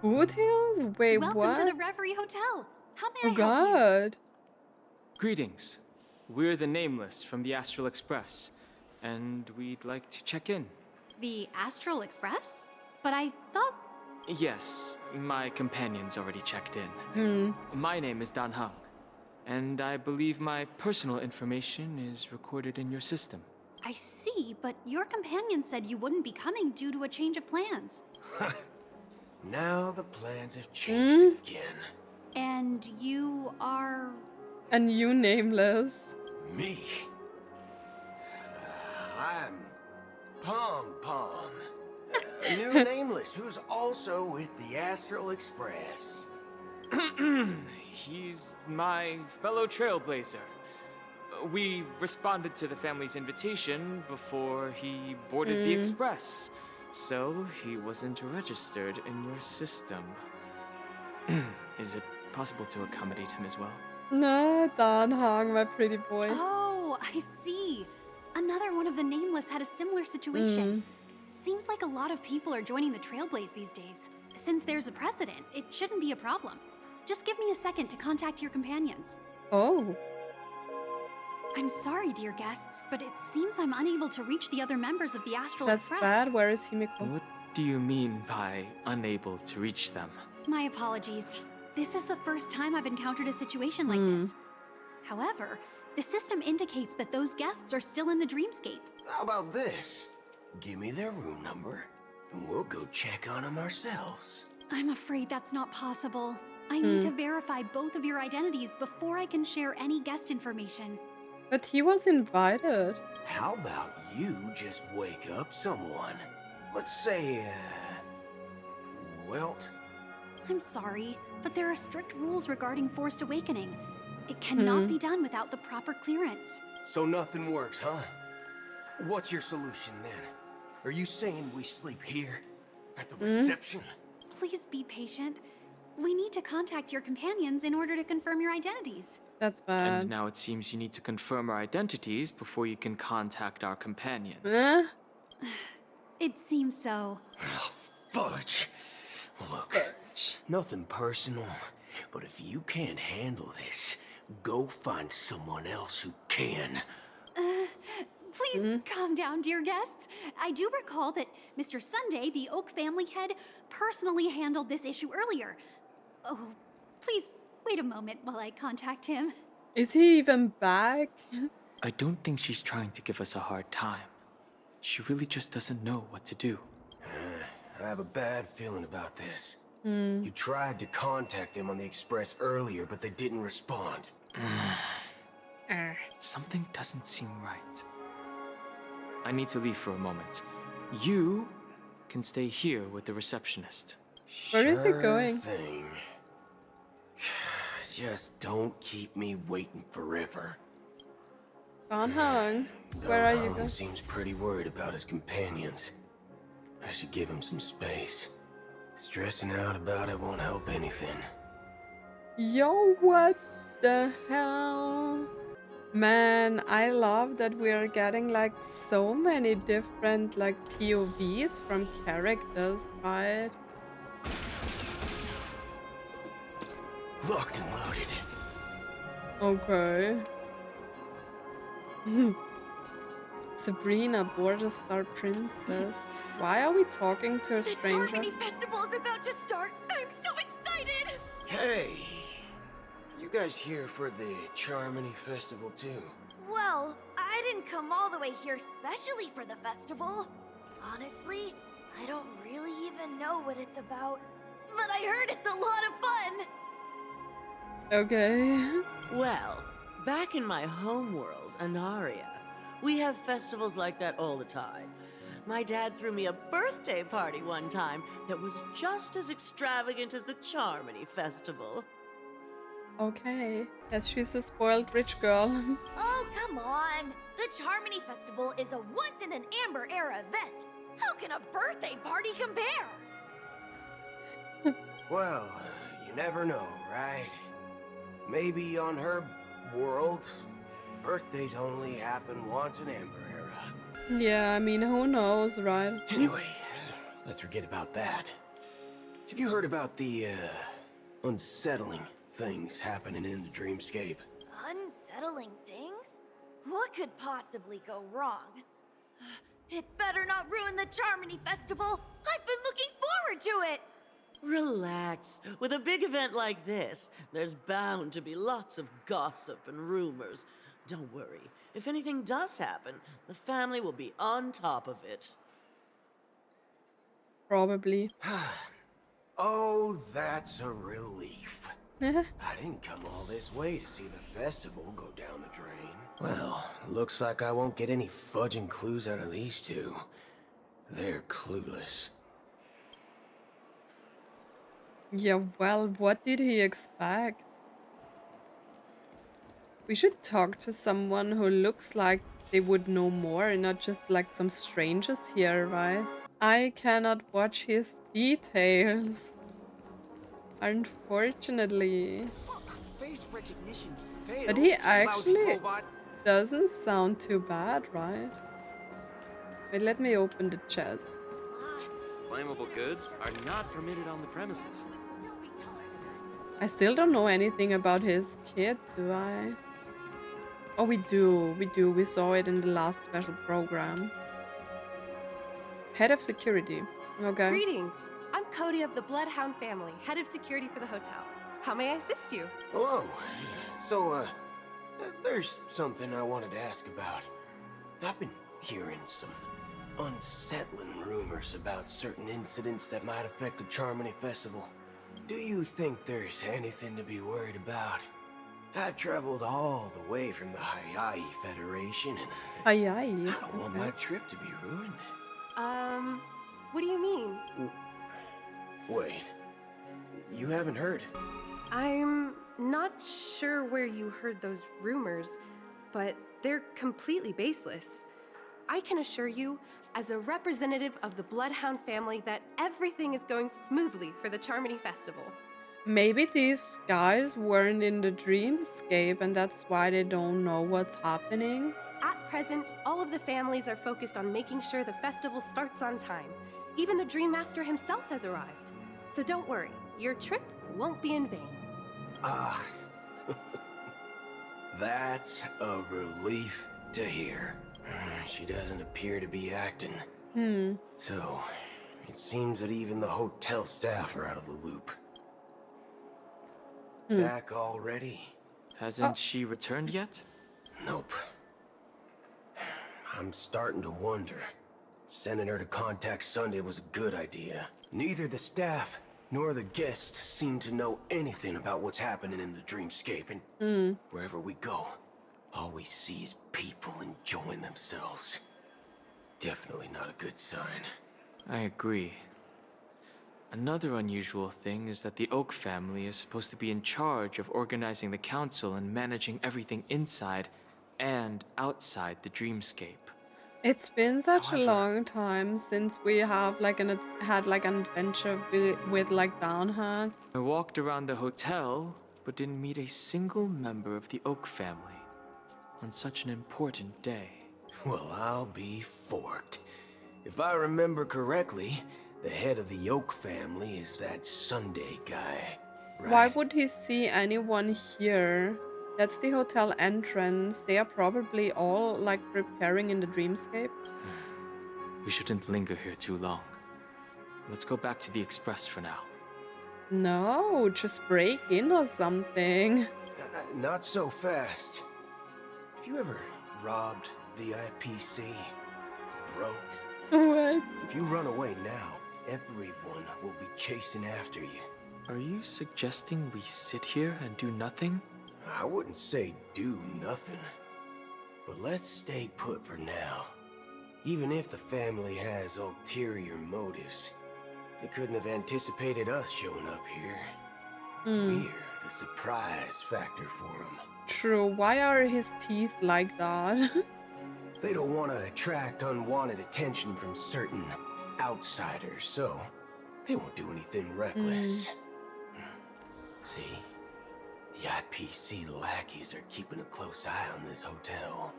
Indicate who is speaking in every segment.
Speaker 1: Boothill? Wait,
Speaker 2: Welcome to
Speaker 1: what?
Speaker 2: the Reverie Hotel. How may
Speaker 1: Oh
Speaker 2: I help you?
Speaker 1: god.
Speaker 3: Greetings. We're the Nameless from the Astral Express, and we'd like to check in.
Speaker 2: The Astral Express? But I thought...
Speaker 3: Yes, my companion's already checked in.
Speaker 1: Hmm.
Speaker 3: My name is Dan Heng, and I believe my personal information is recorded in your system.
Speaker 2: I see, but your companion said you wouldn't be coming due to a change of plans.
Speaker 4: Now the plans have changed again.
Speaker 2: And you are...
Speaker 1: A new Nameless.
Speaker 4: Me? I'm Pom Pom. A new nameless who's also with the Astral Express.
Speaker 3: He's my fellow trailblazer. We responded to the family's invitation before he boarded the express, so he wasn't registered in your system. Is it possible to accommodate him as well?
Speaker 1: No, Dan Heng, my pretty boy.
Speaker 2: Oh, I see. Another one of the Nameless had a similar situation. Seems like a lot of people are joining the Trailblaze these days. Since there's a precedent, it shouldn't be a problem. Just give me a second to contact your companions.
Speaker 1: Oh.
Speaker 2: I'm sorry, dear guests, but it seems I'm unable to reach the other members of the Astral
Speaker 1: That's
Speaker 2: Express.
Speaker 1: bad. Where is Himiko?
Speaker 3: What do you mean by unable to reach them?
Speaker 2: My apologies. This is the first time I've encountered a situation like this. However, the system indicates that those guests are still in the dreamscape.
Speaker 4: How about this? Give me their room number, and we'll go check on them ourselves.
Speaker 2: I'm afraid that's not possible. I need to verify both of your identities before I can share any guest information.
Speaker 1: But he was invited.
Speaker 4: How about you just wake up someone? Let's say, Welt?
Speaker 2: I'm sorry, but there are strict rules regarding forced awakening. It cannot be done without the proper clearance.
Speaker 4: So nothing works, huh? What's your solution then? Are you saying we sleep here? At the reception?
Speaker 2: Please be patient. We need to contact your companions in order to confirm your identities.
Speaker 1: That's
Speaker 3: And
Speaker 1: bad.
Speaker 3: now it seems you need to confirm our identities before you can contact our companions.
Speaker 2: It seems so.
Speaker 4: Oh, fudge. Look, nothing personal, but if you can't handle this, go find someone else who can.
Speaker 2: Please calm down, dear guests. I do recall that Mr. Sunday, the Oak family head, personally handled this issue earlier. Oh, please wait a moment while I contact him.
Speaker 1: Is he even back?
Speaker 3: I don't think she's trying to give us a hard time. She really just doesn't know what to do.
Speaker 4: I have a bad feeling about this. You tried to contact them on the express earlier, but they didn't respond.
Speaker 3: Something doesn't seem right. I need to leave for a moment. You can stay here with the receptionist.
Speaker 1: Where is he
Speaker 4: Sure
Speaker 1: going?
Speaker 4: thing. Just don't keep me waiting forever.
Speaker 1: Dan Heng, where are you
Speaker 4: He
Speaker 1: going?
Speaker 4: seems pretty worried about his companions. I should give him some space. Stressing out about it won't help anything.
Speaker 1: Yo, what the hell? Man, I love that we are getting like so many different like POVs from characters, right?
Speaker 4: Locked and loaded.
Speaker 1: Okay. Sabrina, Border Star Princess. Why are we talking to a stranger?
Speaker 5: The Charmony Festival is about to start! I'm so excited!
Speaker 4: Hey! You guys here for the Charmony Festival too?
Speaker 5: Well, I didn't come all the way here specially for the festival. Honestly, I don't really even know what it's about. But I heard it's a lot of fun!
Speaker 1: Okay.
Speaker 6: Well, back in my homeworld, Anaria, we have festivals like that all the time. My dad threw me a birthday party one time that was just as extravagant as the Charmony Festival.
Speaker 1: Okay. Yes, she's a spoiled rich girl.
Speaker 5: Oh, come on! The Charmony Festival is a once-in-an-Amber Era event! How can a birthday party compare?
Speaker 4: Well, you never know, right? Maybe on her world, birthdays only happen once in Amber Era.
Speaker 1: Yeah, I mean, who knows, right?
Speaker 4: Anyway, let's forget about that. Have you heard about the, unsettling things happening in the dreamscape?
Speaker 5: Unsettling things? What could possibly go wrong? It better not ruin the Charmony Festival! I've been looking forward to it!
Speaker 6: Relax. With a big event like this, there's bound to be lots of gossip and rumors. Don't worry. If anything does happen, the family will be on top of it.
Speaker 1: Probably.
Speaker 4: Oh, that's a relief. I didn't come all this way to see the festival go down the drain. Well, looks like I won't get any fudging clues out of these two. They're clueless.
Speaker 1: Yeah, well, what did he expect? We should talk to someone who looks like they would know more and not just like some strangers here, right? I cannot watch his details. Unfortunately.
Speaker 4: Face recognition failed.
Speaker 1: But he
Speaker 4: Lousy
Speaker 1: actually
Speaker 4: robot.
Speaker 1: doesn't sound too bad, right? Wait, let me open the chest.
Speaker 7: Flammable goods are not permitted on the premises.
Speaker 1: I still don't know anything about his kid, do I? Oh, we do. We saw it in the last special program. Head of security. Okay.
Speaker 8: Greetings. I'm Cody of the Bloodhound family, head of security for the hotel. How may I assist you?
Speaker 4: Hello. So, there's something I wanted to ask about. I've been hearing some unsettling rumors about certain incidents that might affect the Charmony Festival. Do you think there's anything to be worried about? I've traveled all the way from the Hayai Federation, and
Speaker 1: Aye, aye.
Speaker 4: I don't want my trip to be ruined.
Speaker 8: What do you mean?
Speaker 4: Wait, you haven't heard?
Speaker 8: I'm not sure where you heard those rumors, but they're completely baseless. I can assure you, as a representative of the Bloodhound family, that everything is going smoothly for the Charmony Festival.
Speaker 1: Maybe these guys weren't in the dreamscape and that's why they don't know what's happening.
Speaker 8: At present, all of the families are focused on making sure the festival starts on time. Even the Dream Master himself has arrived. So don't worry, your trip won't be in vain.
Speaker 4: Ah, that's a relief to hear. She doesn't appear to be acting. So, it seems that even the hotel staff are out of the loop. Back already?
Speaker 3: Hasn't she returned yet?
Speaker 4: Nope. I'm starting to wonder. Sending her to contact Sunday was a good idea. Neither the staff nor the guests seem to know anything about what's happening in the dreamscape, and wherever we go, all we see is people enjoying themselves. Definitely not a good sign.
Speaker 3: I agree. Another unusual thing is that the Oak family is supposed to be in charge of organizing the council and managing everything inside and outside the dreamscape.
Speaker 1: It's been such a
Speaker 4: However-
Speaker 1: long time since we have like had like an adventure with like Dan Heng.
Speaker 3: I walked around the hotel, but didn't meet a single member of the Oak family on such an important day.
Speaker 4: Well, I'll be forked. If I remember correctly, the head of the Oak family is that Sunday guy, right?
Speaker 1: Why would he see anyone here? That's the hotel entrance. They are probably all like preparing in the dreamscape.
Speaker 3: We shouldn't linger here too long. Let's go back to the Express for now.
Speaker 1: No, just break in or something.
Speaker 4: Not so fast. Have you ever robbed the IPC? Broke?
Speaker 1: What?
Speaker 4: If you run away now, everyone will be chasing after you.
Speaker 3: Are you suggesting we sit here and do nothing?
Speaker 4: I wouldn't say do nothing, but let's stay put for now. Even if the family has ulterior motives, they couldn't have anticipated us showing up here. We're the surprise factor for them.
Speaker 1: True. Why are his teeth like that?
Speaker 4: They don't want to attract unwanted attention from certain outsiders, so they won't do anything reckless. See? The IPC lackeys are keeping a close eye on this hotel.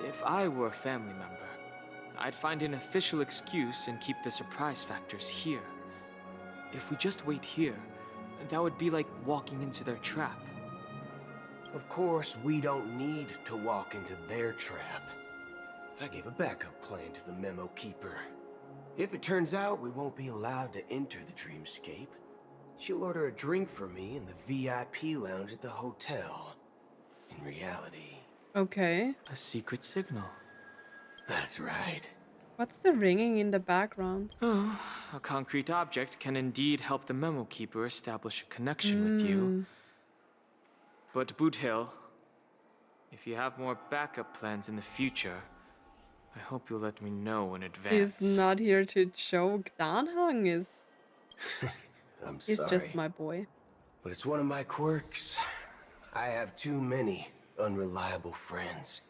Speaker 3: If I were a family member, I'd find an official excuse and keep the surprise factors here. if we just wait here, that would be like walking into their trap.
Speaker 4: Of course, we don't need to walk into their trap. I gave a backup plan to the memo keeper. If it turns out we won't be allowed to enter the dreamscape, she'll order a drink for me in the VIP lounge at the hotel. In reality...
Speaker 1: Okay.
Speaker 3: A secret signal.
Speaker 4: That's right.
Speaker 1: What's the ringing in the background?
Speaker 3: Oh, a concrete object can indeed help the memo keeper establish a connection with you. But Boothill, if you have more backup plans in the future, I hope you'll let me know in advance.
Speaker 1: He's not here to joke. Dan Heng is...
Speaker 4: I'm
Speaker 1: He's
Speaker 4: sorry.
Speaker 1: just my boy.
Speaker 4: But it's one of my quirks. I have too many unreliable friends.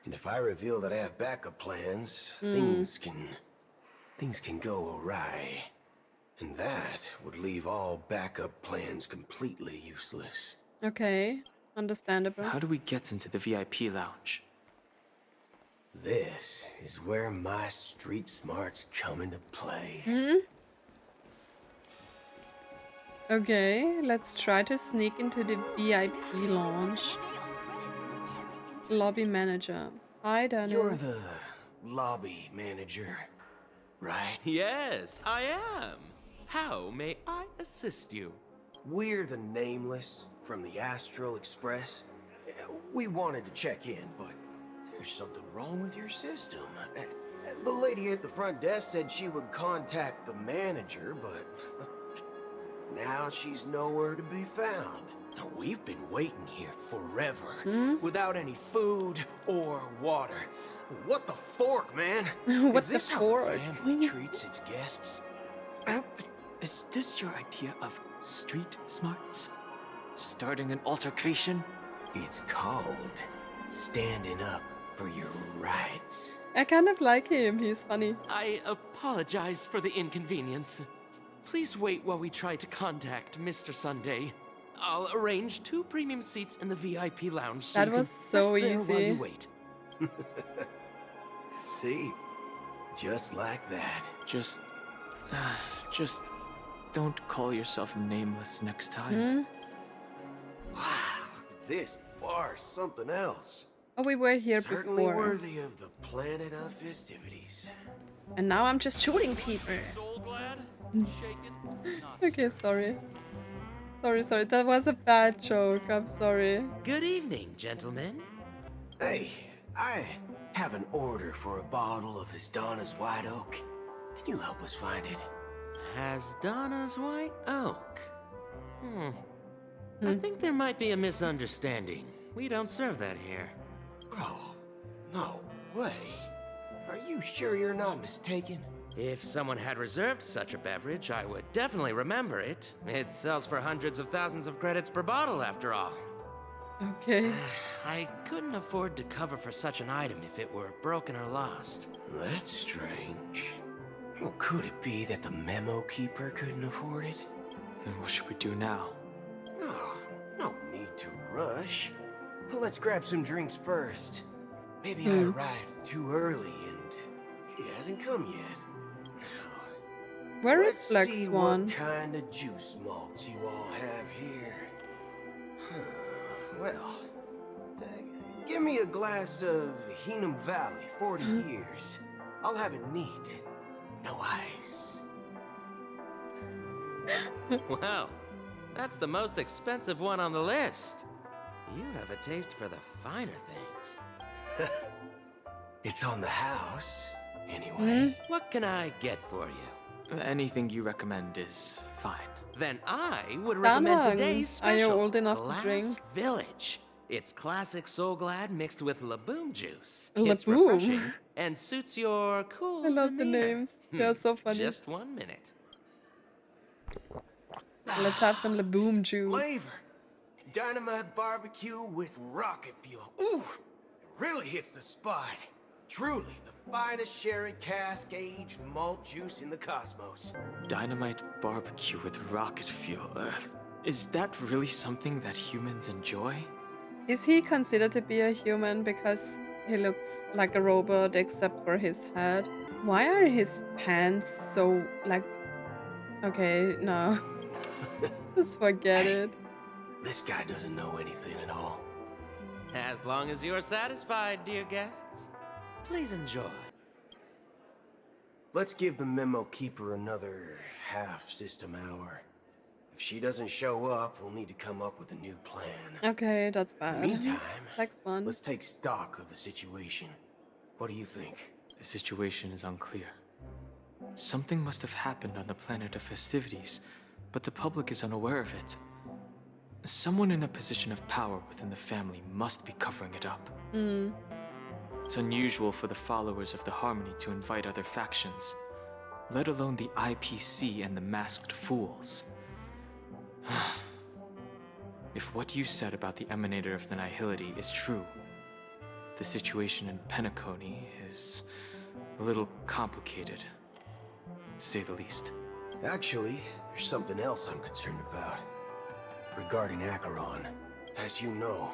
Speaker 4: And if I reveal that I have backup plans, things can go awry. And that would leave all backup plans completely useless.
Speaker 1: Okay, understandable.
Speaker 3: How do we get into the VIP lounge?
Speaker 4: This is where my street smarts come into play.
Speaker 1: Okay, let's try to sneak into the VIP lounge. Lobby manager. Hi, Dennis.
Speaker 4: You're the lobby manager, right?
Speaker 7: Yes, I am. How may I assist you?
Speaker 4: We're the Nameless from the Astral Express. We wanted to check in, but there's something wrong with your system. The lady at the front desk said she would contact the manager, but now she's nowhere to be found. Now, we've been waiting here forever, without any food or water. What the fork, man?
Speaker 1: What
Speaker 4: Is
Speaker 1: the
Speaker 4: this how
Speaker 1: fork?
Speaker 4: the family treats its guests?
Speaker 3: Is this your idea of street smarts? Starting an altercation?
Speaker 4: It's called standing up for your rights.
Speaker 1: I kind of like him. He's funny.
Speaker 7: I apologize for the inconvenience. Please wait while we try to contact Mr. Sunday. I'll arrange 2 premium seats in the VIP lounge so
Speaker 1: That
Speaker 7: you can
Speaker 1: was so
Speaker 7: rest there while
Speaker 1: easy.
Speaker 7: you wait.
Speaker 4: See? Just like that.
Speaker 3: Just don't call yourself Nameless next time.
Speaker 4: Wow, this bar's something else.
Speaker 1: Oh, we were here
Speaker 4: Certainly
Speaker 1: before.
Speaker 4: worthy of the planet of festivities.
Speaker 1: And now I'm just shooting people.
Speaker 7: Soul glad? Shaken?
Speaker 1: Okay, sorry. Sorry. That was a bad joke. I'm sorry.
Speaker 9: Good evening, gentlemen.
Speaker 4: Hey, I have an order for a bottle of Hasdana's White Oak. Can you help us find it?
Speaker 9: Hasdana's White Oak. I think there might be a misunderstanding. We don't serve that here.
Speaker 4: Oh, no way. Are you sure you're not mistaken?
Speaker 9: If someone had reserved such a beverage, I would definitely remember it. It sells for hundreds of thousands of credits per bottle, after all.
Speaker 1: Okay.
Speaker 9: I couldn't afford to cover for such an item if it were broken or lost.
Speaker 4: That's strange. Well, could it be that the memo keeper couldn't afford it?
Speaker 3: Then what should we do now?
Speaker 4: Oh, no need to rush. Well, let's grab some drinks first. Maybe I arrived too early and she hasn't come yet.
Speaker 1: Where is
Speaker 4: Let's
Speaker 1: Black
Speaker 4: see
Speaker 1: Swan?
Speaker 4: what kind of juice malts you all have here. Well, give me a glass of Heenum Valley, 40 years. I'll have it neat. No ice.
Speaker 9: Wow, that's the most expensive one on the list. You have a taste for the finer things.
Speaker 4: It's on the house, anyway.
Speaker 9: What can I get for you?
Speaker 3: Anything you recommend is fine.
Speaker 9: Then I would recommend
Speaker 1: Heng,
Speaker 9: today's
Speaker 1: are you
Speaker 9: special,
Speaker 1: old enough to
Speaker 9: Glass
Speaker 1: drink?
Speaker 9: Village. It's classic Soul Glad mixed with Laboom juice.
Speaker 1: Laboom?
Speaker 9: It's refreshing and suits your cool
Speaker 1: I love the
Speaker 9: demeanor.
Speaker 1: names. They're so funny.
Speaker 9: Just 1 minute.
Speaker 1: Let's have some Laboom juice.
Speaker 4: Flavor. Dynamite barbecue with rocket fuel. Ooh, it really hits the spot. Truly the finest sherry cask-aged malt juice in the cosmos.
Speaker 3: Dynamite barbecue with rocket fuel. Is that really something that humans enjoy?
Speaker 1: Is he considered to be a human because he looks like a robot except for his head? Why are his pants so, like, Okay, no. Just forget
Speaker 4: Hey,
Speaker 1: it.
Speaker 4: this guy doesn't know anything at all.
Speaker 9: As long as you're satisfied, dear guests, please enjoy.
Speaker 4: Let's give the memo keeper another half-system hour. If she doesn't show up, we'll need to come up with a new plan.
Speaker 1: Okay, that's
Speaker 4: In
Speaker 1: bad.
Speaker 4: the meantime,
Speaker 1: Black Swan.
Speaker 4: let's take stock of the situation. What do you think?
Speaker 3: The situation is unclear. Something must have happened on the planet of festivities, but the public is unaware of it. Someone in a position of power within the family must be covering it up. It's unusual for the followers of the Harmony to invite other factions, let alone the IPC and the Masked Fools. If what you said about the Emanator of the Nihility is true, the situation in Penacony is a little complicated, to say the least.
Speaker 4: Actually, there's something else I'm concerned about. Regarding Acheron, as you know,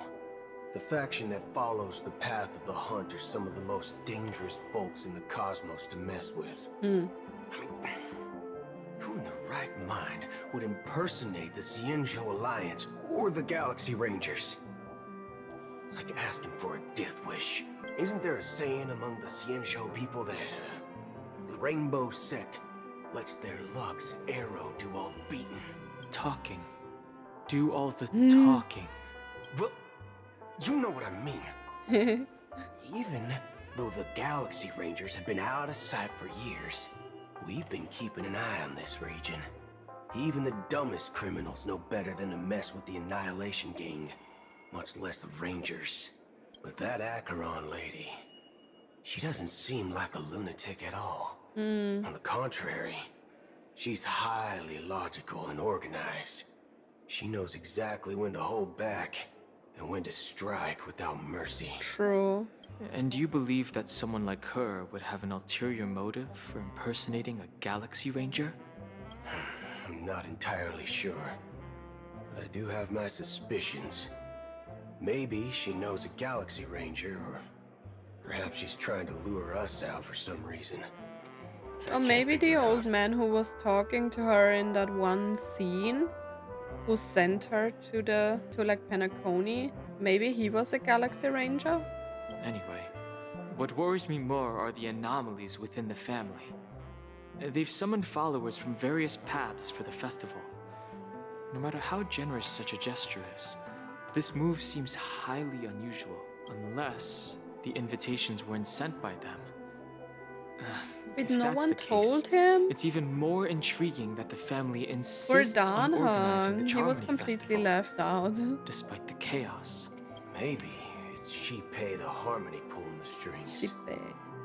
Speaker 4: the faction that follows the path of the hunt are some of the most dangerous folks in the cosmos to mess with. I mean, who in the right mind would impersonate the Xianzhou Alliance or the Galaxy Rangers? It's like asking for a death wish. Isn't there a saying among the Xianzhou people that the Rainbow Sect lets their luck's arrow do all the beating?
Speaker 3: Talking. Do all the talking.
Speaker 4: Well, you know what I mean. Even though the Galaxy Rangers have been out of sight for years, we've been keeping an eye on this region. Even the dumbest criminals know better than to mess with the Annihilation Gang, much less the Rangers. But that Acheron lady, she doesn't seem like a lunatic at all. On the contrary, she's highly logical and organized. She knows exactly when to hold back and when to strike without mercy.
Speaker 1: True.
Speaker 3: And you believe that someone like her would have an ulterior motive for impersonating a Galaxy Ranger?
Speaker 4: I'm not entirely sure, but I do have my suspicions. Maybe she knows a Galaxy Ranger, or perhaps she's trying to lure us out for some reason. which I
Speaker 1: Or
Speaker 4: can't
Speaker 1: maybe the
Speaker 4: figure
Speaker 1: old
Speaker 4: out.
Speaker 1: man who was talking to her in that one scene, who sent her to like Penacony. Maybe he was a Galaxy Ranger?
Speaker 3: Anyway, what worries me more are the anomalies within the family. They've summoned followers from various paths for the festival. No matter how generous such a gesture is, this move seems highly unusual, unless the invitations weren't sent by them.
Speaker 1: But
Speaker 3: If
Speaker 1: no
Speaker 3: that's
Speaker 1: one
Speaker 3: the case,
Speaker 1: told him?
Speaker 3: it's even more intriguing that the family
Speaker 1: For
Speaker 3: insists on
Speaker 1: Dan
Speaker 3: organizing the
Speaker 1: Heng, he was
Speaker 3: Charmony
Speaker 1: completely
Speaker 3: Festival,
Speaker 1: left out.
Speaker 3: despite the chaos.
Speaker 4: Maybe it's Shipei the Harmony pulling the strings.
Speaker 1: Shipei.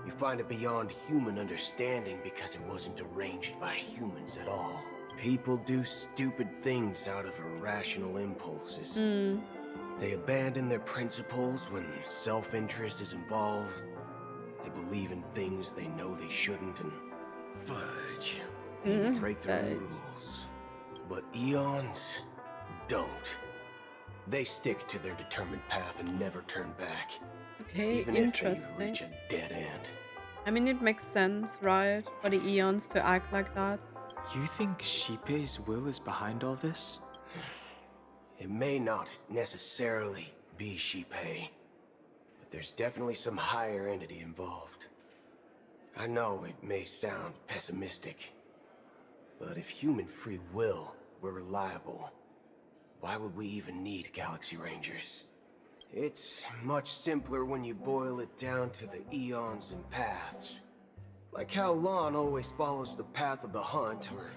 Speaker 4: You find it beyond human understanding because it wasn't arranged by humans at all. People do stupid things out of irrational impulses. They abandon their principles when self-interest is involved. They believe in things they know they shouldn't, and fudge. They break their own
Speaker 1: fudge.
Speaker 4: rules. But Eons don't. They stick to their determined path and never turn back.
Speaker 1: Okay,
Speaker 4: Even if they
Speaker 1: interesting.
Speaker 4: reach a dead end.
Speaker 1: I mean, it makes sense, right? For the Eons to act like that.
Speaker 3: You think Shipei's will is behind all this?
Speaker 4: It may not necessarily be Shipei, but there's definitely some higher entity involved. I know it may sound pessimistic, but if human free will were reliable, why would we even need Galaxy Rangers? It's much simpler when you boil it down to the eons and paths. Like how Lon always follows the path of the hunt, or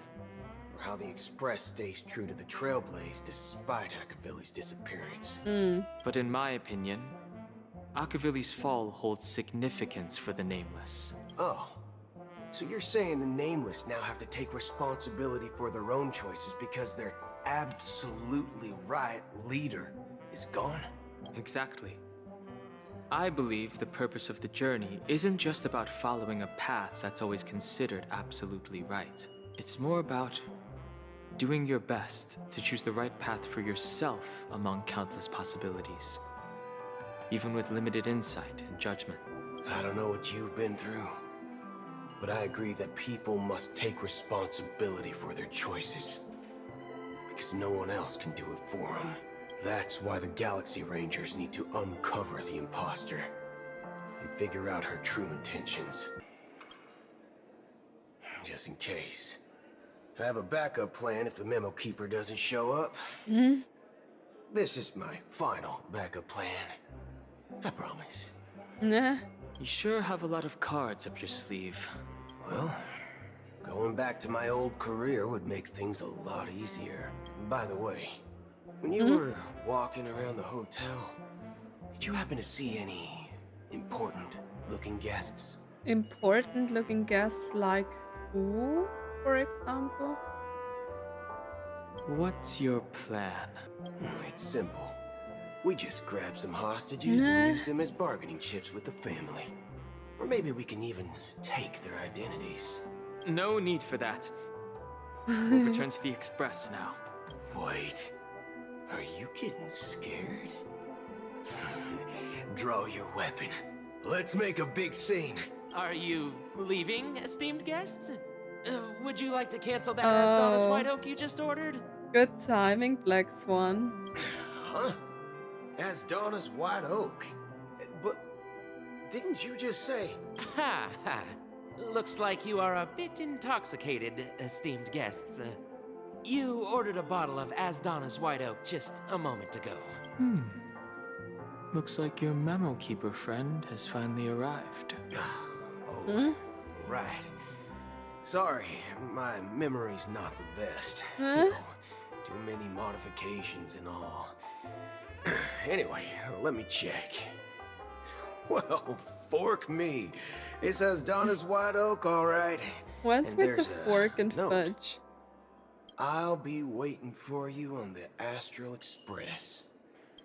Speaker 4: how the Express stays true to the Trailblaze despite Akavili's disappearance.
Speaker 3: But in my opinion, Akavili's fall holds significance for the Nameless.
Speaker 4: Oh, so you're saying the Nameless now have to take responsibility for their own choices because their absolutely right leader is gone?
Speaker 3: Exactly. I believe the purpose of the journey isn't just about following a path that's always considered absolutely right. It's more about doing your best to choose the right path for yourself among countless possibilities, even with limited insight and judgment.
Speaker 4: I don't know what you've been through, but I agree that people must take responsibility for their choices. Because no one else can do it for them. That's why the Galaxy Rangers need to uncover the imposter and figure out her true intentions. Just in case. I have a backup plan if the Memo Keeper doesn't show up. This is my final backup plan. I promise.
Speaker 1: Nah.
Speaker 3: You sure have a lot of cards up your sleeve.
Speaker 4: Well, going back to my old career would make things a lot easier. By the way, when you were walking around the hotel, did you happen to see any important-looking guests?
Speaker 1: Important-looking guests like who, for example?
Speaker 3: What's your plan?
Speaker 4: It's simple. We just grab some hostages and use them as bargaining chips with the family. Or maybe we can even take their identities.
Speaker 3: No need for that. We'll return to the Express now.
Speaker 4: Wait, are you getting scared? Draw your weapon. Let's make a big scene.
Speaker 7: Are you leaving, esteemed guests? Would you like to cancel that Asdonis White Oak you just ordered?
Speaker 1: Good timing, Black Swan.
Speaker 4: Huh? As Donna's White Oak. But didn't you just say?
Speaker 7: Ha ha. Looks like you are a bit intoxicated, esteemed guests. You ordered a bottle of Asdonis White Oak just a moment ago.
Speaker 3: Looks like your Memo Keeper friend has finally arrived.
Speaker 4: Right. Sorry, my memory's not the best. Too many modifications and all. Anyway, let me check. Well, fork me. It says Donna's White Oak, all right.
Speaker 1: What's
Speaker 4: And
Speaker 1: with the
Speaker 4: there's a
Speaker 1: fork and
Speaker 4: note.
Speaker 1: fudge?
Speaker 4: I'll be waiting for you on the Astral Express.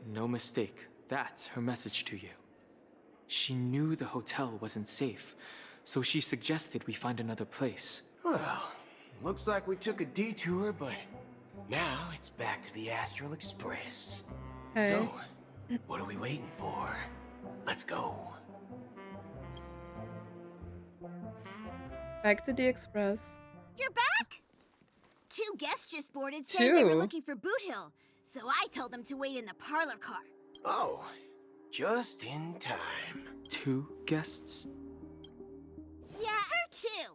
Speaker 3: No mistake. That's her message to you. She knew the hotel wasn't safe, so she suggested we find another place.
Speaker 4: Well, looks like we took a detour, but now it's back to the Astral Express.
Speaker 1: Hey.
Speaker 4: So, what are we waiting for? Let's go.
Speaker 1: Back to the Express.
Speaker 5: You're back? Two guests just boarded saying they were
Speaker 1: Two?
Speaker 5: looking for Boothill, so I told them to wait in the parlor car.
Speaker 4: Oh, just in time.
Speaker 3: 2 guests?
Speaker 5: Yeah, or two.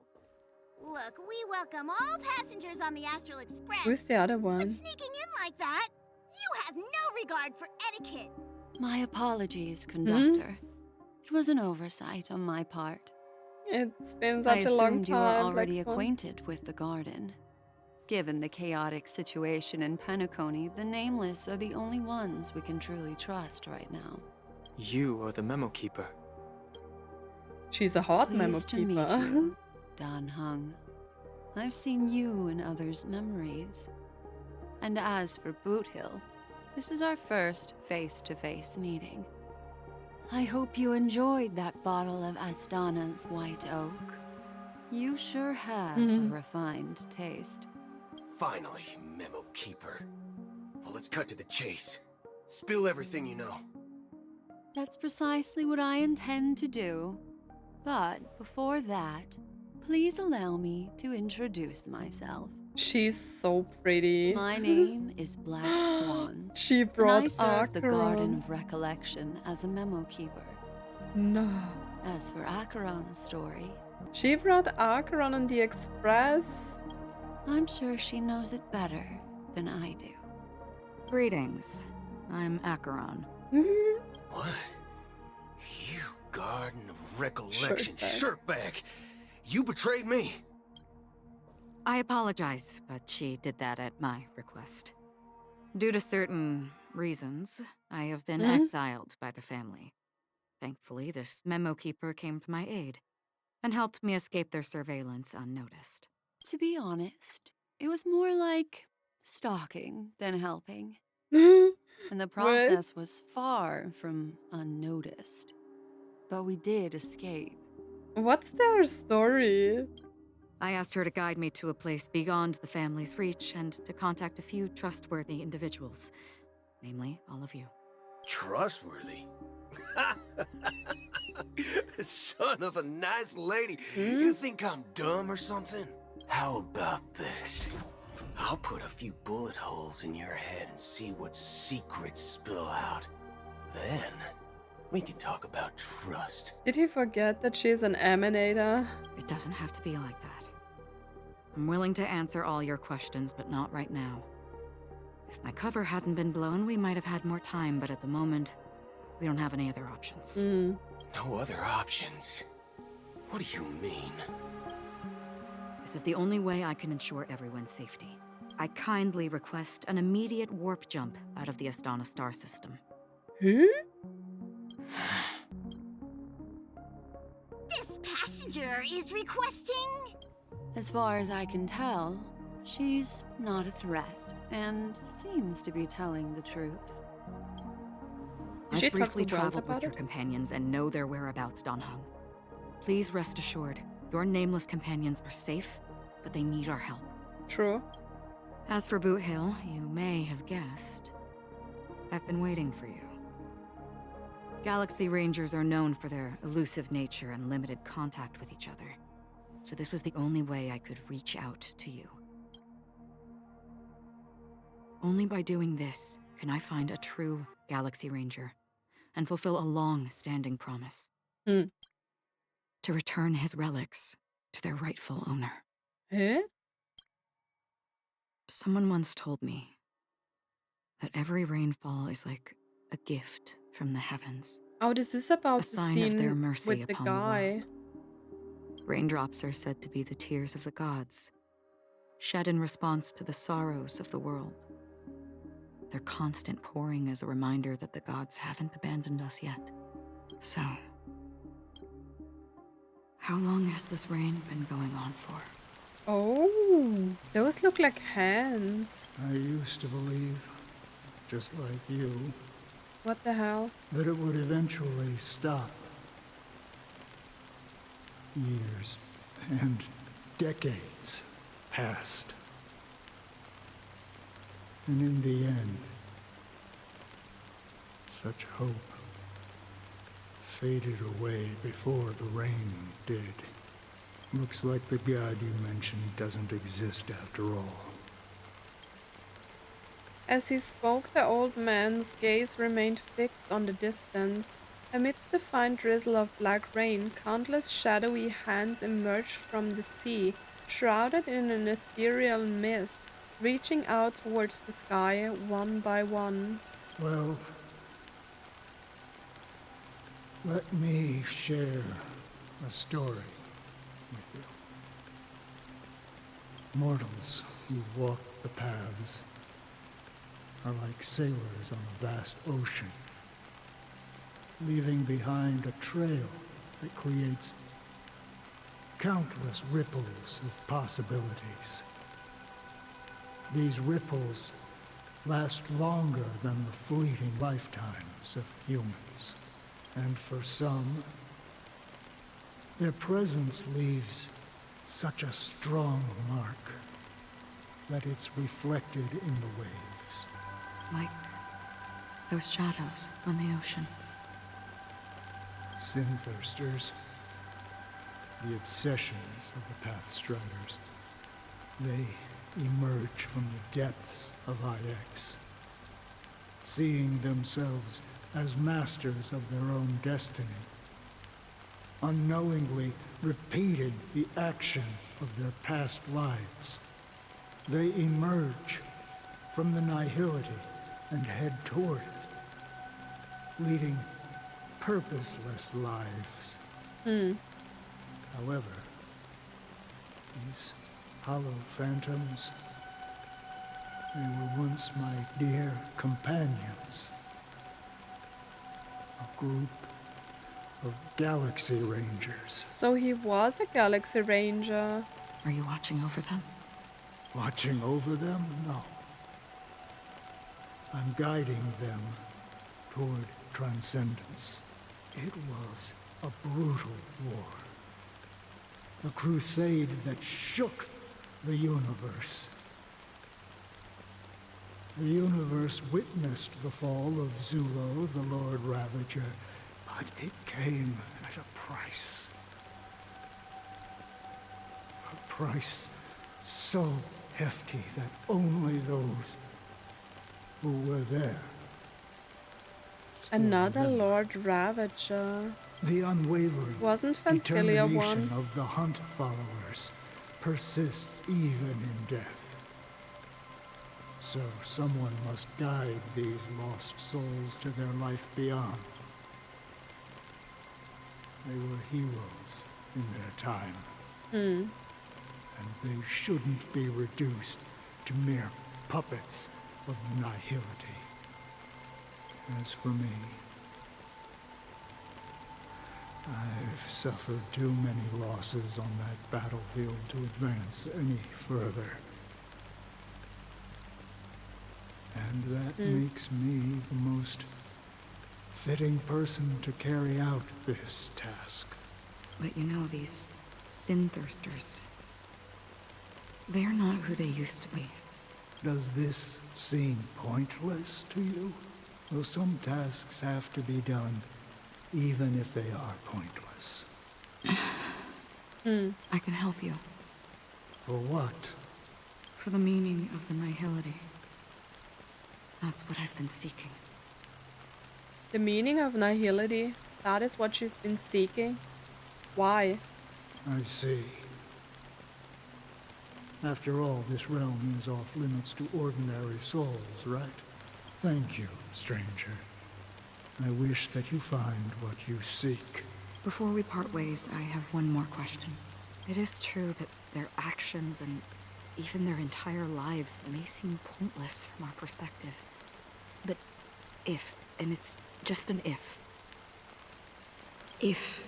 Speaker 5: Look, we welcome all passengers on the Astral Express.
Speaker 1: Who's the other
Speaker 5: But
Speaker 1: one?
Speaker 5: sneaking in like that, you have no regard for etiquette.
Speaker 10: My apologies, conductor. It was an oversight on my part.
Speaker 1: It's been
Speaker 10: I
Speaker 1: such a long
Speaker 10: assumed you were
Speaker 1: time.
Speaker 10: already
Speaker 1: Black Swan.
Speaker 10: acquainted with the garden. Given the chaotic situation in Penacony, the Nameless are the only ones we can truly trust right now.
Speaker 3: You are the Memo Keeper.
Speaker 1: She's a hot memo
Speaker 10: Pleased to
Speaker 1: keeper.
Speaker 10: meet you, Dan Heng. I've seen you in others' memories. And as for Boothill, this is our first face-to-face meeting. I hope you enjoyed that bottle of Astana's White Oak. You sure have a refined taste.
Speaker 4: Finally, Memo Keeper. Well, let's cut to the chase. Spill everything you know.
Speaker 10: That's precisely what I intend to do. But before that, please allow me to introduce myself.
Speaker 1: She's so pretty.
Speaker 10: My name is Black Swan.
Speaker 1: She
Speaker 10: And
Speaker 1: brought
Speaker 10: I serve the Garden
Speaker 1: Acheron.
Speaker 10: of Recollection as a memo keeper.
Speaker 1: No.
Speaker 10: As for Acheron's story,
Speaker 1: She brought Acheron on the Express.
Speaker 10: I'm sure she knows it better than I do.
Speaker 11: Greetings. I'm Acheron.
Speaker 4: What? You Garden of Recollection shirtbag. You betrayed me.
Speaker 11: I apologize, but she did that at my request. Due to certain reasons, I have been exiled by the family. Thankfully, this memo keeper came to my aid and helped me escape their surveillance unnoticed.
Speaker 10: To be honest, it was more like stalking than helping. And the process was far from unnoticed. But we did escape.
Speaker 1: What's their story?
Speaker 11: I asked her to guide me to a place beyond the family's reach and to contact a few trustworthy individuals, namely all of you.
Speaker 4: Trustworthy? Son of a nice lady. You think I'm dumb or something? How about this? I'll put a few bullet holes in your head and see what secrets spill out. Then, we can talk about trust.
Speaker 1: Did he forget that she's an emanator?
Speaker 11: It doesn't have to be like that. I'm willing to answer all your questions, but not right now. If my cover hadn't been blown, we might have had more time, but at the moment, we don't have any other options.
Speaker 4: No other options? What do you mean?
Speaker 11: This is the only way I can ensure everyone's safety. I kindly request an immediate warp jump out of the Astana star system.
Speaker 1: Huh?
Speaker 12: This passenger is requesting...
Speaker 10: As far as I can tell, she's not a threat and seems to be telling the truth.
Speaker 1: Did she
Speaker 11: I've
Speaker 1: talk
Speaker 11: briefly
Speaker 1: to Wells
Speaker 11: traveled
Speaker 1: about
Speaker 11: with your
Speaker 1: it?
Speaker 11: companions and know their whereabouts, Dan Heng. Please rest assured, your nameless companions are safe, but they need our help.
Speaker 1: True.
Speaker 11: As for Boothill, you may have guessed. I've been waiting for you. Galaxy Rangers are known for their elusive nature and limited contact with each other, so this was the only way I could reach out to you. Only by doing this can I find a true Galaxy Ranger and fulfill a long-standing promise. To return his relics to their rightful owner.
Speaker 1: Huh?
Speaker 11: Someone once told me that every rainfall is like a gift from the heavens.
Speaker 1: Oh, this is about
Speaker 11: A
Speaker 1: the
Speaker 11: sign of their
Speaker 1: scene
Speaker 11: mercy
Speaker 1: with the
Speaker 11: upon the
Speaker 1: guy.
Speaker 11: Raindrops are said to be the tears of the gods, shed in response to the sorrows of the world. Their constant pouring is a reminder that the gods haven't abandoned us yet. So, how long has this rain been going on for?
Speaker 1: Oh, those look like hands.
Speaker 13: I used to believe, just like you,
Speaker 1: What the hell?
Speaker 13: that it would eventually stop. Years and decades passed. And in the end, such hope faded away before the rain did. Looks like the god you mentioned doesn't exist after all.
Speaker 1: As he spoke, the old man's gaze remained fixed on the distance. Amidst the fine drizzle of black rain, countless shadowy hands emerged from the sea, shrouded in an ethereal mist, reaching out towards the sky one by one.
Speaker 13: Well, let me share a story with you. Mortals who walk the paths are like sailors on a vast ocean, leaving behind a trail that creates countless ripples of possibilities. These ripples last longer than the fleeting lifetimes of humans. And for some, their presence leaves such a strong mark that it's reflected in the waves.
Speaker 11: Like those shadows on the ocean.
Speaker 13: Sin-thirsters, the obsessions of the Pathstriders, they emerge from the depths of IX, seeing themselves as masters of their own destiny, unknowingly repeating the actions of their past lives. They emerge from the nihility and head toward it, leading purposeless lives. However, these hollow phantoms, they were once my dear companions. A group of Galaxy Rangers.
Speaker 1: So he was a Galaxy Ranger.
Speaker 11: Are you watching over them?
Speaker 13: Watching over them? No. I'm guiding them toward transcendence. It was a brutal war. A crusade that shook the universe. The universe witnessed the fall of Zulo, the Lord Ravager, but it came at a price. A price so hefty that only those who were there still
Speaker 1: Another
Speaker 13: remember.
Speaker 1: Lord Ravager.
Speaker 13: The unwavering
Speaker 1: Wasn't Fantilia
Speaker 13: determination
Speaker 1: one?
Speaker 13: of the Hunt followers persists even in death. So someone must guide these lost souls to their life beyond. They were heroes in their time. And they shouldn't be reduced to mere puppets of nihility. As for me, I've suffered too many losses on that battlefield to advance any further. And that makes me the most fitting person to carry out this task.
Speaker 11: But you know, these sin thirsters, they're not who they used to be.
Speaker 13: Does this seem pointless to you? Though some tasks have to be done, even if they are pointless.
Speaker 11: I can help you.
Speaker 13: For what?
Speaker 11: For the meaning of the nihility. That's what I've been seeking.
Speaker 1: The meaning of nihility, that is what she's been seeking. Why?
Speaker 13: I see. After all, this realm is off limits to ordinary souls, right? Thank you, stranger. I wish that you find what you seek.
Speaker 11: Before we part ways, I have one more question. It is true that their actions and even their entire lives may seem pointless from our perspective. But if, and it's just an if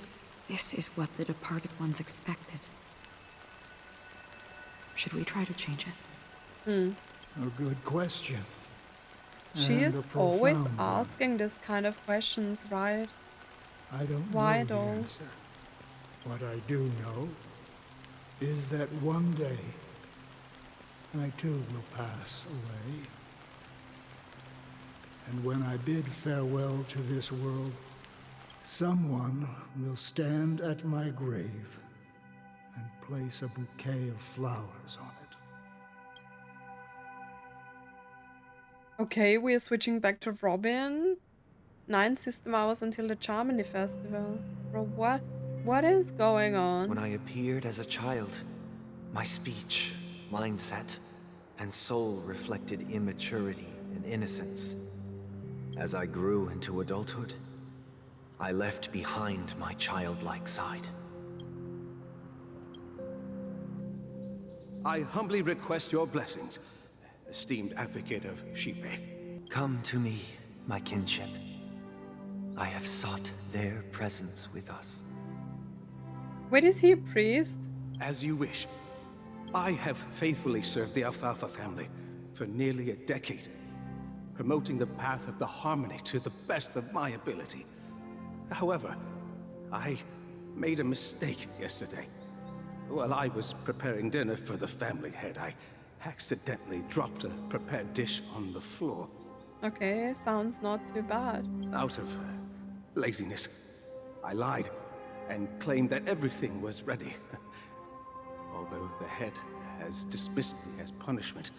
Speaker 11: this is what the departed ones expected, should we try to change it?
Speaker 13: A good question.
Speaker 1: She
Speaker 13: And
Speaker 1: is
Speaker 13: a
Speaker 1: always
Speaker 13: profound one.
Speaker 1: asking this kind of questions, right?
Speaker 13: I don't
Speaker 1: Why
Speaker 13: know the
Speaker 1: though?
Speaker 13: answer. What I do know is that one day I too will pass away. And when I bid farewell to this world, someone will stand at my grave and place a bouquet of flowers on it.
Speaker 1: Okay, we are switching back to Robin. 9 system hours until the Charmony Festival. Bro, what is going on?
Speaker 14: When I appeared as a child, my speech, mindset, and soul reflected immaturity and innocence. As I grew into adulthood, I left behind my childlike side.
Speaker 15: I humbly request your blessings, esteemed advocate of Shipe.
Speaker 14: Come to me, my kinship. I have sought their presence with us.
Speaker 1: Wait, is he a priest?
Speaker 15: As you wish. I have faithfully served the Alfalfa family for nearly a decade, promoting the path of the harmony to the best of my ability. However, I made a mistake yesterday. While I was preparing dinner for the family head, I accidentally dropped a prepared dish on the floor.
Speaker 1: Okay, sounds not too bad.
Speaker 15: Out of laziness, I lied and claimed that everything was ready. Although the head has dismissed me as punishment,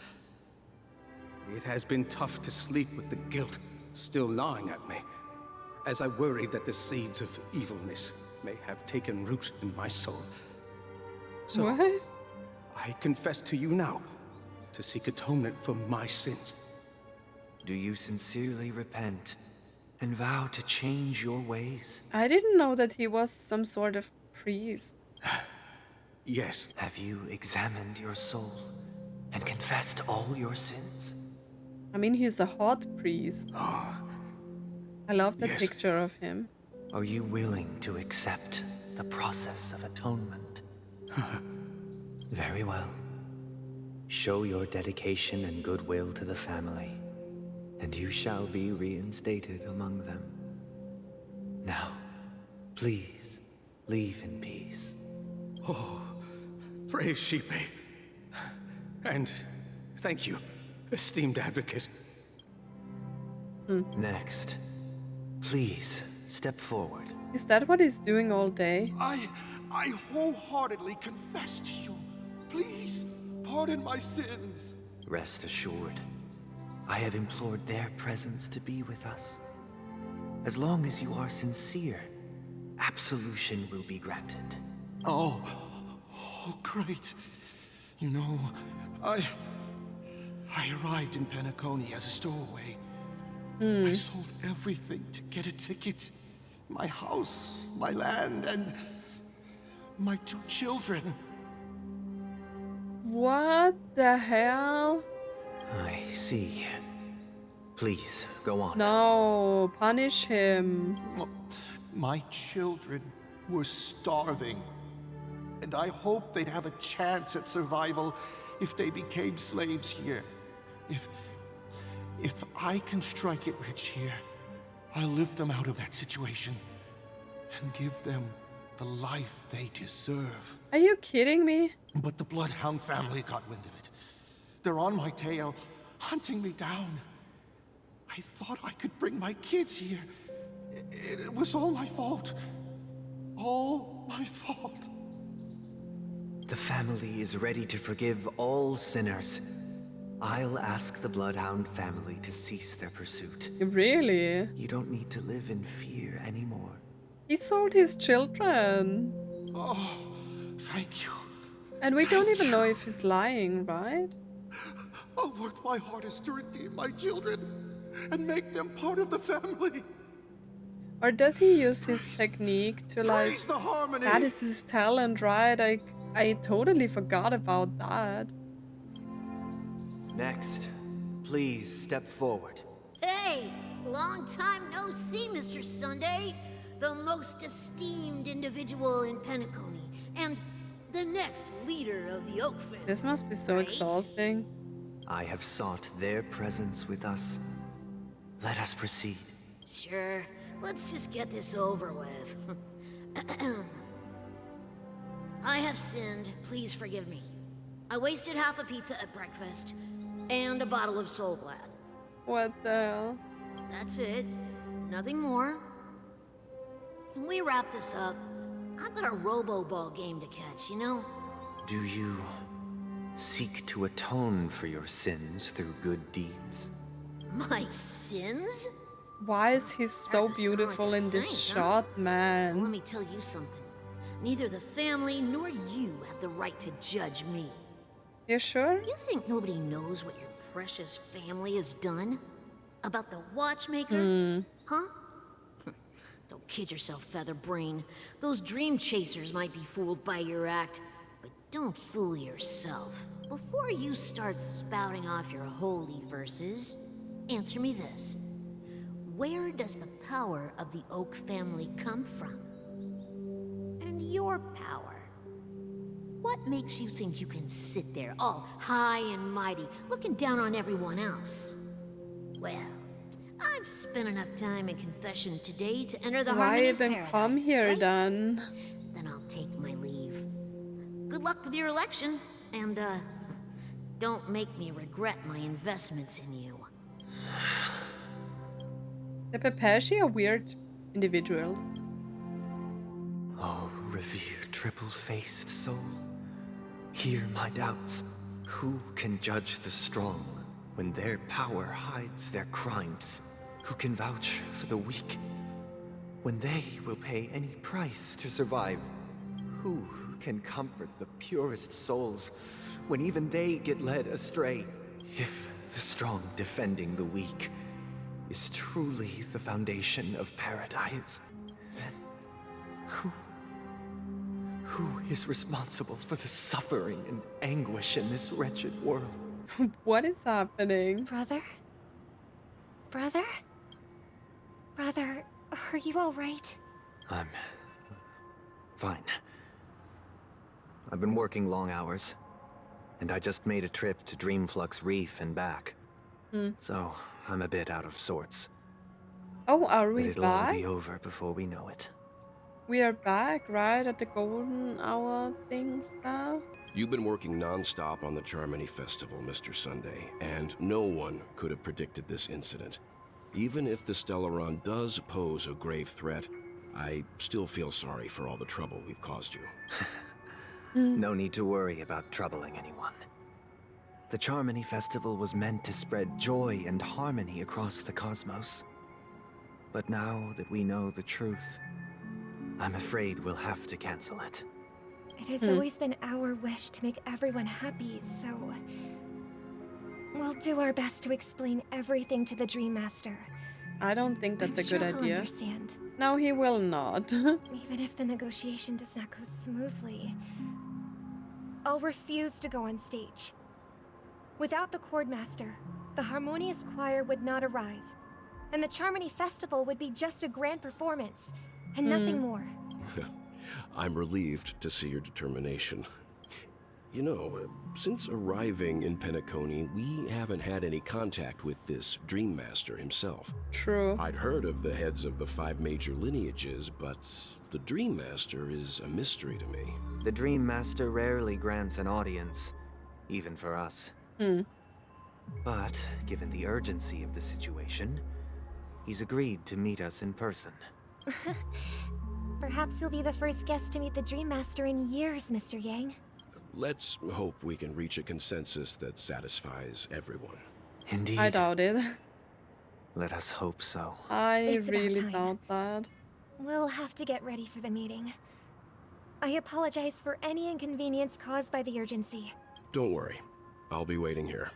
Speaker 15: it has been tough to sleep with the guilt still gnawing at me, as I worried that the seeds of evilness may have taken root in my soul. So,
Speaker 1: What?
Speaker 15: I confess to you now to seek atonement for my sins.
Speaker 14: Do you sincerely repent and vow to change your ways?
Speaker 1: I didn't know that he was some sort of priest.
Speaker 15: Yes.
Speaker 14: Have you examined your soul and confessed all your sins?
Speaker 1: I mean, he's a hot priest. I love the
Speaker 14: Yes.
Speaker 1: picture of him.
Speaker 14: Are you willing to accept the process of atonement? Very well. Show your dedication and goodwill to the family, and you shall be reinstated among them. Now, please, leave in peace.
Speaker 15: Oh, praise Shipe. And thank you, esteemed advocate.
Speaker 14: Next, please step forward.
Speaker 1: Is that what he's doing all day?
Speaker 16: I wholeheartedly confess to you. Please, pardon my sins.
Speaker 14: Rest assured, I have implored their presence to be with us. As long as you are sincere, absolution will be granted.
Speaker 16: Oh, great. You know, I arrived in Penacony as a stowaway. I sold everything to get a ticket. My house, my land, and my 2 children.
Speaker 1: What the hell?
Speaker 14: I see. Please, go on.
Speaker 1: No, punish him.
Speaker 16: My children were starving, and I hoped they'd have a chance at survival if they became slaves here. If I can strike it rich here, I'll lift them out of that situation and give them the life they deserve.
Speaker 1: Are you kidding me?
Speaker 16: But the Bloodhound family got wind of it. They're on my tail, hunting me down. I thought I could bring my kids here. It was all my fault. All my fault.
Speaker 14: The family is ready to forgive all sinners. I'll ask the Bloodhound family to cease their pursuit.
Speaker 1: Really?
Speaker 14: You don't need to live in fear anymore.
Speaker 1: He sold his children.
Speaker 16: Oh, thank you.
Speaker 1: And we don't even know if he's lying, right?
Speaker 16: I'll work my hardest to redeem my children and make them part of the family.
Speaker 1: Or does he use his technique to like...
Speaker 16: Praise the harmony.
Speaker 1: That is his talent, right? I totally forgot about that.
Speaker 14: Next, please step forward.
Speaker 12: Hey, long time no see, Mr. Sunday. The most esteemed individual in Penacony, and the next leader of the Oak family.
Speaker 1: This must be so exhausting.
Speaker 14: I have sought their presence with us. Let us proceed.
Speaker 12: Sure, let's just get this over with. I have sinned, please forgive me. I wasted half a pizza at breakfast, and a bottle of Soul Glad.
Speaker 1: What the hell?
Speaker 12: That's it. Nothing more. Can we wrap this up? I've got a robo-ball game to catch, you know?
Speaker 14: Do you seek to atone for your sins through good deeds?
Speaker 12: My sins?
Speaker 1: Why is he so beautiful in this shot, man?
Speaker 12: Well, let me tell you something. Neither the family nor you have the right to judge me.
Speaker 1: You sure?
Speaker 12: You think nobody knows what your precious family has done? About the watchmaker? Huh? Don't kid yourself, Featherbrain. Those dream chasers might be fooled by your act, but don't fool yourself. Before you start spouting off your holy verses, answer me this. Where does the power of the Oak family come from? And your power? What makes you think you can sit there all high and mighty, looking down on everyone else? Well, I've spent enough time in confession today to enter the
Speaker 1: Why
Speaker 12: harmonious
Speaker 1: even
Speaker 12: paradise,
Speaker 1: come here
Speaker 12: right?
Speaker 1: then?
Speaker 12: Then I'll take my leave. Good luck with your election, and don't make me regret my investments in you.
Speaker 1: The Pepeshi are weird individuals.
Speaker 14: Oh, revered triple-faced soul, hear my doubts. Who can judge the strong when their power hides their crimes? Who can vouch for the weak when they will pay any price to survive? Who can comfort the purest souls when even they get led astray? If the strong defending the weak is truly the foundation of paradise, then who is responsible for the suffering and anguish in this wretched world?
Speaker 1: What is happening?
Speaker 17: Brother? Brother? Brother, are you all right?
Speaker 14: I'm fine. I've been working long hours, and I just made a trip to Dreamflux Reef and back. So I'm a bit out of sorts.
Speaker 1: Oh, are
Speaker 14: But
Speaker 1: we
Speaker 14: it'll all
Speaker 1: back?
Speaker 14: be over before we know it.
Speaker 1: We are back, right? At the golden hour thing stuff?
Speaker 18: You've been working non-stop on the Charmony Festival, Mr. Sunday, and no one could have predicted this incident. Even if the Stellaron does pose a grave threat, I still feel sorry for all the trouble we've caused you.
Speaker 14: No need to worry about troubling anyone. The Charmony Festival was meant to spread joy and harmony across the cosmos. But now that we know the truth, I'm afraid we'll have to cancel it.
Speaker 17: It has always been our wish to make everyone happy, so... we'll do our best to explain everything to the Dream Master.
Speaker 1: I don't think that's a good
Speaker 17: I'm sure he'll
Speaker 1: idea.
Speaker 17: understand.
Speaker 1: No, he will not.
Speaker 17: Even if the negotiation does not go smoothly, I'll refuse to go on stage. Without the Chord Master, the Harmonious Choir would not arrive, and the Charmony Festival would be just a grand performance, and nothing more.
Speaker 18: I'm relieved to see your determination. You know, since arriving in Penacony, we haven't had any contact with this Dream Master himself.
Speaker 1: True.
Speaker 18: I'd heard of the heads of the 5 major lineages, but the Dream Master is a mystery to me.
Speaker 14: The Dream Master rarely grants an audience, even for us. But, given the urgency of the situation, he's agreed to meet us in person.
Speaker 17: Perhaps you'll be the first guest to meet the Dream Master in years, Mr. Yang.
Speaker 18: Let's hope we can reach a consensus that satisfies everyone.
Speaker 14: Indeed.
Speaker 1: I doubt it.
Speaker 14: Let us hope so.
Speaker 1: I
Speaker 17: It's about
Speaker 1: really
Speaker 17: time.
Speaker 1: doubt that.
Speaker 17: We'll have to get ready for the meeting. I apologize for any inconvenience caused by the urgency.
Speaker 18: Don't worry. I'll be waiting here.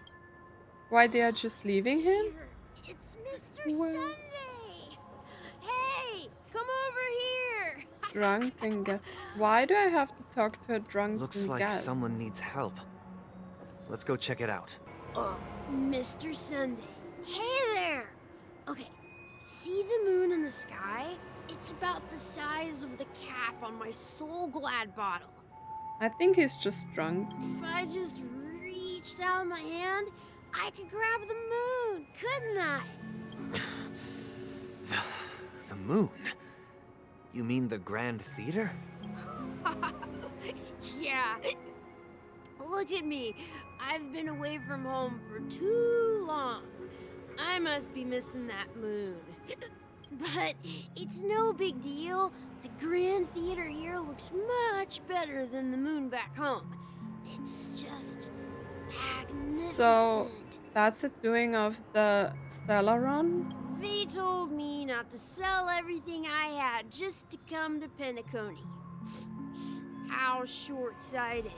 Speaker 1: Why they are just leaving him?
Speaker 5: It's Mr. Sunday! Hey, come over here!
Speaker 1: Drunken guest. Why do I have to talk to a drunken
Speaker 14: Looks like
Speaker 1: guest?
Speaker 14: someone needs help. Let's go check it out.
Speaker 5: Mr. Sunday. Hey there! Okay, see the moon in the sky? It's about the size of the cap on my Soul Glad bottle.
Speaker 1: I think he's just drunk.
Speaker 5: If I just reached out my hand, I could grab the moon, couldn't I?
Speaker 14: The moon? You mean the Grand Theater?
Speaker 5: Yeah. Look at me. I've been away from home for too long. I must be missing that moon. But it's no big deal. The Grand Theater here looks much better than the moon back home. It's just magnificent.
Speaker 1: So that's the doing of the Stellaron?
Speaker 5: They told me not to sell everything I had just to come to Penacony. How short-sighted.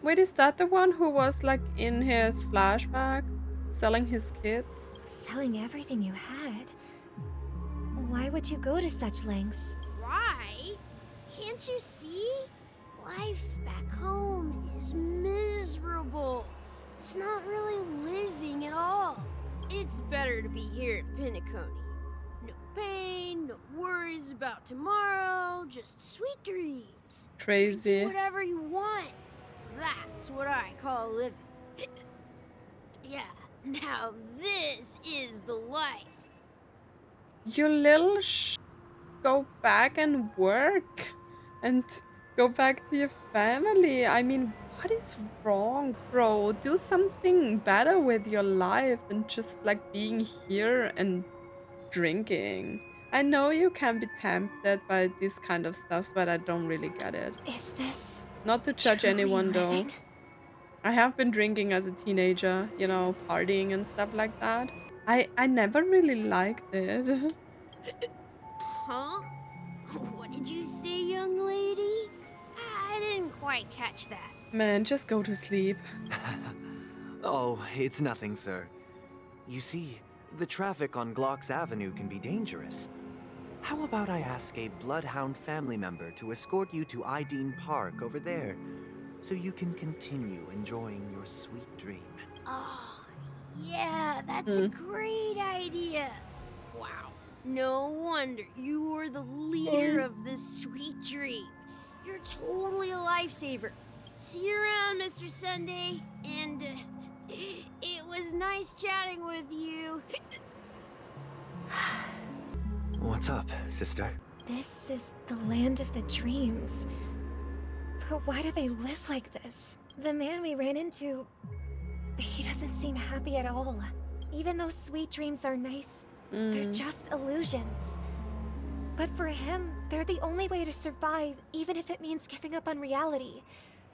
Speaker 1: Wait, is that the one who was like in his flashback selling his kids?
Speaker 17: Selling everything you had? Why would you go to such lengths?
Speaker 5: Why? Can't you see? Life back home is miserable. It's not really living at all. It's better to be here at Penacony. No pain, no worries about tomorrow, just sweet dreams.
Speaker 1: Crazy.
Speaker 5: Do whatever you want. That's what I call living. Yeah, now this is the life.
Speaker 1: You little go back and work and go back to your family. I mean, what is wrong, bro? Do something better with your life than just like being here and drinking. I know you can be tempted by this kind of stuff, but I don't really get it.
Speaker 17: Is this
Speaker 1: Not to judge
Speaker 17: truly
Speaker 1: anyone though.
Speaker 17: living?
Speaker 1: I have been drinking as a teenager, you know, partying and stuff like that. I never really liked it.
Speaker 5: Huh? What did you say, young lady? I didn't quite catch that.
Speaker 1: Man, just go to sleep.
Speaker 14: Oh, it's nothing, sir. You see, the traffic on Glock's Avenue can be dangerous. How about I ask a Bloodhound family member to escort you to Ideen Park over there, so you can continue enjoying your sweet dream?
Speaker 5: Oh, yeah, that's a great idea. Wow, no wonder you were the leader of this sweet dream. You're totally a lifesaver. See you around, Mr. Sunday, and it was nice chatting with you.
Speaker 14: What's up, sister?
Speaker 17: This is the land of the dreams. But why do they live like this? The man we ran into, he doesn't seem happy at all. Even though sweet dreams are nice, they're just illusions. But for him, they're the only way to survive, even if it means giving up on reality.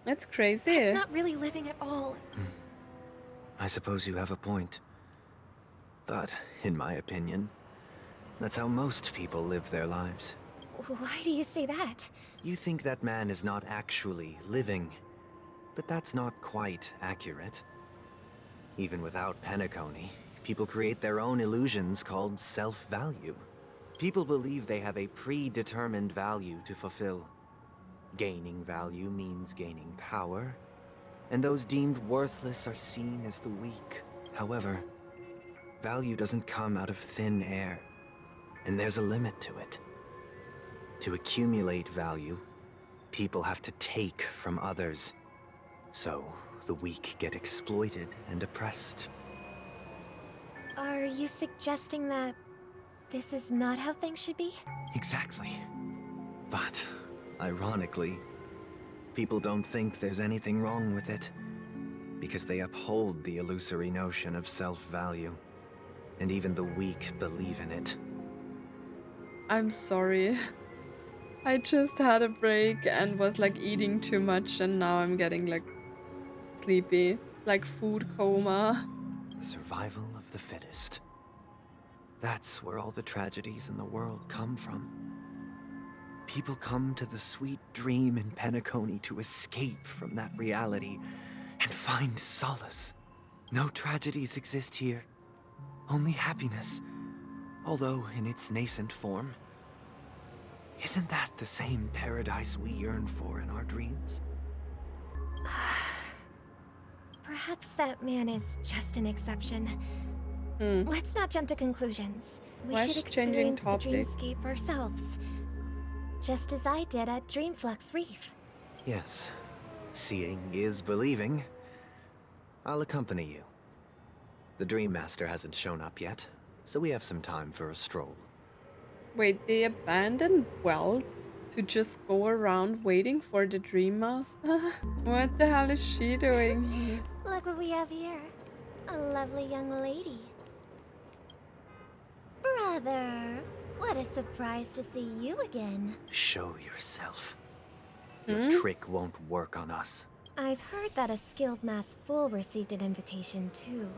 Speaker 1: That's crazy.
Speaker 17: It's not really living at all.
Speaker 14: I suppose you have a point. But, in my opinion, that's how most people live their lives.
Speaker 17: Why do you say that?
Speaker 14: You think that man is not actually living, but that's not quite accurate. Even without Penacony, people create their own illusions called self-value. People believe they have a predetermined value to fulfill. Gaining value means gaining power, and those deemed worthless are seen as the weak. However, value doesn't come out of thin air, and there's a limit to it. To accumulate value, people have to take from others. So, the weak get exploited and oppressed.
Speaker 17: Are you suggesting that this is not how things should be?
Speaker 14: Exactly. But, ironically, people don't think there's anything wrong with it, because they uphold the illusory notion of self-value, and even the weak believe in it.
Speaker 1: I'm sorry. I just had a break and was like eating too much, and now I'm getting like sleepy, like food coma.
Speaker 14: The survival of the fittest. That's where all the tragedies in the world come from. People come to the sweet dream in Penacony to escape from that reality and find solace. No tragedies exist here, only happiness, although in its nascent form. Isn't that the same paradise we yearn for in our dreams?
Speaker 17: Perhaps that man is just an exception. Let's not jump to conclusions. We should experience the dreamscape ourselves. Just as I did at Dreamflux Reef.
Speaker 14: Yes, seeing is believing. I'll accompany you. The Dream Master hasn't shown up yet, so we have some time for a stroll.
Speaker 1: Wait, they abandoned Welt to just go around waiting for the Dream Master? What the hell is she doing here?
Speaker 17: Look what we have here. A lovely young lady. Brother, what a surprise to see you again.
Speaker 14: Show yourself. Your trick won't work on us.
Speaker 17: I've heard that a skilled mass fool received an invitation too.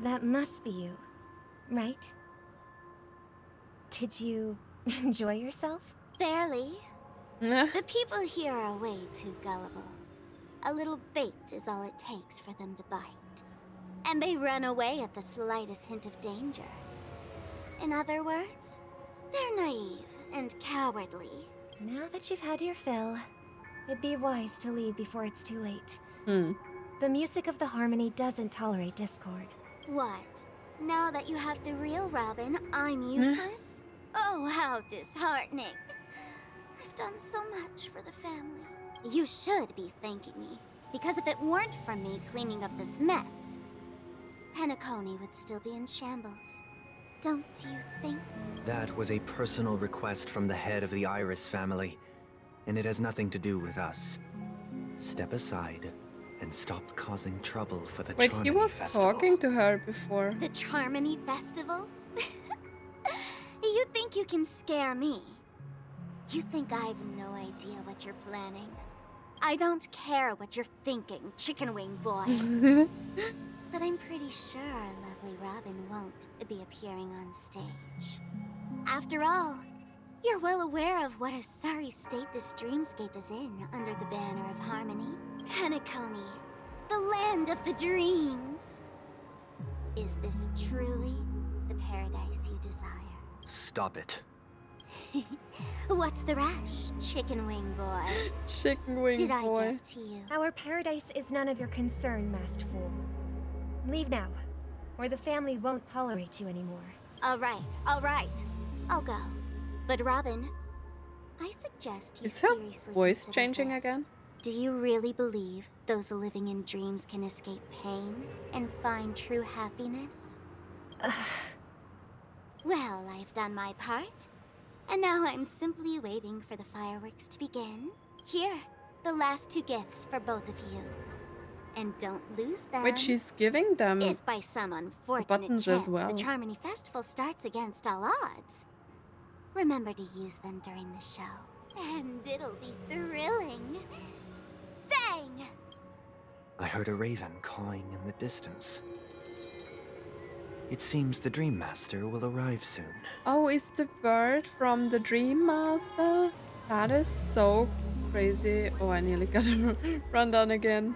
Speaker 17: That must be you, right? Did you enjoy yourself?
Speaker 19: Barely. The people here are way too gullible. A little bait is all it takes for them to bite. And they run away at the slightest hint of danger. In other words, they're naive and cowardly.
Speaker 17: Now that you've had your fill, it'd be wise to leave before it's too late. The music of the harmony doesn't tolerate discord.
Speaker 19: What? Now that you have the real Robin, I'm useless? Oh, how disheartening. I've done so much for the family. You should be thanking me, because if it weren't for me cleaning up this mess, Penacony would still be in shambles. Don't you think?
Speaker 14: That was a personal request from the head of the Iris family, and it has nothing to do with us. Step aside and stop causing trouble for the
Speaker 1: Wait, he was
Speaker 14: Festival.
Speaker 1: talking to her before.
Speaker 19: The Charmony Festival? You think you can scare me? You think I have no idea what you're planning? I don't care what you're thinking, chicken wing boy. But I'm pretty sure our lovely Robin won't be appearing on stage. After all, you're well aware of what a sorry state this dreamscape is in under the banner of harmony. Penacony, the land of the dreams. Is this truly the paradise you desire?
Speaker 14: Stop it.
Speaker 19: What's the rush, chicken wing boy?
Speaker 1: Chicken wing
Speaker 19: Did
Speaker 1: boy.
Speaker 19: I get to you?
Speaker 17: Our paradise is none of your concern, masked fool. Leave now, or the family won't tolerate you anymore.
Speaker 19: All right. I'll go. But Robin, I suggest you
Speaker 1: Is her
Speaker 19: seriously
Speaker 1: voice
Speaker 19: consider
Speaker 1: changing
Speaker 19: this.
Speaker 1: again?
Speaker 19: Do you really believe those living in dreams can escape pain and find true happiness? Well, I've done my part. And now I'm simply waiting for the fireworks to begin. Here, the last 2 gifts for both of you. And don't lose them.
Speaker 1: Wait, she's giving them
Speaker 19: If by some unfortunate
Speaker 1: buttons as
Speaker 19: chance
Speaker 1: well.
Speaker 19: the Charmony Festival starts against all odds, remember to use them during the show. And it'll be thrilling. Bang!
Speaker 14: I heard a raven cawing in the distance. It seems the Dream Master will arrive soon.
Speaker 1: Oh, is the bird from the Dream Master? That is so crazy. Oh, I nearly got run down again.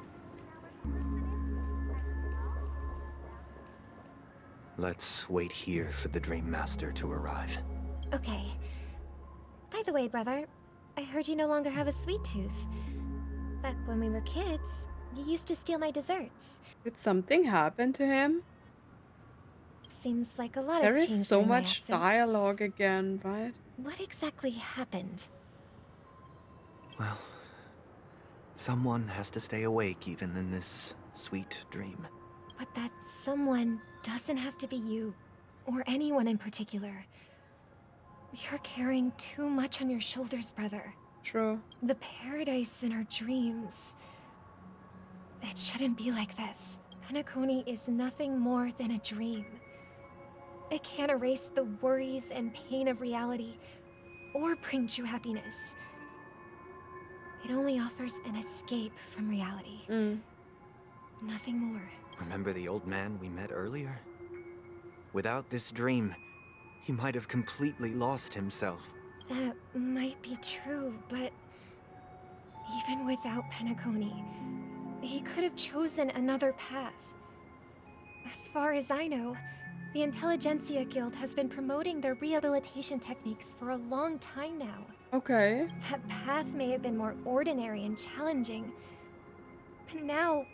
Speaker 14: Let's wait here for the Dream Master to arrive.
Speaker 17: Okay. By the way, brother, I heard you no longer have a sweet tooth. Back when we were kids, you used to steal my desserts.
Speaker 1: Did something happen to him?
Speaker 17: Seems like a lot
Speaker 1: There
Speaker 17: has
Speaker 1: is
Speaker 17: changed
Speaker 1: so
Speaker 17: during my
Speaker 1: much
Speaker 17: absence.
Speaker 1: dialogue again, right?
Speaker 17: What exactly happened?
Speaker 14: Well, someone has to stay awake even in this sweet dream.
Speaker 17: But that someone doesn't have to be you, or anyone in particular. You're carrying too much on your shoulders, brother.
Speaker 1: True.
Speaker 17: The paradise in our dreams. It shouldn't be like this. Penacony is nothing more than a dream. It can't erase the worries and pain of reality, or bring true happiness. It only offers an escape from reality. Nothing more.
Speaker 14: Remember the old man we met earlier? Without this dream, he might have completely lost himself.
Speaker 17: That might be true, but even without Penacony, he could have chosen another path. As far as I know, the Intelligentsia Guild has been promoting their rehabilitation techniques for a long time now.
Speaker 1: Okay.
Speaker 17: That path may have been more ordinary and challenging, but now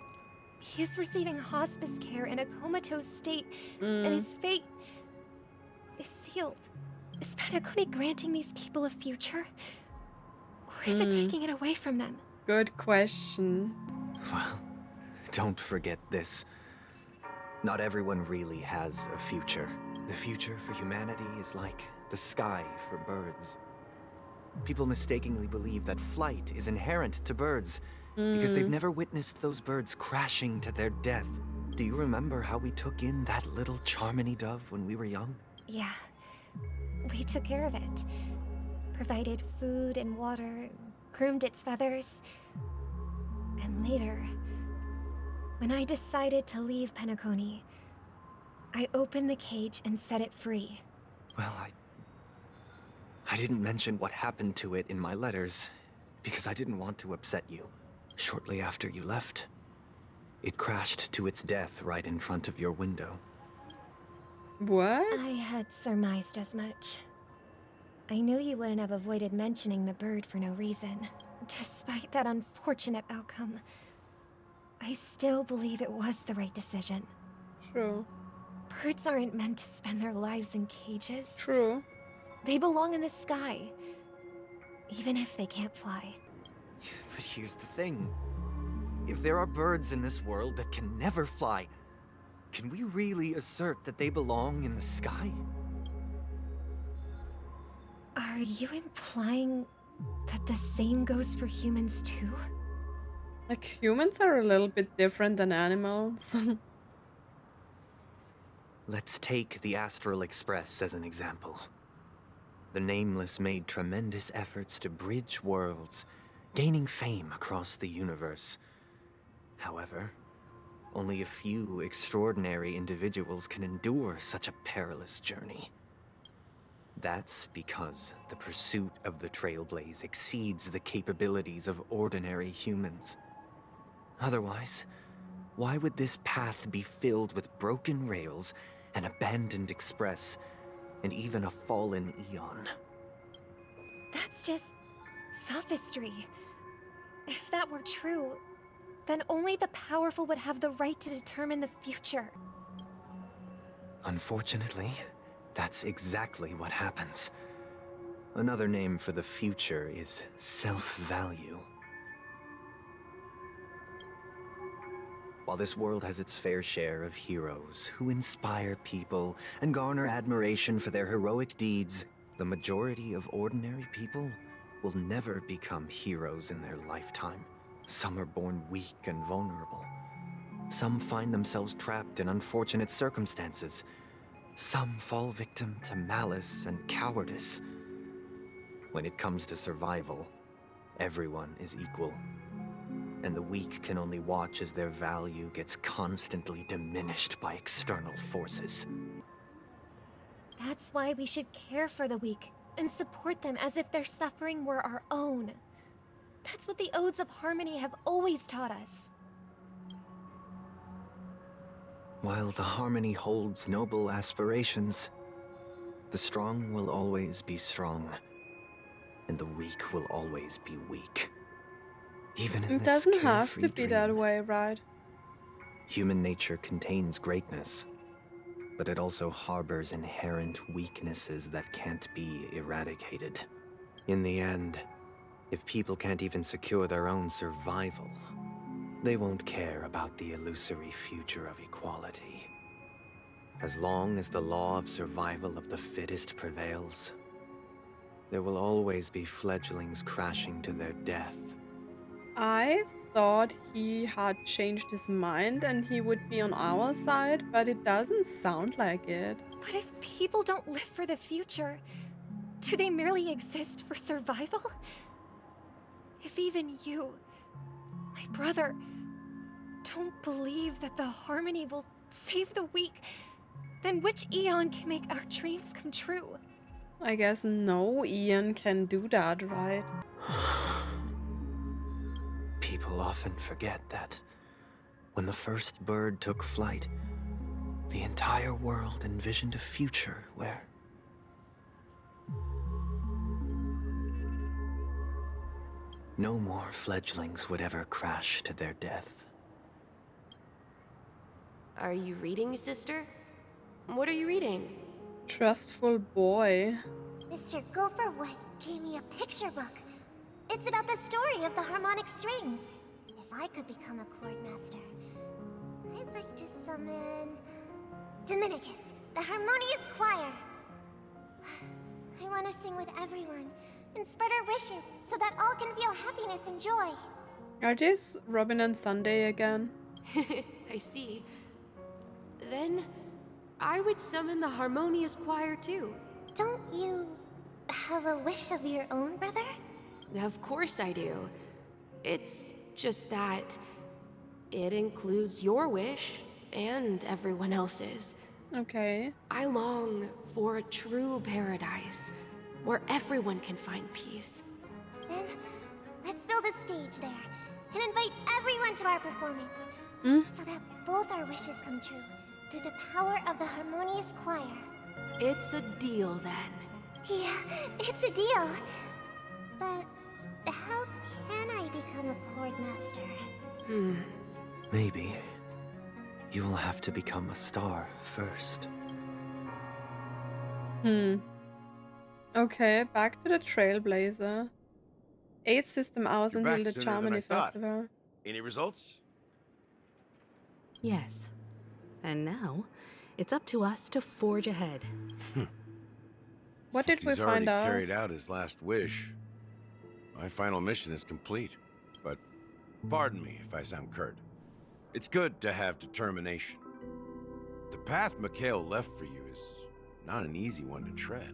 Speaker 17: he is receiving hospice care in a comatose state, and his fate is sealed. Is Penacony granting these people a future? Or is it taking it away from them?
Speaker 1: Good question.
Speaker 14: Well, don't forget this. Not everyone really has a future. The future for humanity is like the sky for birds. People mistakenly believe that flight is inherent to birds because they've never witnessed those birds crashing to their death. Do you remember how we took in that little Charmony dove when we were young?
Speaker 17: Yeah, we took care of it. Provided food and water, groomed its feathers. And later, when I decided to leave Penacony, I opened the cage and set it free.
Speaker 14: Well, I didn't mention what happened to it in my letters because I didn't want to upset you. Shortly after you left, it crashed to its death right in front of your window.
Speaker 1: What?
Speaker 17: I had surmised as much. I knew you wouldn't have avoided mentioning the bird for no reason. Despite that unfortunate outcome, I still believe it was the right decision.
Speaker 1: True.
Speaker 17: Birds aren't meant to spend their lives in cages.
Speaker 1: True.
Speaker 17: They belong in the sky, even if they can't fly.
Speaker 14: But here's the thing. If there are birds in this world that can never fly, can we really assert that they belong in the sky?
Speaker 17: Are you implying that the same goes for humans too?
Speaker 1: Like, humans are a little bit different than animals.
Speaker 14: Let's take the Astral Express as an example. The Nameless made tremendous efforts to bridge worlds, gaining fame across the universe. However, only a few extraordinary individuals can endure such a perilous journey. That's because the pursuit of the Trailblaze exceeds the capabilities of ordinary humans. Otherwise, why would this path be filled with broken rails, an abandoned express, and even a fallen Eon?
Speaker 17: That's just sophistry. If that were true, then only the powerful would have the right to determine the future.
Speaker 14: Unfortunately, that's exactly what happens. Another name for the future is self-value. While this world has its fair share of heroes who inspire people and garner admiration for their heroic deeds, The majority of ordinary people will never become heroes in their lifetime. Some are born weak and vulnerable. Some find themselves trapped in unfortunate circumstances. Some fall victim to malice and cowardice. When it comes to survival, everyone is equal. And the weak can only watch as their value gets constantly diminished by external forces.
Speaker 17: That's why we should care for the weak and support them as if their suffering were our own. That's what the Odes of Harmony have always taught us.
Speaker 14: While the Harmony holds noble aspirations, the strong will always be strong, and the weak will always be weak. Even in
Speaker 1: It
Speaker 14: this
Speaker 1: doesn't have
Speaker 14: carefree
Speaker 1: to be
Speaker 14: dream,
Speaker 1: that way, right?
Speaker 14: human nature contains greatness, but it also harbors inherent weaknesses that can't be eradicated. In the end, if people can't even secure their own survival, they won't care about the illusory future of equality. As long as the law of survival of the fittest prevails, there will always be fledglings crashing to their death.
Speaker 1: I thought he had changed his mind and he would be on our side, but it doesn't sound like it.
Speaker 17: But if people don't live for the future, do they merely exist for survival? If even you, my brother, don't believe that the Harmony will save the weak, then which Eon can make our dreams come true?
Speaker 1: I guess no Ian can do that, right?
Speaker 14: People often forget that when the first bird took flight, the entire world envisioned a future where no more fledglings would ever crash to their death.
Speaker 20: Are you reading, sister? What are you reading?
Speaker 1: Trustful boy.
Speaker 19: Mr. Gopherwood gave me a picture book. It's about the story of the harmonic strings. If I could become a chord master, I'd like to summon Dominicus, the harmonious choir. I want to sing with everyone and spread our wishes so that all can feel happiness and joy.
Speaker 1: Are these Robin and Sunday again?
Speaker 20: I see. Then, I would summon the harmonious choir too.
Speaker 19: Don't you have a wish of your own, brother?
Speaker 20: Of course I do. It's just that it includes your wish and everyone else's.
Speaker 1: Okay.
Speaker 20: I long for a true paradise where everyone can find peace.
Speaker 19: Then, let's build a stage there and invite everyone to our performance so that both our wishes come true through the power of the harmonious choir.
Speaker 20: It's a deal then.
Speaker 19: Yeah, it's a deal. But how can I become a chord master?
Speaker 14: Maybe you will have to become a star first.
Speaker 1: Okay, back to the Trailblazer. 8 system hours
Speaker 21: You're
Speaker 1: until
Speaker 21: back
Speaker 1: the
Speaker 21: sooner than I
Speaker 1: Charmony
Speaker 21: thought.
Speaker 1: Festival.
Speaker 21: Any results?
Speaker 22: Yes. And now, it's up to us to forge ahead.
Speaker 1: What did we
Speaker 21: He's
Speaker 1: find
Speaker 21: already
Speaker 1: out?
Speaker 21: carried out his last wish. My final mission is complete, but pardon me if I sound curt. It's good to have determination. The path Mikhail left for you is not an easy one to tread.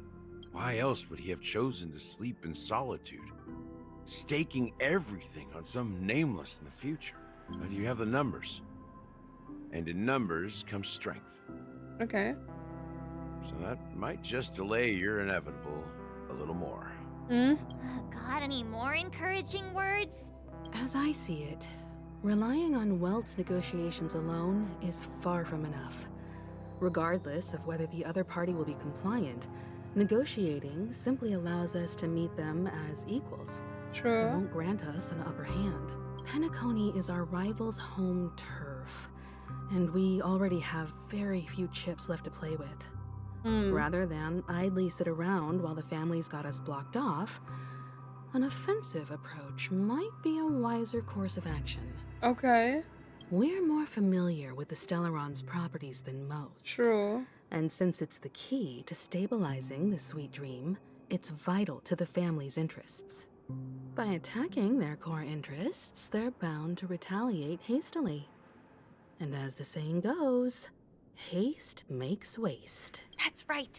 Speaker 21: Why else would he have chosen to sleep in solitude, staking everything on some nameless in the future? But you have the numbers, and in numbers comes strength.
Speaker 1: Okay.
Speaker 21: So that might just delay your inevitable a little more.
Speaker 19: Got any more encouraging words?
Speaker 22: As I see it, relying on Welt's negotiations alone is far from enough. Regardless of whether the other party will be compliant, negotiating simply allows us to meet them as equals.
Speaker 1: True.
Speaker 22: It won't grant us an upper hand. Penacony is our rival's home turf, and we already have very few chips left to play with. Rather than idly sit around while the family's got us blocked off, an offensive approach might be a wiser course of action.
Speaker 1: Okay.
Speaker 22: We're more familiar with the Stellaron's properties than most.
Speaker 1: True.
Speaker 22: And since it's the key to stabilizing the sweet dream, it's vital to the family's interests. By attacking their core interests, they're bound to retaliate hastily. And as the saying goes, haste makes waste.
Speaker 2: That's right.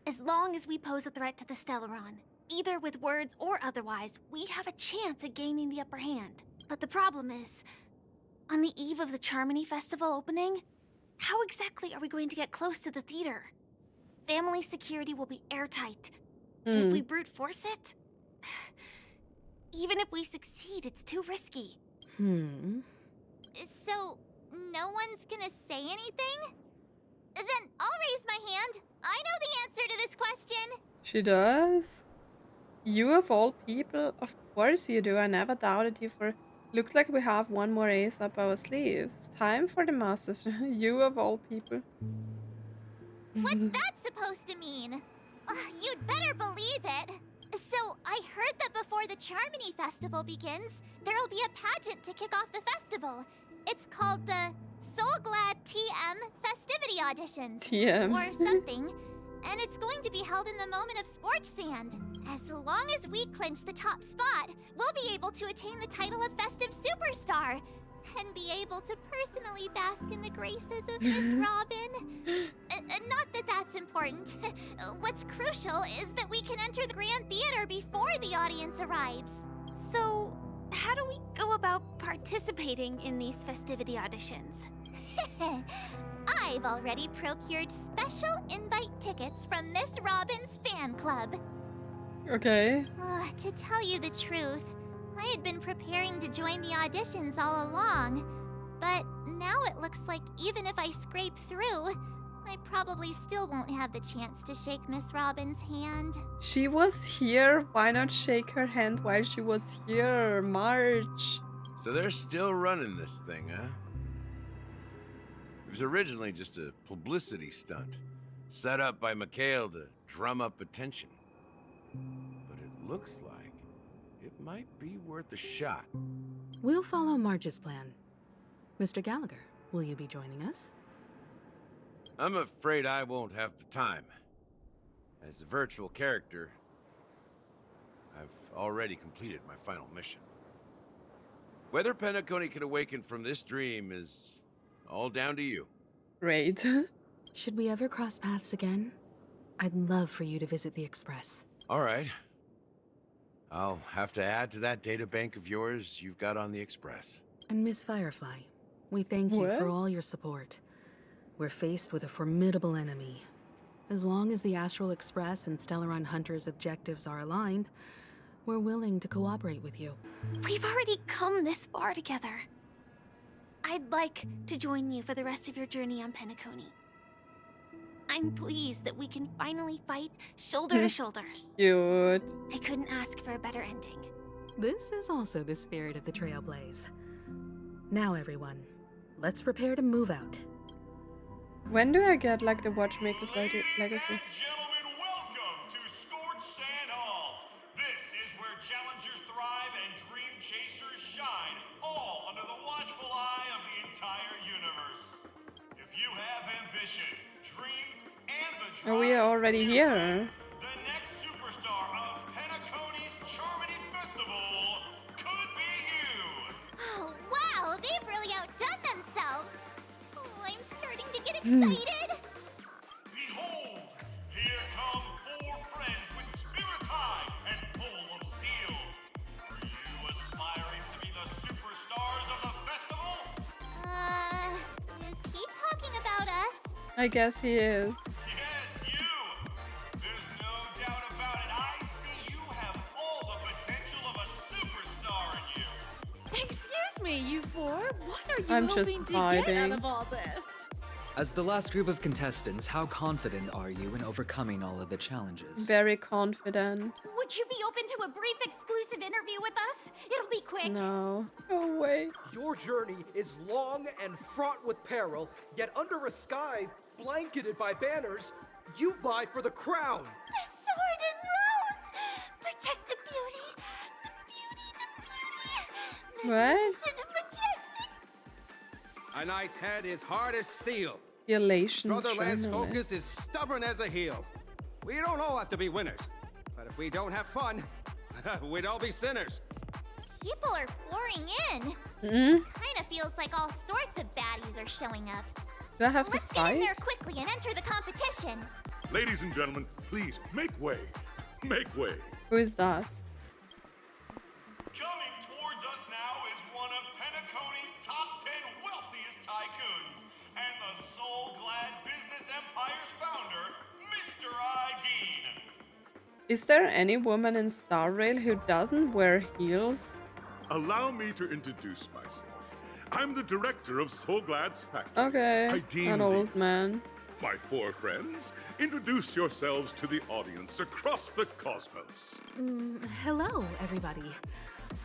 Speaker 2: As long as we pose a threat to the Stellaron, either with words or otherwise, we have a chance at gaining the upper hand. But the problem is, on the eve of the Charmony Festival opening, how exactly are we going to get close to the theater? Family security will be airtight. And if we brute force it, even if we succeed, it's too risky.
Speaker 19: So, no one's gonna say anything? Then I'll raise my hand. I know the answer to this question.
Speaker 1: She does? You of all people? Of course you do. I never doubted you for... Looks like we have one more ace up our sleeves. Time for the masters. You of all people.
Speaker 19: What's that supposed to mean? You'd better believe it. So, I heard that before the Charmony Festival begins, there'll be a pageant to kick off the festival. It's called the Soul Glad TM Festivity Auditions.
Speaker 1: TM.
Speaker 19: Or something. And it's going to be held in the moment of Scorch Sand. As long as we clinch the top spot, we'll be able to attain the title of Festive Superstar. And be able to personally bask in the graces of Miss Robin. Not that that's important. What's crucial is that we can enter the Grand Theater before the audience arrives.
Speaker 2: So, how do we go about participating in these festivity auditions?
Speaker 19: I've already procured special invite tickets from Miss Robin's fan club.
Speaker 1: Okay.
Speaker 19: To tell you the truth, I had been preparing to join the auditions all along. But now it looks like even if I scrape through, I probably still won't have the chance to shake Miss Robin's hand.
Speaker 1: She was here. Why not shake her hand while she was here? March.
Speaker 21: So they're still running this thing, huh? It was originally just a publicity stunt, set up by Mikhail to drum up attention. But it looks like it might be worth a shot.
Speaker 22: We'll follow Marge's plan. Mr. Gallagher, will you be joining us?
Speaker 21: I'm afraid I won't have the time. As a virtual character, I've already completed my final mission. Whether Penacony can awaken from this dream is all down to you.
Speaker 1: Great.
Speaker 22: Should we ever cross paths again? I'd love for you to visit the Express.
Speaker 21: All right. I'll have to add to that data bank of yours you've got on the Express.
Speaker 22: And Miss Firefly, we thank you for all your support. We're faced with a formidable enemy. As long as the Astral Express and Stellaron Hunter's objectives are aligned, we're willing to cooperate with you.
Speaker 2: We've already come this far together. I'd like to join you for the rest of your journey on Penacony. I'm pleased that we can finally fight shoulder to shoulder.
Speaker 1: Cute.
Speaker 2: I couldn't ask for a better ending.
Speaker 22: This is also the spirit of the Trailblaze. Now, everyone, let's prepare to move out.
Speaker 1: When do I get like the Watchmaker's Legacy?
Speaker 6: Gentlemen, welcome to Scorch Sand Hall. This is where challengers thrive and dream chasers shine, all under the watchful eye of the entire universe. If you have ambition, dreams, and the drive,
Speaker 1: Are we already here?
Speaker 6: the next superstar of Penacony's Charmony Festival could be you.
Speaker 19: Oh, wow, they've really outdone themselves. Oh, I'm starting to get excited.
Speaker 6: Behold, here come 4 friends with spirit high and full of steel. Are you aspiring to be the superstars of the festival?
Speaker 19: Is he talking about us?
Speaker 1: I guess he is.
Speaker 6: Yes, you! There's no doubt about it. I see you have all the potential of a superstar in you.
Speaker 23: Excuse me, you 4. What are you
Speaker 1: I'm just
Speaker 23: hoping to get out
Speaker 1: vibing.
Speaker 23: of all this?
Speaker 24: As the last group of contestants, how confident are you in overcoming all of the challenges?
Speaker 1: Very confident.
Speaker 19: Would you be open to a brief exclusive interview with us? It'll be quick.
Speaker 1: No. No way.
Speaker 25: Your journey is long and fraught with peril, yet under a sky blanketed by banners, you vie for the crown.
Speaker 19: The sword and rose! Protect the beauty! The beauty!
Speaker 1: What?
Speaker 19: Magnificent and majestic!
Speaker 15: A knight's head is hard as steel.
Speaker 1: Relations
Speaker 15: Brother Lance
Speaker 1: journalist.
Speaker 15: Focus is stubborn as a heel. We don't all have to be winners, But if we don't have fun, we'd all be sinners.
Speaker 2: People are pouring in. Kind of feels like all sorts of baddies are showing up.
Speaker 1: Do I have to
Speaker 2: Let's get in
Speaker 1: fight?
Speaker 2: there quickly and enter the competition.
Speaker 3: Ladies and gentlemen, please make way. Make way.
Speaker 1: Who is that?
Speaker 6: Coming towards us now is one of Penacony's top 10 wealthiest tycoons and the soul-glad business empire's founder, Mr. Dean.
Speaker 1: Is there any woman in Star Rail who doesn't wear heels?
Speaker 3: Allow me to introduce myself. I'm the director of Soulglad's factory.
Speaker 1: Okay,
Speaker 3: Dean
Speaker 1: an old man.
Speaker 3: My four friends, introduce yourselves to the audience across the cosmos.
Speaker 4: Hello, everybody.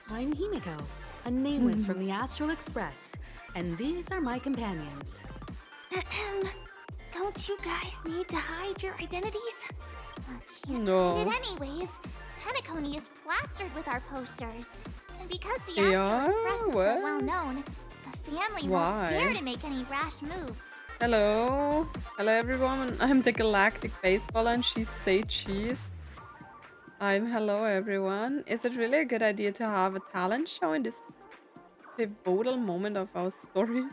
Speaker 4: I'm Himiko, a nameless from the Astral Express, and these are my companions.
Speaker 2: Don't you guys need to hide your identities?
Speaker 1: No.
Speaker 2: But anyways, Penacony is plastered with our posters. And because the
Speaker 1: They
Speaker 2: Astral
Speaker 1: are?
Speaker 2: Express is
Speaker 1: What?
Speaker 2: so well known, the family
Speaker 1: Why?
Speaker 2: won't dare to make any rash moves.
Speaker 1: Hello. Hello, everyone. I'm the Galactic Baseballer and she's Say Cheese. Hello, everyone. Is it really a good idea to have a talent show in this pivotal moment of our story?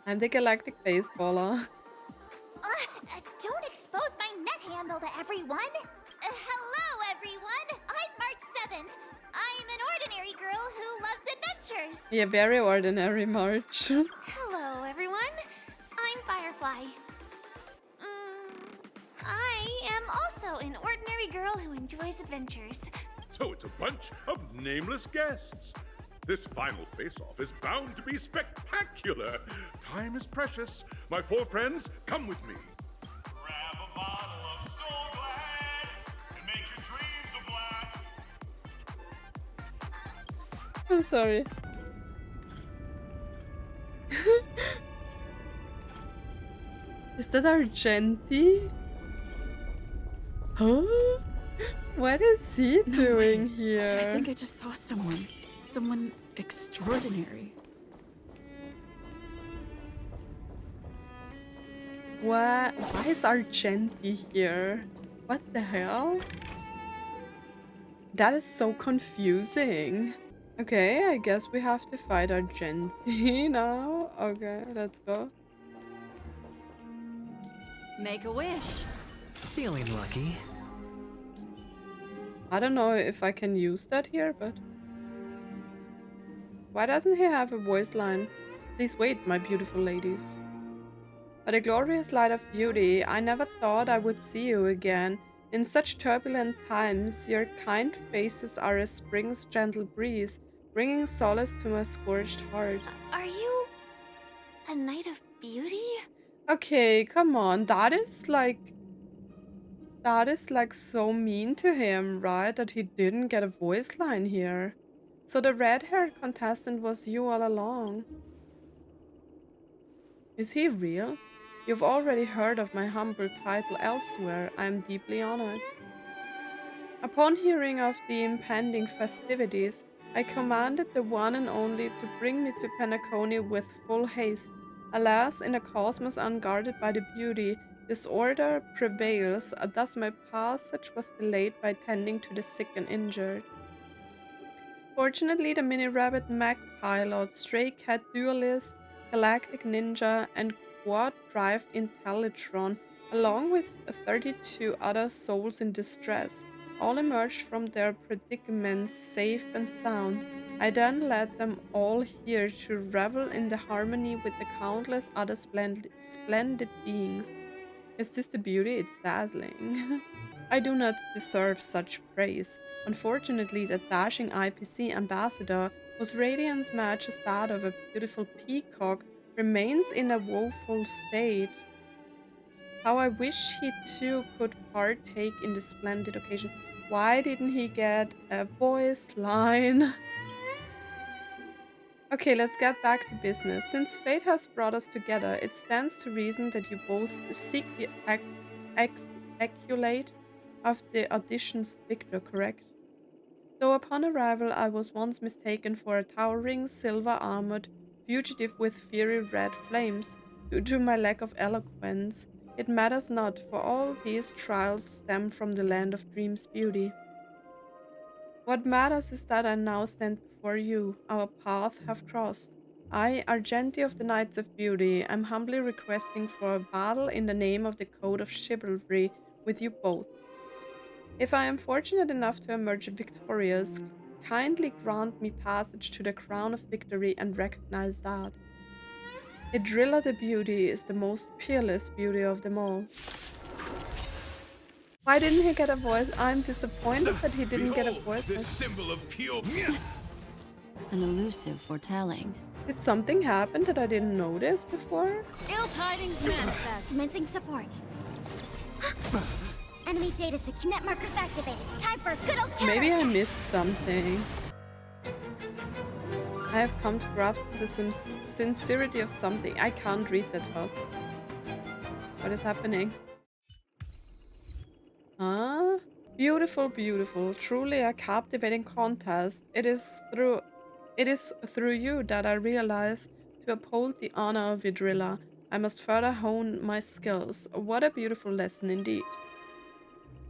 Speaker 1: I'm the Galactic Baseballer.
Speaker 2: Don't expose my net handle to everyone. Hello, everyone. I'm March 7th. I'm an ordinary girl who loves adventures.
Speaker 1: Yeah, very ordinary, March.
Speaker 2: Hello, everyone. I'm Firefly. I am also an ordinary girl who enjoys adventures.
Speaker 3: So it's a bunch of nameless guests. This final face-off is bound to be spectacular. Time is precious. My four friends, come with me.
Speaker 6: Grab a bottle of Soul Glad and make your dreams a blast.
Speaker 1: I'm sorry. Is that Argenti? Huh? What is he doing here?
Speaker 4: I think I just saw someone. Someone extraordinary.
Speaker 1: What? Why is Argenti here? What the hell? That is so confusing. Okay, I guess we have to fight Argenti now. Okay, let's go.
Speaker 11: Make a wish.
Speaker 7: Feeling lucky.
Speaker 1: I don't know if I can use that here, but... Why doesn't he have a voice line? Please wait, my beautiful ladies. By the glorious light of beauty, I never thought I would see you again. In such turbulent times, your kind faces are as spring's gentle breeze, bringing solace to my scorched heart.
Speaker 2: Are you a knight of beauty?
Speaker 1: Okay, come on, that is like so mean to him, right? That he didn't get a voice line here. So the red-haired contestant was you all along. Is he real? You've already heard of my humble title elsewhere. I am deeply honored. Upon hearing of the impending festivities, I commanded the one and only to bring me to Penacony with full haste. Alas, in a cosmos unguarded by the beauty, disorder prevails, thus my passage was delayed by tending to the sick and injured. Fortunately, the mini-rabbit mech pilot, stray cat duelist, galactic ninja, and quad-drive Intelligtron, along with 32 other souls in distress, all emerged from their predicaments safe and sound. I then led them all here to revel in the harmony with the countless other splendid beings. Is this the beauty? It's dazzling. I do not deserve such praise. Unfortunately, the dashing IPC ambassador, whose radiance matches that of a beautiful peacock, remains in a woeful state. How I wish he too could partake in this splendid occasion. Why didn't he get a voice line? Okay, let's get back to business. Since fate has brought us together, it stands to reason that you both seek the accolade of the audition's victor, correct? Though upon arrival I was once mistaken for a towering, silver-armored fugitive with fiery red flames due to my lack of eloquence, It matters not, for all these trials stem from the land of dreams' beauty. What matters is that I now stand before you. Our paths have crossed. I, Argenti of the Knights of Beauty, am humbly requesting for a battle in the name of the code of chivalry with you both. If I am fortunate enough to emerge victorious, kindly grant me passage to the crown of victory and recognize that Idrilla the Beauty is the most peerless beauty of them all. Why didn't he get a voice? I'm disappointed that he didn't get a voice.
Speaker 6: This symbol of pure.
Speaker 8: An elusive foretelling.
Speaker 1: Did something happen that I didn't notice before?
Speaker 2: Ill tidings manifest. Commencing support. Enemy data QNet markers activated. Time for a good old counter.
Speaker 1: Maybe I missed something. I have come to grasp the sincerity of something. I can't read that fast. What is happening? Huh? Beautiful, beautiful. Truly a captivating contest. It is through you that I realize to uphold the honor of Idrilla, I must further hone my skills. What a beautiful lesson indeed.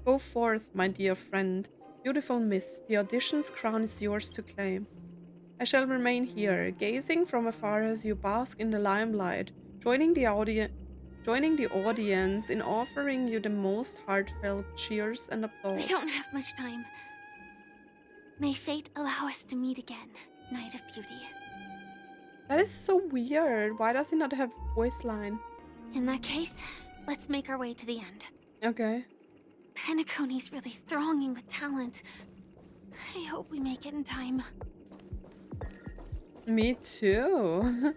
Speaker 1: Go forth, my dear friend. Beautiful miss, the audition's crown is yours to claim. I shall remain here, gazing from afar as you bask in the limelight, joining the audience in offering you the most heartfelt cheers and applause.
Speaker 2: We don't have much time. May fate allow us to meet again, Knight of Beauty.
Speaker 1: That is so weird. Why does he not have a voice line?
Speaker 2: In that case, let's make our way to the end.
Speaker 1: Okay.
Speaker 2: Penacony's really thronging with talent. I hope we make it in time.
Speaker 1: Me too.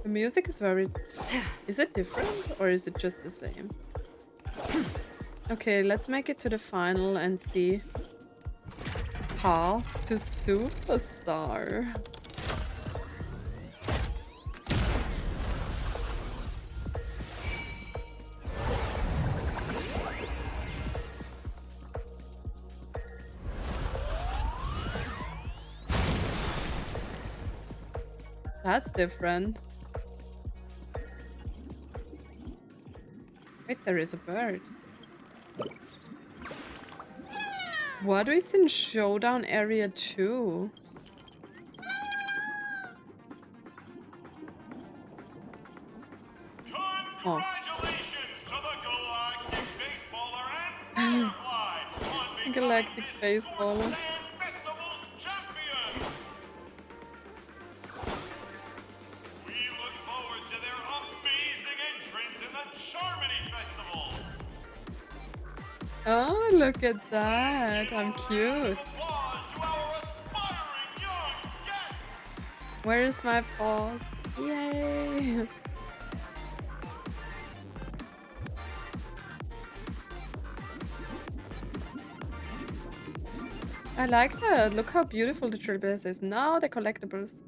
Speaker 1: The music is very... Is it different or is it just the same? Okay, let's make it to the final and see. Path to Superstar. That's different. Wait, there is a bird. What is in Showdown Area 2? Oh. Galactic Baseballer. Oh, look at that. I'm cute. Where is my boss? Yay. I like that. Look how beautiful the Trailblazer is. Now the collectibles.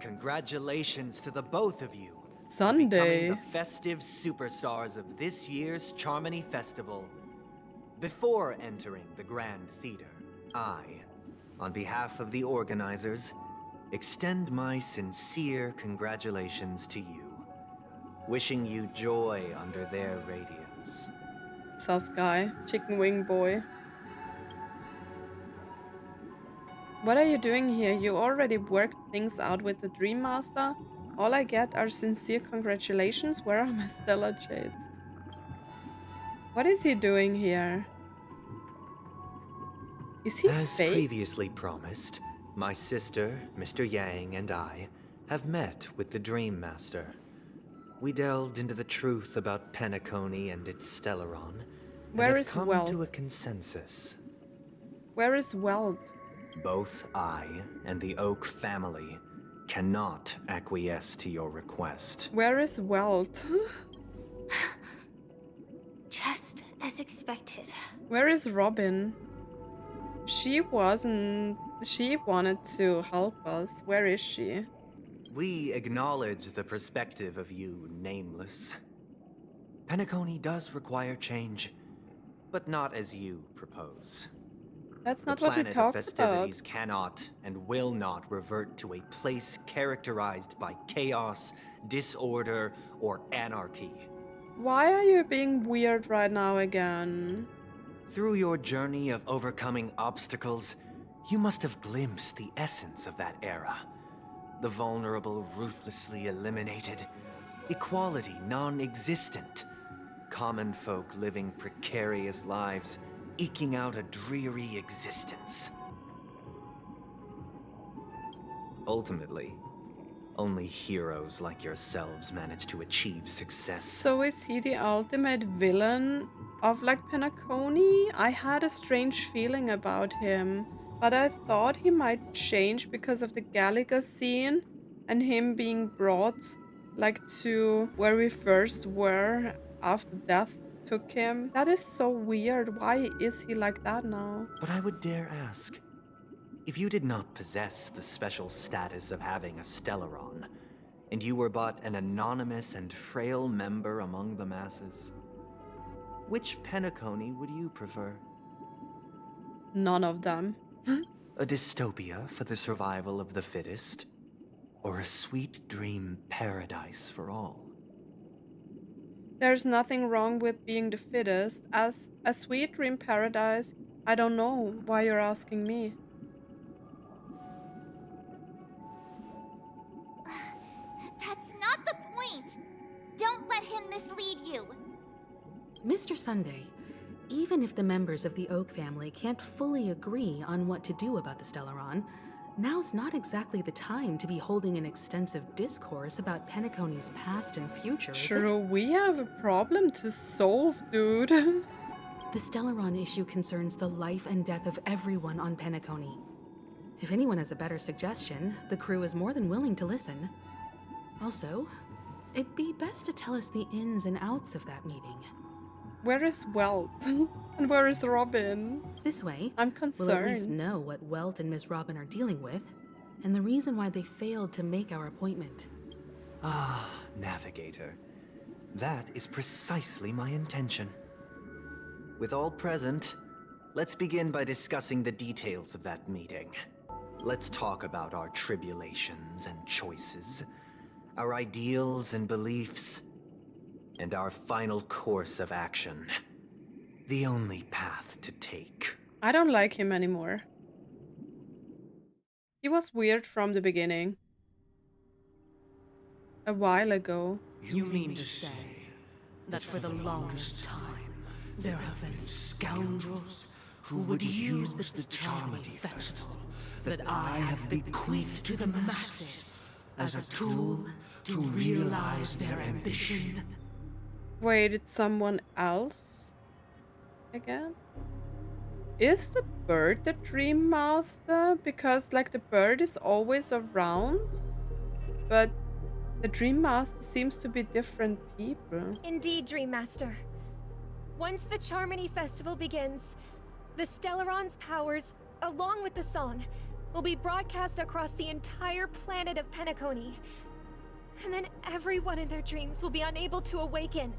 Speaker 14: Congratulations to the both of you.
Speaker 1: Sunday.
Speaker 14: Becoming the festive superstars of this year's Charmony Festival. Before entering the Grand Theater, I, on behalf of the organizers, extend my sincere congratulations to you, wishing you joy under their radiance.
Speaker 1: Sus guy, chicken wing boy. What are you doing here? You already worked things out with the Dream Master? All I get are sincere congratulations. Where are my stellar shades? What is he doing here? Is he
Speaker 14: As
Speaker 1: fake?
Speaker 14: previously promised, my sister, Mr. Yang, and I have met with the Dream Master. We delved into the truth about Penacony and its Stellaron, and
Speaker 1: Where
Speaker 14: have
Speaker 1: is
Speaker 14: come
Speaker 1: Welt?
Speaker 14: to a consensus.
Speaker 1: Where is Welt?
Speaker 14: Both I and the Oak family cannot acquiesce to your request.
Speaker 1: Where is Welt?
Speaker 2: Just as expected.
Speaker 1: Where is Robin? She wanted to help us. Where is she?
Speaker 14: We acknowledge the perspective of you, Nameless. Penacony does require change, but not as you propose.
Speaker 1: That's
Speaker 14: The
Speaker 1: not what we
Speaker 14: planet of
Speaker 1: talked
Speaker 14: festivities
Speaker 1: about.
Speaker 14: cannot and will not revert to a place characterized by chaos, disorder, or anarchy.
Speaker 1: Why are you being weird right now again?
Speaker 14: Through your journey of overcoming obstacles, you must have glimpsed the essence of that era. The vulnerable ruthlessly eliminated, equality non-existent, common folk living precarious lives, eking out a dreary existence. Ultimately, only heroes like yourselves manage to achieve success.
Speaker 1: So is he the ultimate villain of like Penacony? I had a strange feeling about him, but I thought he might change because of the Gallagher scene and him being brought like to where we first were after death took him. That is so weird. Why is he like that now?
Speaker 14: But I would dare ask, if you did not possess the special status of having a Stellaron, and you were but an anonymous and frail member among the masses, which Penacony would you prefer?
Speaker 1: None of them.
Speaker 14: A dystopia for the survival of the fittest? Or a sweet dream paradise for all?
Speaker 1: There's nothing wrong with being the fittest. As a sweet dream paradise, I don't know why you're asking me.
Speaker 19: That's not the point! Don't let him mislead you!
Speaker 22: Mr. Sunday, even if the members of the Oak family can't fully agree on what to do about the Stellaron, now's not exactly the time to be holding an extensive discourse about Penacony's past and future, is it?
Speaker 1: True, we have a problem to solve, dude.
Speaker 22: The Stellaron issue concerns the life and death of everyone on Penacony. If anyone has a better suggestion, the crew is more than willing to listen. Also, it'd be best to tell us the ins and outs of that meeting.
Speaker 1: Where is Welt? And where is Robin?
Speaker 22: This way,
Speaker 1: I'm
Speaker 22: we'll at least
Speaker 1: concerned.
Speaker 22: know what Welt and Miss Robin are dealing with, and the reason why they failed to make our appointment.
Speaker 14: Ah, Navigator. That is precisely my intention. With all present, let's begin by discussing the details of that meeting. Let's talk about our tribulations and choices, our ideals and beliefs, and our final course of action. The only path to take.
Speaker 1: I don't like him anymore. He was weird from the beginning. A while ago.
Speaker 9: You mean to say that for the longest time, there have been scoundrels who would use the Charmity Festival that I have bequeathed to the masses as a tool to realize their ambition?
Speaker 1: Wait, it's someone else? Again? Is the bird the Dream Master? Because, like, the bird is always around, but the Dream Master seems to be different people.
Speaker 17: Indeed, Dream Master. Once the Charmony Festival begins, the Stellaron's powers, along with the song, will be broadcast across the entire planet of Penacony. And then everyone in their dreams will be unable to awaken.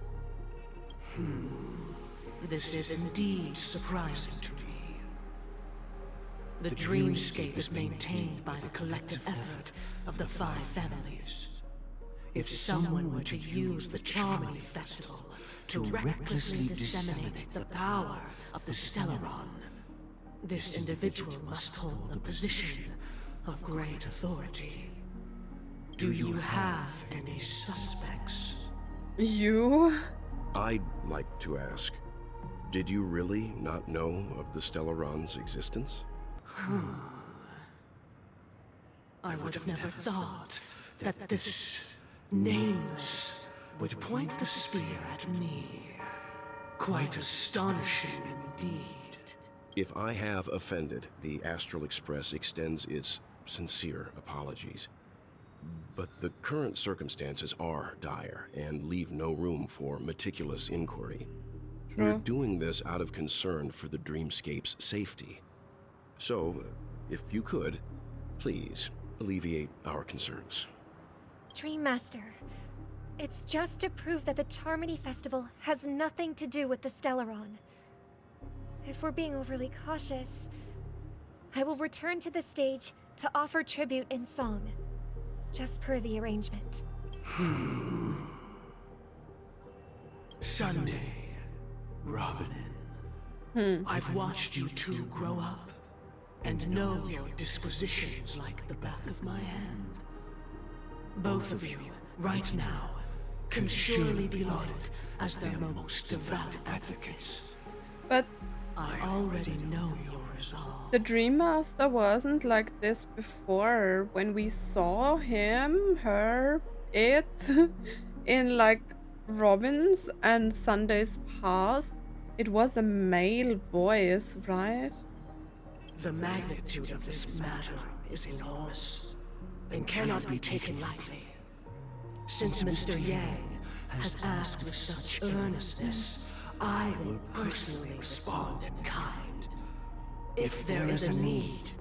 Speaker 9: This is indeed surprising to me. The dreamscape is maintained by the collective effort of the 5 families. If someone were to use the Charmony Festival to recklessly disseminate the power of the Stellaron, this individual must hold a position of great authority. Do you have any suspects?
Speaker 1: You?
Speaker 18: I'd like to ask, did you really not know of the Stellaron's existence?
Speaker 9: I would have never thought that this nameless would point the spear at me. Quite astonishing indeed.
Speaker 18: If I have offended, the Astral Express extends its sincere apologies. But the current circumstances are dire and leave no room for meticulous inquiry. We're doing this out of concern for the dreamscape's safety. So, if you could, please alleviate our concerns.
Speaker 17: Dream Master, it's just to prove that the Charmony Festival has nothing to do with the Stellaron. If we're being overly cautious, I will return to the stage to offer tribute in song, just per the arrangement.
Speaker 9: Sunday, Robin. I've watched you two grow up, and know your dispositions like the back of my hand. Both of you, right now, can surely be lauded as their most devout advocates.
Speaker 1: But
Speaker 9: I already know your resolve.
Speaker 1: the Dream Master wasn't like this before. When we saw him, her, it, in like Robin's and Sunday's past, it was a male voice, right?
Speaker 9: The magnitude of this matter is enormous, and cannot be taken lightly. Since Mr. Yang has asked with such earnestness, I will personally respond in kind. If there is a need,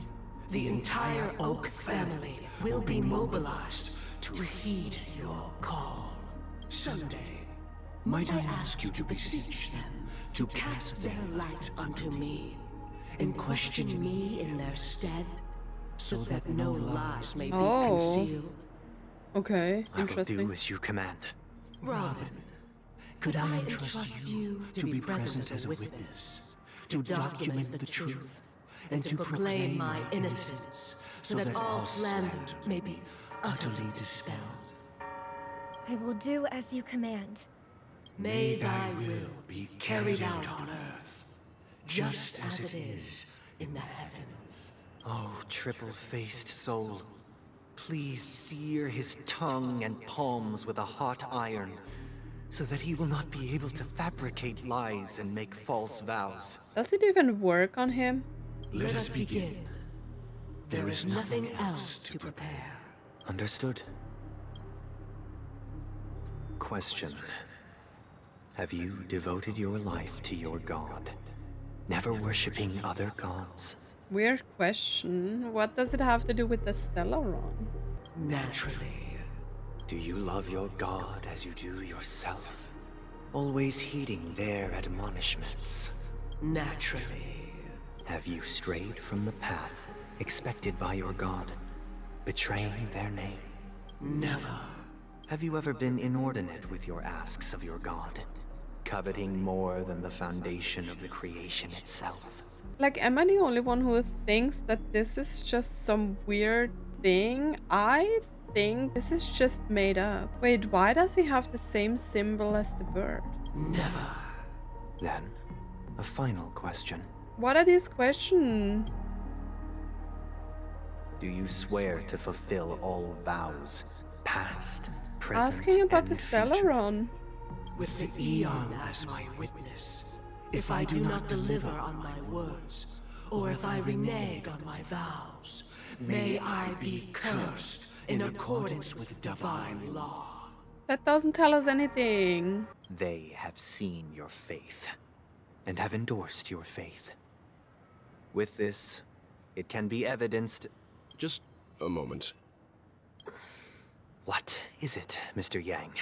Speaker 9: the entire Oak family will be mobilized to heed your call. Sunday, might I ask you to beseech them to cast their light unto me, and question me in their stead, so that no lies may be concealed?
Speaker 1: Okay,
Speaker 14: I will
Speaker 1: interesting.
Speaker 14: do as you command.
Speaker 9: Robin, could I entrust you to be present as a witness, to document the truth, and to proclaim my innocence, so that all slander may be utterly dispelled?
Speaker 17: I will do as you command.
Speaker 9: May thy will be carried out on earth, just as it is in the heavens.
Speaker 14: Oh, triple-faced soul, please sear his tongue and palms with a hot iron, so that he will not be able to fabricate lies and make false vows.
Speaker 1: Does it even work on him?
Speaker 9: Let us begin. There is nothing else to prepare.
Speaker 14: Understood. Question. Have you devoted your life to your god, never worshipping other gods?
Speaker 1: Weird question. What does it have to do with the Stellaron?
Speaker 9: Naturally.
Speaker 14: Do you love your god as you do yourself? Always heeding their admonishments?
Speaker 9: Naturally.
Speaker 14: Have you strayed from the path expected by your god, betraying their name?
Speaker 9: Never.
Speaker 14: Have you ever been inordinate with your asks of your god, coveting more than the foundation of the creation itself?
Speaker 1: Like, am I the only one who thinks that this is just some weird thing? I think this is just made up. Wait, why does he have the same symbol as the bird?
Speaker 9: Never.
Speaker 14: Then, a final question.
Speaker 1: What are these questions?
Speaker 14: Do you swear to fulfill all vows, past, present,
Speaker 1: Asking about the
Speaker 14: and future?
Speaker 1: Stellaron.
Speaker 9: With the Eon as my witness, if I do not deliver on my words, or if I renege on my vows, may I be cursed in accordance with divine law.
Speaker 1: That doesn't tell us anything.
Speaker 14: They have seen your faith, and have endorsed your faith. With this, it can be evidenced...
Speaker 18: Just a moment.
Speaker 14: What is it, Mr. Yang?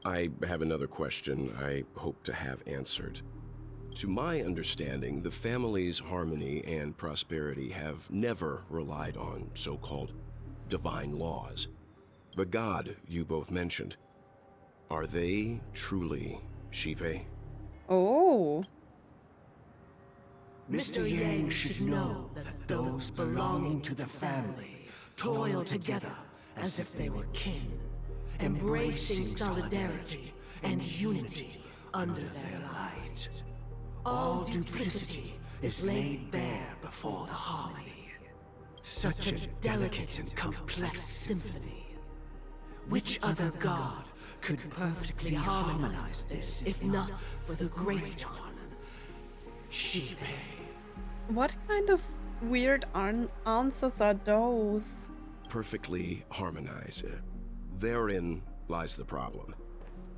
Speaker 18: I have another question I hope to have answered. To my understanding, the family's harmony and prosperity have never relied on so-called divine laws. The god you both mentioned, are they truly Shipe?
Speaker 1: Oh.
Speaker 9: Mr. Yang should know that those belonging to the family toil together as if they were kin, embracing solidarity and unity under their light. All duplicity is laid bare before the harmony. Such a delicate and complex symphony. Which other god could perfectly harmonize this, if not for the Great One, Shipe?
Speaker 1: What kind of weird answers are those?
Speaker 18: Perfectly harmonized. Therein lies the problem.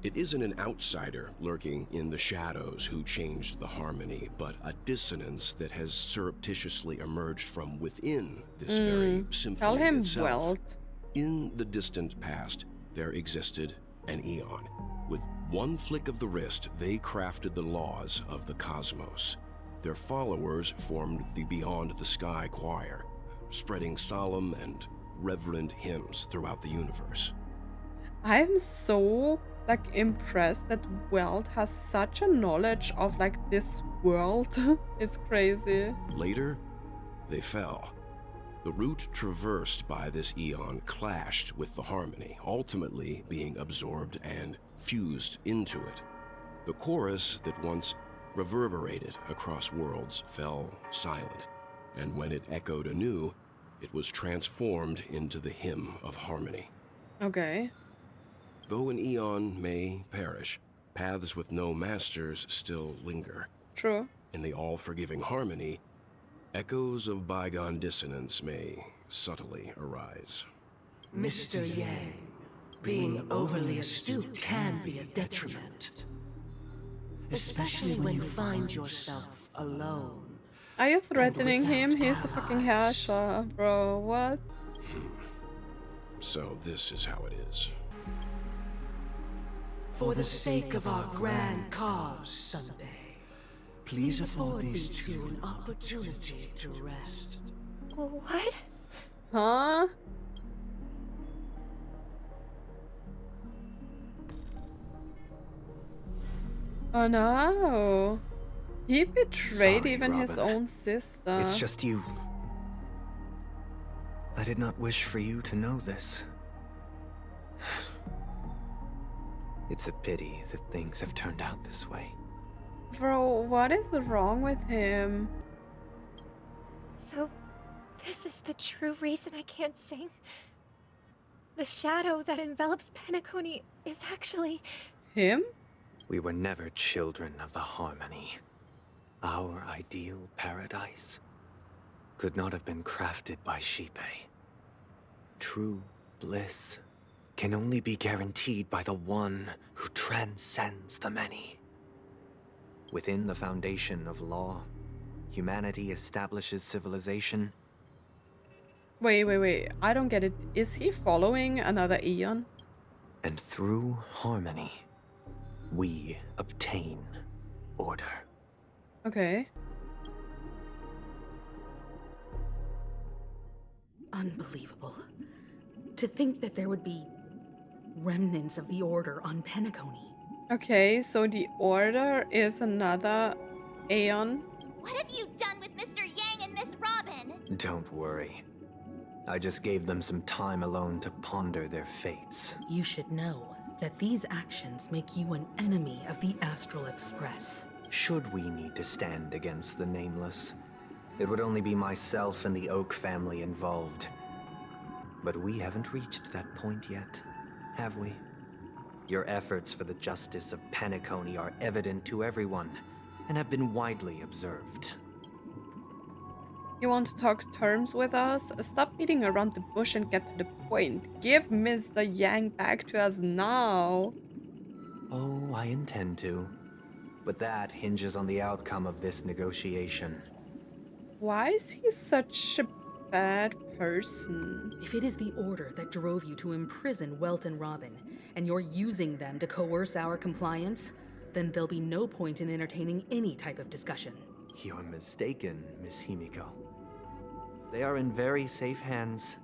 Speaker 18: It isn't an outsider lurking in the shadows who changed the harmony, but a dissonance that has surreptitiously emerged from within this very symphony
Speaker 1: Tell him
Speaker 18: itself.
Speaker 1: Welt.
Speaker 18: In the distant past, there existed an Eon. With one flick of the wrist, they crafted the laws of the cosmos. Their followers formed the Beyond the Sky Choir, spreading solemn and reverent hymns throughout the universe.
Speaker 1: I'm so like impressed that Welt has such a knowledge of like this world. It's crazy.
Speaker 18: Later, they fell. The route traversed by this eon clashed with the harmony, ultimately being absorbed and fused into it. The chorus that once reverberated across worlds fell silent, and when it echoed anew, it was transformed into the hymn of harmony.
Speaker 1: Okay.
Speaker 18: Though an eon may perish, paths with no masters still linger.
Speaker 1: True.
Speaker 18: In the all-forgiving harmony, echoes of bygone dissonance may subtly arise.
Speaker 9: Mr. Yang, being overly astute can be a detriment. Especially when you find yourself alone.
Speaker 1: Are you threatening him? He's a fucking Herrscher, bro. What?
Speaker 18: So this is how it is.
Speaker 9: For the sake of our grand cause, Sunday, please afford these two an opportunity to rest.
Speaker 17: What?
Speaker 1: Huh? Oh no. He betrayed
Speaker 14: Sorry,
Speaker 1: even his
Speaker 14: Robin.
Speaker 1: own sister.
Speaker 14: It's just you. I did not wish for you to know this. It's a pity that things have turned out this way.
Speaker 1: Bro, what is wrong with him?
Speaker 17: So, this is the true reason I can't sing? The shadow that envelops Penacony is actually...
Speaker 1: him?
Speaker 14: We were never children of the harmony. Our ideal paradise could not have been crafted by Xipe. True bliss can only be guaranteed by the one who transcends the many. Within the foundation of law, humanity establishes civilization.
Speaker 1: Wait. I don't get it. Is he following another Eon?
Speaker 14: And through harmony, we obtain order.
Speaker 1: Okay.
Speaker 22: Unbelievable. To think that there would be remnants of the Order on Penacony.
Speaker 1: Okay, so the Order is another Aeon.
Speaker 19: What have you done with Mr. Yang and Miss Robin?
Speaker 14: Don't worry. I just gave them some time alone to ponder their fates.
Speaker 22: You should know that these actions make you an enemy of the Astral Express.
Speaker 14: Should we need to stand against the Nameless, it would only be myself and the Oak family involved. But we haven't reached that point yet, have we? Your efforts for the justice of Penacony are evident to everyone, and have been widely observed.
Speaker 1: You want to talk terms with us? Stop beating around the bush and get to the point. Give Mr. Yang back to us now.
Speaker 14: Oh, I intend to. But that hinges on the outcome of this negotiation.
Speaker 1: Why is he such a bad person?
Speaker 22: If it is the Order that drove you to imprison Welt and Robin, and you're using them to coerce our compliance, then there'll be no point in entertaining any type of discussion.
Speaker 14: You're mistaken, Miss Himiko. They are in very safe hands.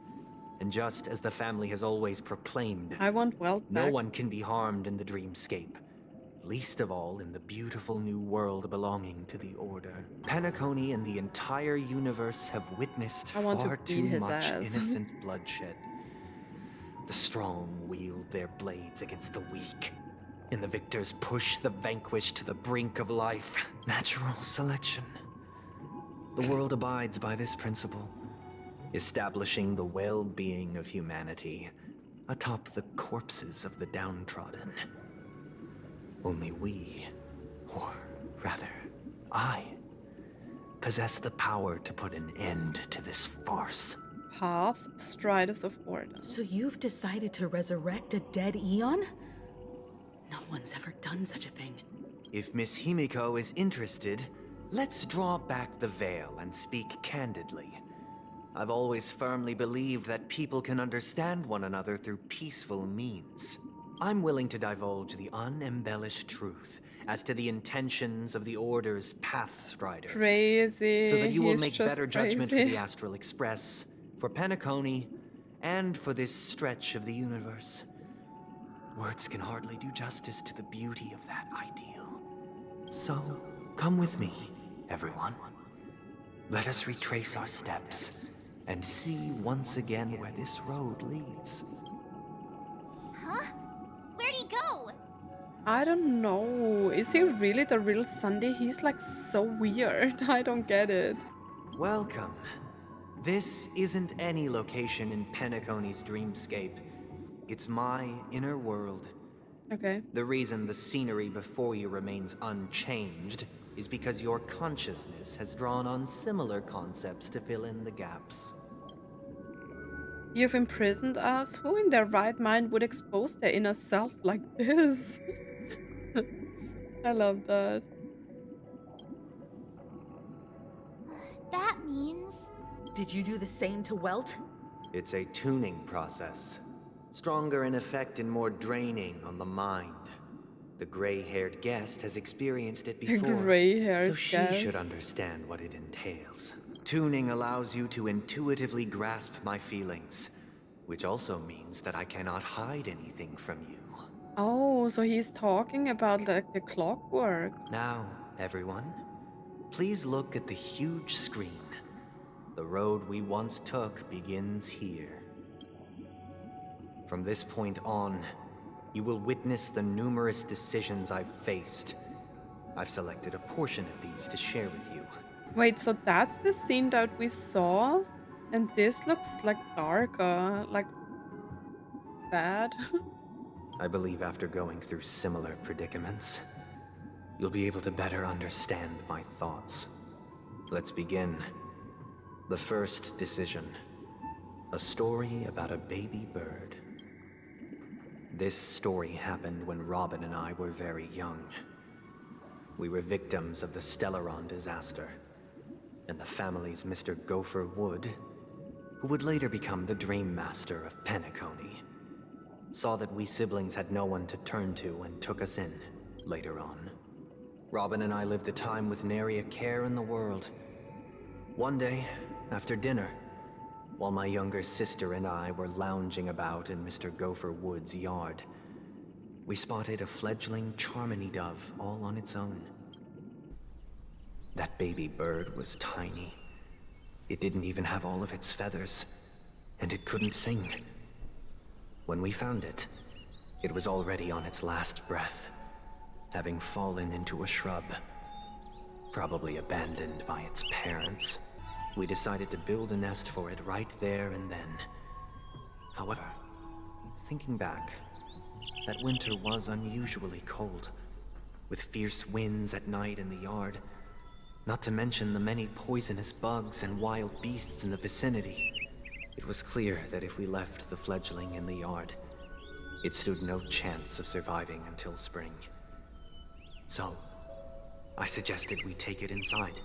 Speaker 14: And just as the family has always proclaimed,
Speaker 1: I want Welt back.
Speaker 14: No one can be harmed in the dreamscape. Least of all in the beautiful new world belonging to the Order. Penacony and the entire universe have witnessed far too much innocent bloodshed. The strong wield their blades against the weak, and the victors push the vanquished to the brink of life. Natural selection. The world abides by this principle, establishing the well-being of humanity atop the corpses of the downtrodden. Only we, or rather, I, possess the power to put an end to this farce.
Speaker 1: Path, Stridus of Order.
Speaker 22: So you've decided to resurrect a dead Eon? No one's ever done such a thing.
Speaker 14: If Miss Himiko is interested, let's draw back the veil and speak candidly. I've always firmly believed that people can understand one another through peaceful means. I'm willing to divulge the unembellished truth as to the intentions of the Order's Pathstriders.
Speaker 1: Crazy.
Speaker 14: So that you will
Speaker 1: He's
Speaker 14: make
Speaker 1: just
Speaker 14: better judgment for
Speaker 1: crazy.
Speaker 14: the Astral Express, for Penacony, and for this stretch of the universe. Words can hardly do justice to the beauty of that ideal. So, come with me, everyone. Let us retrace our steps and see once again where this road leads.
Speaker 19: Huh? Where'd he go?
Speaker 1: I don't know. Is he really the real Sunday? He's like so weird. I don't get it.
Speaker 14: Welcome. This isn't any location in Penacony's dreamscape. It's my inner world.
Speaker 1: Okay.
Speaker 14: The reason the scenery before you remains unchanged is because your consciousness has drawn on similar concepts to fill in the gaps.
Speaker 1: You've imprisoned us? Who in their right mind would expose their inner self like this? I love that.
Speaker 19: That means...
Speaker 4: Did you do the same to Welt?
Speaker 14: It's a tuning process. Stronger in effect and more draining on the mind. The gray-haired guest has experienced it before,
Speaker 1: Gray-haired
Speaker 14: so she
Speaker 1: guest.
Speaker 14: should understand what it entails. Tuning allows you to intuitively grasp my feelings, which also means that I cannot hide anything from you.
Speaker 1: Oh, so he's talking about like the clockwork.
Speaker 14: Now, everyone, please look at the huge screen. The road we once took begins here. From this point on, you will witness the numerous decisions I've faced. I've selected a portion of these to share with you.
Speaker 1: Wait, so that's the scene that we saw? And this looks like darker, like bad.
Speaker 14: I believe after going through similar predicaments, you'll be able to better understand my thoughts. Let's begin. The first decision. A story about a baby bird. This story happened when Robin and I were very young. We were victims of the Stellaron disaster, and the family's Mr. Gopher Wood, who would later become the Dream Master of Penacony, saw that we siblings had no one to turn to and took us in later on. Robin and I lived a time with nary a care in the world. One day, after dinner, while my younger sister and I were lounging about in Mr. Gopher Wood's yard, we spotted a fledgling Charmony dove all on its own. That baby bird was tiny. It didn't even have all of its feathers, and it couldn't sing. When we found it, it was already on its last breath, having fallen into a shrub, probably abandoned by its parents. We decided to build a nest for it right there and then. However, thinking back, that winter was unusually cold, with fierce winds at night in the yard, not to mention the many poisonous bugs and wild beasts in the vicinity. It was clear that if we left the fledgling in the yard, it stood no chance of surviving until spring. So, I suggested we take it inside,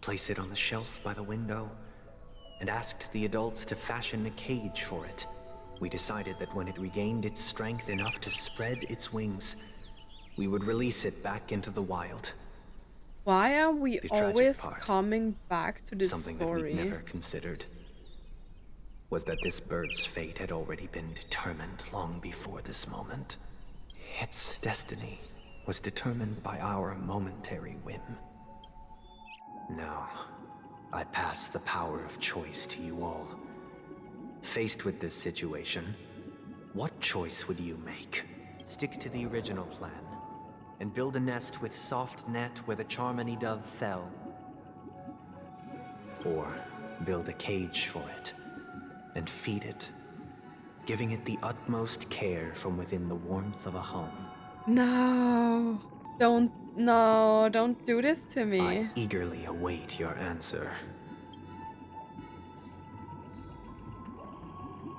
Speaker 14: place it on the shelf by the window, and asked the adults to fashion a cage for it. We decided that when it regained its strength enough to spread its wings, we would release it back into the wild.
Speaker 1: Why are we
Speaker 14: The tragic
Speaker 1: always
Speaker 14: part,
Speaker 1: coming back to this
Speaker 14: something
Speaker 1: story?
Speaker 14: that we'd never considered, was that this bird's fate had already been determined long before this moment. Its destiny was determined by our momentary whim. Now, I pass the power of choice to you all. Faced with this situation, what choice would you make? Stick to the original plan, and build a nest with soft net where the Charmony dove fell? Or build a cage for it, and feed it, giving it the utmost care from within the warmth of a home?
Speaker 1: No, don't do this to me.
Speaker 14: I eagerly await your answer.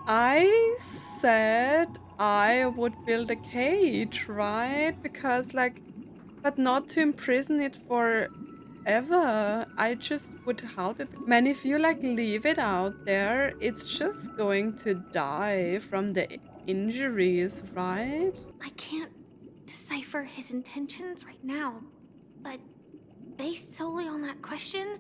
Speaker 1: I said I would build a cage, right? Because but not to imprison it forever. I just would help it. Man, if you leave it out there, it's just going to die from the injuries, right?
Speaker 2: I can't decipher his intentions right now, but based solely on that question,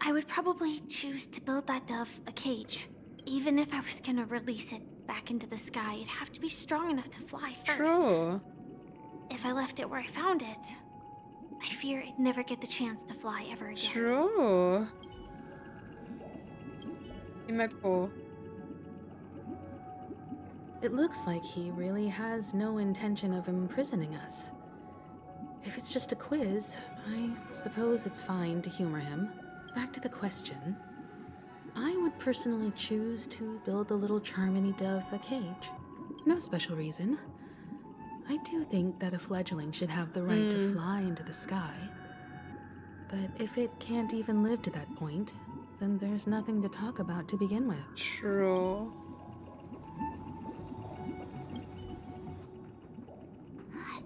Speaker 2: I would probably choose to build that dove a cage. Even if I was gonna release it back into the sky, it'd have to be strong enough to fly first.
Speaker 1: True.
Speaker 2: If I left it where I found it, I fear it'd never get the chance to fly ever again.
Speaker 1: True. Himeko.
Speaker 22: It looks like he really has no intention of imprisoning us. If it's just a quiz, I suppose it's fine to humor him. Back to the question. I would personally choose to build the little Charmony dove a cage. No special reason. I do think that a fledgling should have the right to fly into the sky. But if it can't even live to that point, then there's nothing to talk about to begin with.
Speaker 1: True.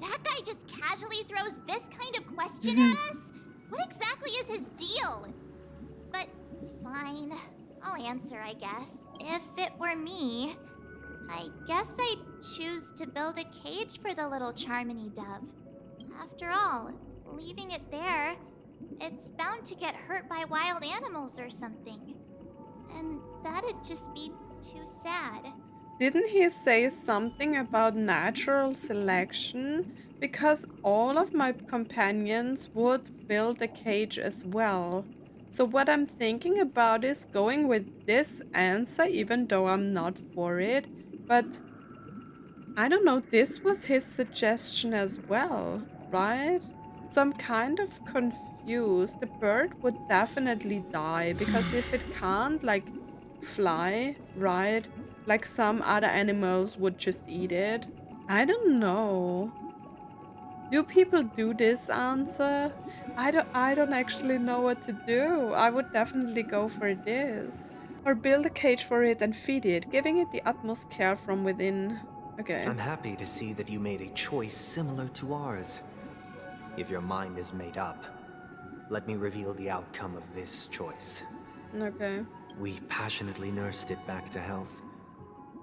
Speaker 19: That guy just casually throws this kind of question at us? What exactly is his deal? But fine, I'll answer, I guess. If it were me, I guess I'd choose to build a cage for the little Charmony dove. After all, leaving it there, it's bound to get hurt by wild animals or something. And that'd just be too sad.
Speaker 1: Didn't he say something about natural selection? Because all of my companions would build a cage as well. So what I'm thinking about is going with this answer, even though I'm not for it. But I don't know, this was his suggestion as well, right? So I'm kind of confused. The bird would definitely die because if it can't like fly, right? Like some other animals would just eat it. I don't know. Do people do this answer? I don't actually know what to do. I would definitely go for this. Or build a cage for it and feed it, giving it the utmost care from within. Okay.
Speaker 14: I'm happy to see that you made a choice similar to ours. If your mind is made up, let me reveal the outcome of this choice.
Speaker 1: Okay.
Speaker 14: We passionately nursed it back to health,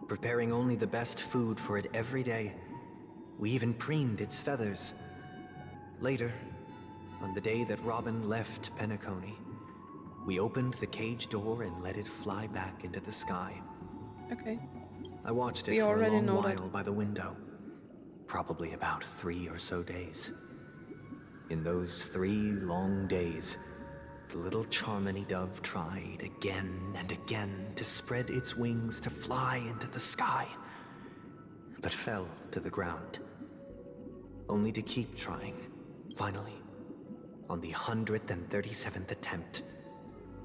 Speaker 14: preparing only the best food for it every day. We even preened its feathers. Later, on the day that Robin left Penacony, we opened the cage door and let it fly back into the sky.
Speaker 1: Okay.
Speaker 14: I watched it for a long while by the window, probably about 3 or so days. In those 3 long days, the little Charmony dove tried again and again to spread its wings to fly into the sky, but fell to the ground, only to keep trying. Finally, on the 137th attempt,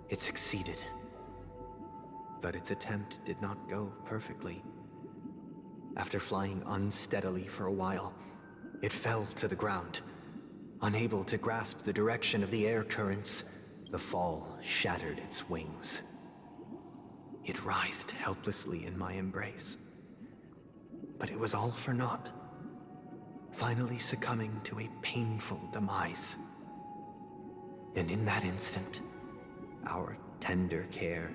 Speaker 14: it succeeded. But its attempt did not go perfectly. After flying unsteadily for a while, it fell to the ground. Unable to grasp the direction of the air currents, the fall shattered its wings. It writhed helplessly in my embrace. But it was all for naught, finally succumbing to a painful demise. And in that instant, our tender care,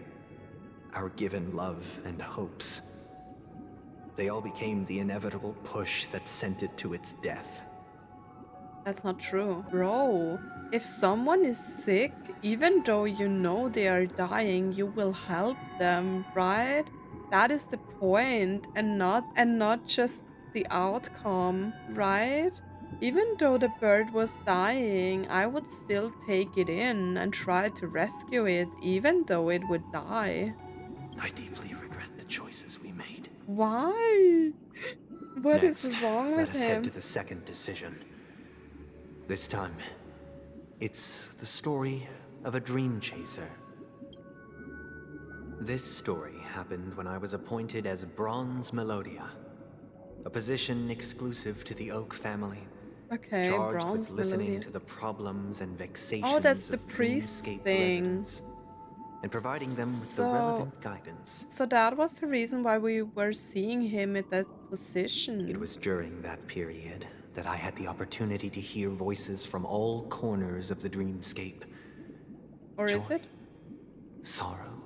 Speaker 14: our given love and hopes, they all became the inevitable push that sent it to its death.
Speaker 1: That's not true. Bro, if someone is sick, even though you know they are dying, you will help them, right? That is the point, and not just the outcome, right? Even though the bird was dying, I would still take it in and try to rescue it, even though it would die.
Speaker 14: I deeply regret the choices we made.
Speaker 1: Why? What
Speaker 14: Next,
Speaker 1: is wrong
Speaker 14: let
Speaker 1: with
Speaker 14: us head
Speaker 1: him?
Speaker 14: to the second decision. This time, it's the story of a dream chaser. This story happened when I was appointed as Bronze Melodia, a position exclusive to the Oak family.
Speaker 1: Okay,
Speaker 14: charged
Speaker 1: Bronze
Speaker 14: with listening
Speaker 1: Melodia.
Speaker 14: to the problems and vexations
Speaker 1: Oh, that's the
Speaker 14: of
Speaker 1: priest
Speaker 14: dreamscape
Speaker 1: thing.
Speaker 14: residents, and providing them with the relevant guidance.
Speaker 1: So that was the reason why we were seeing him at that position.
Speaker 14: It was during that period that I had the opportunity to hear voices from all corners of the dreamscape.
Speaker 1: Or
Speaker 14: Joy,
Speaker 1: is it?
Speaker 14: sorrow,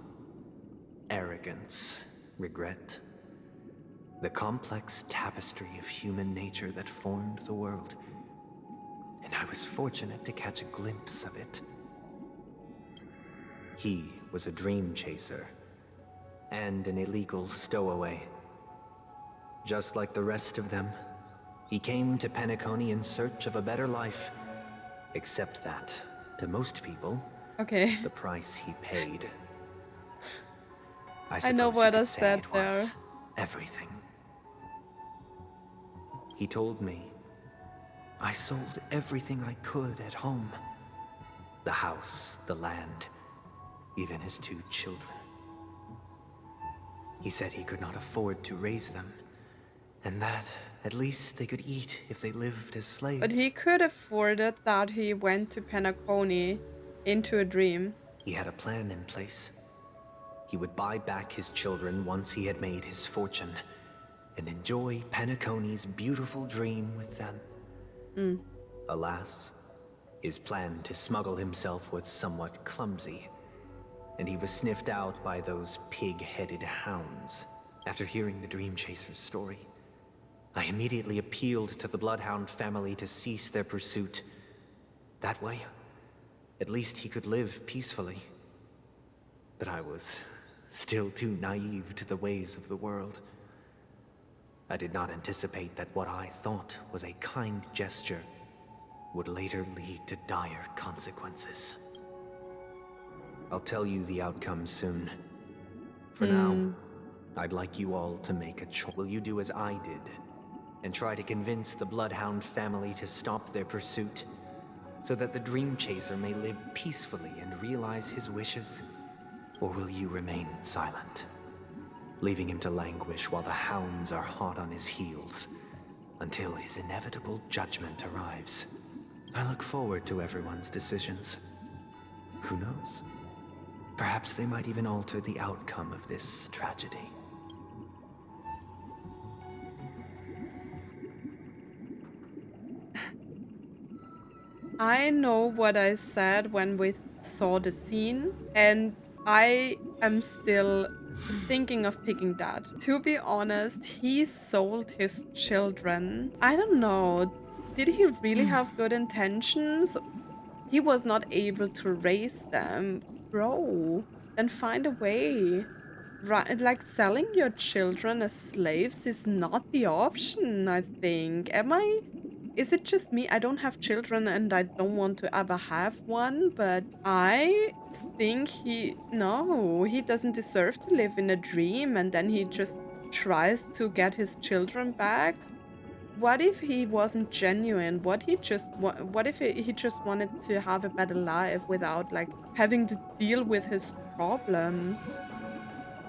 Speaker 14: arrogance, regret. The complex tapestry of human nature that formed the world. And I was fortunate to catch a glimpse of it. He was a dream chaser, and an illegal stowaway. Just like the rest of them, he came to Penacony in search of a better life. Except that, to most people, the price he paid.
Speaker 1: I know what I said
Speaker 14: it
Speaker 1: there.
Speaker 14: was everything. He told me I sold everything I could at home. The house, the land, even his 2 children. He said he could not afford to raise them, and that at least they could eat if they lived as slaves.
Speaker 1: But he could afford it that he went to Penacony into a dream.
Speaker 14: He had a plan in place. He would buy back his children once he had made his fortune, and enjoy Penacony's beautiful dream with them. Alas, his plan to smuggle himself was somewhat clumsy, and he was sniffed out by those pig-headed hounds. After hearing the Dream Chaser's story, I immediately appealed to the Bloodhound family to cease their pursuit. That way, at least he could live peacefully. But I was still too naive to the ways of the world. I did not anticipate that what I thought was a kind gesture would later lead to dire consequences. I'll tell you the outcome soon. For now, I'd like you all to make a choice. Will you do as I did, and try to convince the Bloodhound family to stop their pursuit, so that the Dream Chaser may live peacefully and realize his wishes? Or will you remain silent, leaving him to languish while the hounds are hot on his heels, until his inevitable judgment arrives? I look forward to everyone's decisions. Who knows? Perhaps they might even alter the outcome of this tragedy.
Speaker 1: I know what I said when we saw the scene, and I am still thinking of picking that. To be honest, he sold his children. I don't know. Did he really have good intentions? He was not able to raise them. Bro, then find a way. Right, like selling your children as slaves is not the option, I think. Is it just me? I don't have children and I don't want to ever have one, but I think he doesn't deserve to live in a dream, and then he just tries to get his children back. What if he wasn't genuine? What if he just wanted to have a better life without like having to deal with his problems?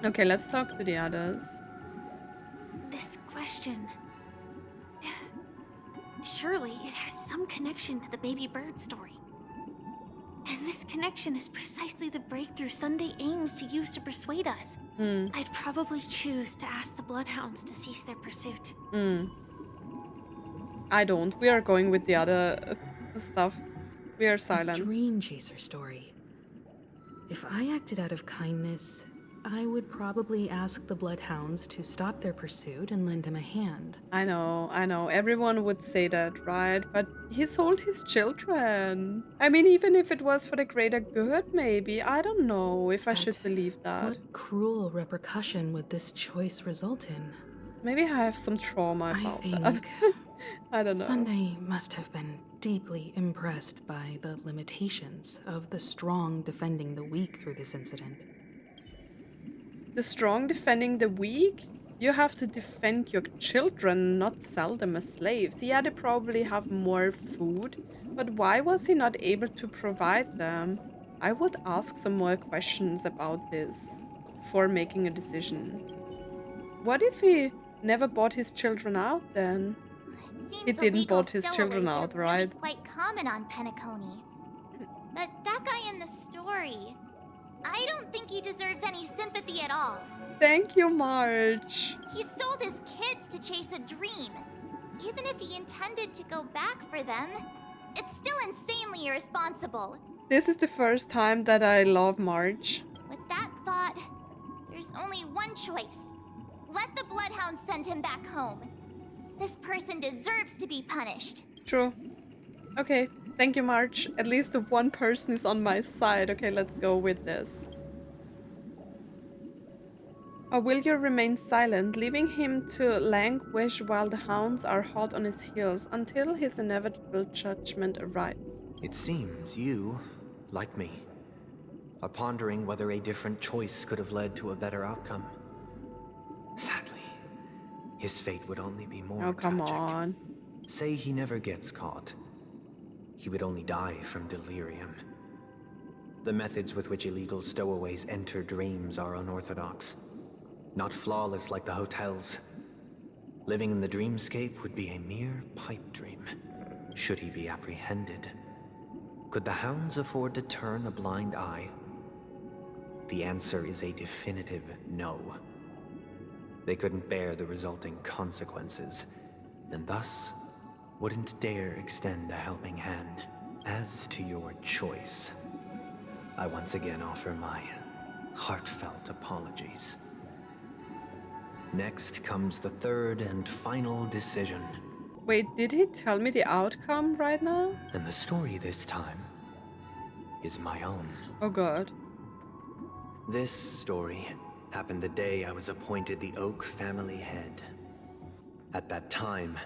Speaker 1: Okay, let's talk to the others.
Speaker 2: This question... Surely it has some connection to the baby bird story. And this connection is precisely the breakthrough Sunday aims to use to persuade us. I'd probably choose to ask the Bloodhounds to cease their pursuit.
Speaker 1: I don't. We are going with the other stuff. We are silent.
Speaker 22: A dream chaser story. If I acted out of kindness, I would probably ask the Bloodhounds to stop their pursuit and lend him a hand.
Speaker 1: I know. Everyone would say that, right? But he sold his children. I mean, even if it was for the greater good, maybe. I don't know if I should believe that.
Speaker 22: What cruel repercussion would this choice result in?
Speaker 1: Maybe I have some trauma about that. I don't know.
Speaker 22: Sunday must have been deeply impressed by the limitations of the strong defending the weak through this incident.
Speaker 1: The strong defending the weak? You have to defend your children, not sell them as slaves. Yeah, they probably have more food, but why was he not able to provide them? I would ask some more questions about this before making a decision. What if he never bought his children out then? He didn't bought his children out, right?
Speaker 19: Really quite common on Penacony. But that guy in the story, I don't think he deserves any sympathy at all.
Speaker 1: Thank you, Marge.
Speaker 19: He sold his kids to chase a dream. Even if he intended to go back for them, it's still insanely irresponsible.
Speaker 1: This is the first time that I love Marge.
Speaker 19: With that thought, there's only one choice. Let the Bloodhound send him back home. This person deserves to be punished.
Speaker 1: True. Okay, thank you, March. At least the one person is on my side. Okay, let's go with this. Or will you remain silent, leaving him to languish while the hounds are hot on his heels until his inevitable judgment arrives?
Speaker 14: It seems you, like me, are pondering whether a different choice could have led to a better outcome. Sadly, his fate would only be more tragic.
Speaker 1: Come on.
Speaker 14: Say he never gets caught. He would only die from delirium. The methods with which illegal stowaways enter dreams are unorthodox. Not flawless like the hotels. Living in the dreamscape would be a mere pipe dream, should he be apprehended. Could the hounds afford to turn a blind eye? The answer is a definitive no. They couldn't bear the resulting consequences, and thus wouldn't dare extend a helping hand. As to your choice, I once again offer my heartfelt apologies. Next comes the third and final decision.
Speaker 1: Wait, did he tell me the outcome right now?
Speaker 14: And the story this time is my own.
Speaker 1: Oh god.
Speaker 14: This story happened the day I was appointed the Oak family head. At that time,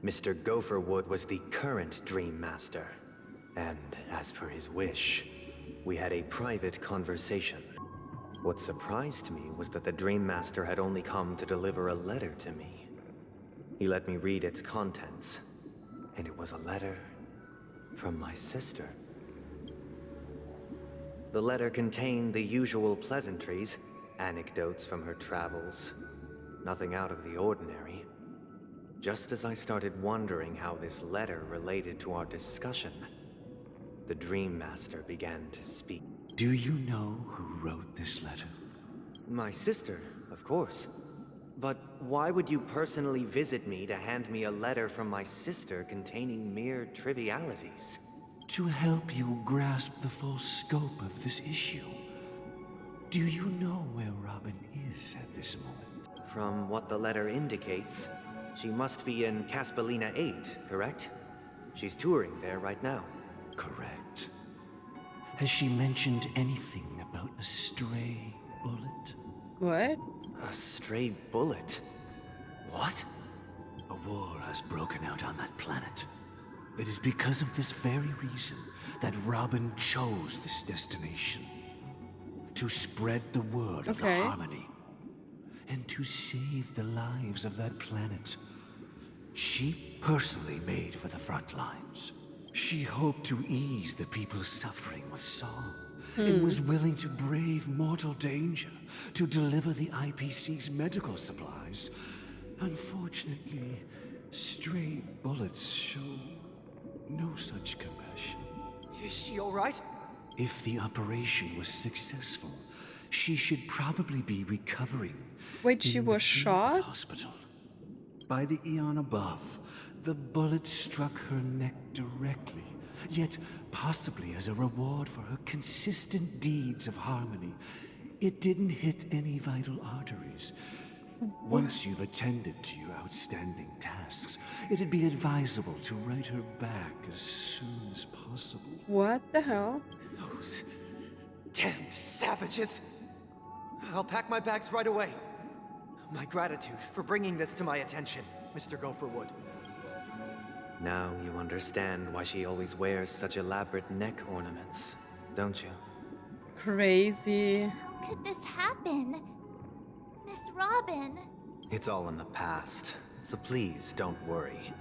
Speaker 14: Mr. Gopherwood was the current Dream Master. And as per his wish, we had a private conversation. What surprised me was that the Dream Master had only come to deliver a letter to me. He let me read its contents, and it was a letter from my sister. The letter contained the usual pleasantries, anecdotes from her travels, nothing out of the ordinary. Just as I started wondering how this letter related to our discussion, the Dream Master began to speak.
Speaker 5: Do you know who wrote this letter?
Speaker 14: My sister, of course. But why would you personally visit me to hand me a letter from my sister containing mere trivialities?
Speaker 5: To help you grasp the full scope of this issue. Do you know where Robin is at this moment?
Speaker 14: From what the letter indicates, she must be in Caspelina 8, correct? She's touring there right now.
Speaker 5: Correct. Has she mentioned anything about a stray bullet?
Speaker 1: What?
Speaker 14: A stray bullet? What?
Speaker 5: A war has broken out on that planet. It is because of this very reason that Robin chose this destination. To spread the word of the Harmony. And to save the lives of that planet. She personally made for the front lines. She hoped to ease the people's suffering with song, and was willing to brave mortal danger to deliver the IPC's medical supplies. Unfortunately, stray bullets show no such compassion.
Speaker 14: Is she all right?
Speaker 5: If the operation was successful, she should probably be recovering.
Speaker 1: Wait, she was shot?
Speaker 5: Hospital. By the eon above, the bullet struck her neck directly, yet possibly as a reward for her consistent deeds of harmony. It didn't hit any vital arteries. Once you've attended to your outstanding tasks, it'd be advisable to write her back as soon as possible.
Speaker 1: What the hell?
Speaker 14: Those damned savages! I'll pack my bags right away. My gratitude for bringing this to my attention, Mr. Gopherwood. Now you understand why she always wears such elaborate neck ornaments, don't you?
Speaker 1: Crazy.
Speaker 19: How could this happen? Miss Robin.
Speaker 14: It's all in the past, so please don't worry.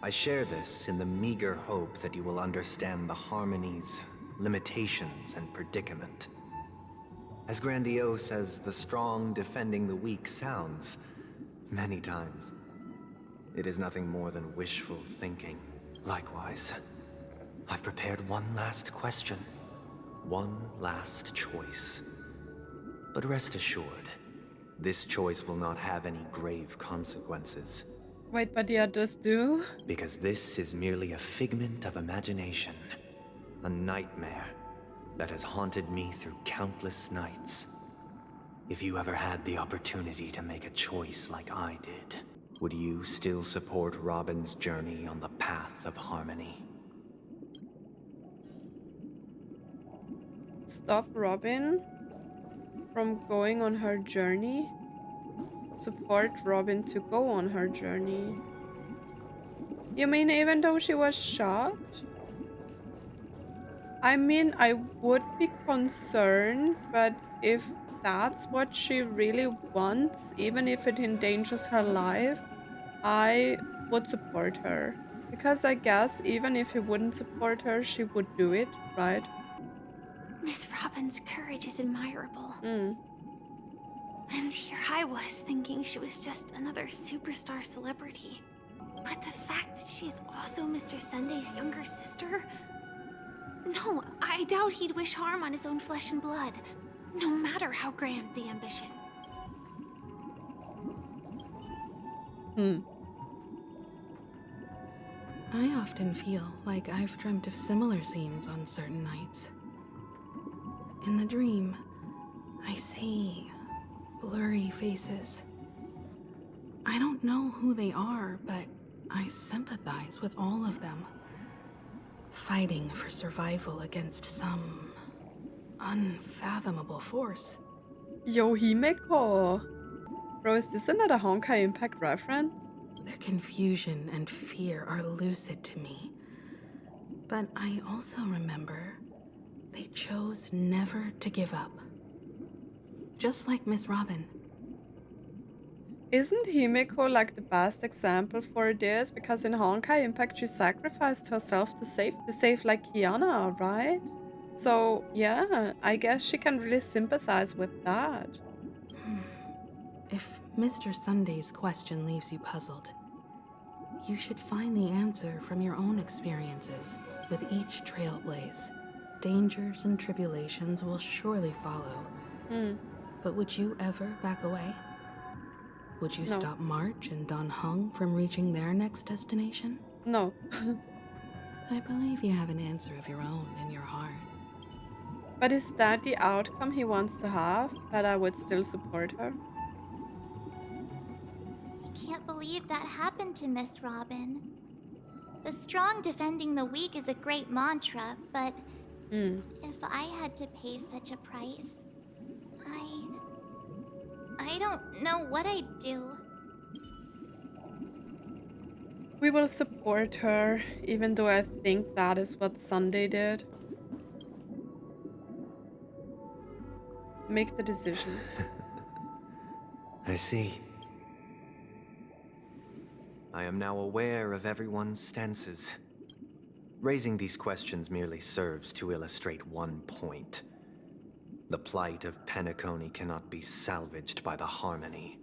Speaker 14: I share this in the meager hope that you will understand the Harmony's limitations and predicament. As grandiose as the strong defending the weak sounds, many times, it is nothing more than wishful thinking. Likewise, I've prepared one last question, one last choice. But rest assured, this choice will not have any grave consequences.
Speaker 1: Wait, but the others do?
Speaker 14: Because this is merely a figment of imagination, a nightmare that has haunted me through countless nights. If you ever had the opportunity to make a choice like I did, would you still support Robin's journey on the path of harmony?
Speaker 1: Stop Robin from going on her journey? Support Robin to go on her journey? You mean even though she was shot? I mean, I would be concerned, but if that's what she really wants, even if it endangers her life, I would support her. Because I guess even if he wouldn't support her, she would do it, right?
Speaker 2: Miss Robin's courage is admirable.
Speaker 1: Mm.
Speaker 2: And here I was thinking she was just another superstar celebrity. But the fact that she is also Mr. Sunday's younger sister? No, I doubt he'd wish harm on his own flesh and blood, no matter how grand the ambition.
Speaker 22: I often feel like I've dreamt of similar scenes on certain nights. In the dream, I see blurry faces. I don't know who they are, but I sympathize with all of them. Fighting for survival against some unfathomable force.
Speaker 1: Yo, Himeko! Bro, is this another Honkai Impact reference?
Speaker 22: Their confusion and fear are lucid to me. But I also remember they chose never to give up. Just like Miss Robin.
Speaker 1: Isn't Himeko like the best example for this? Because in Honkai Impact she sacrificed herself to save like Kiana, right? So yeah, I guess she can really sympathize with that.
Speaker 22: If Mr. Sunday's question leaves you puzzled, you should find the answer from your own experiences with each trailblaze. Dangers and tribulations will surely follow. But would you ever back away? Would you stop March and Dan Heng from reaching their next destination?
Speaker 1: No.
Speaker 22: I believe you have an answer of your own in your heart.
Speaker 1: But is that the outcome he wants to have? That I would still support her?
Speaker 19: I can't believe that happened to Miss Robin. The strong defending the weak is a great mantra, but if I had to pay such a price, I don't know what I'd do.
Speaker 1: We will support her, even though I think that is what Sunday did. Make the decision.
Speaker 14: I see. I am now aware of everyone's stances. Raising these questions merely serves to illustrate one point. The plight of Penacony cannot be salvaged by the harmony.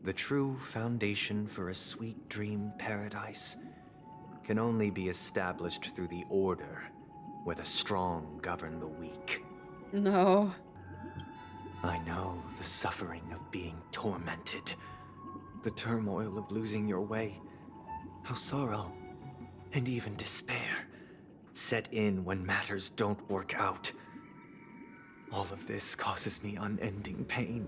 Speaker 14: The true foundation for a sweet dream paradise can only be established through the order, where the strong govern the weak.
Speaker 1: No.
Speaker 14: I know the suffering of being tormented, the turmoil of losing your way, how sorrow and even despair set in when matters don't work out. All of this causes me unending pain,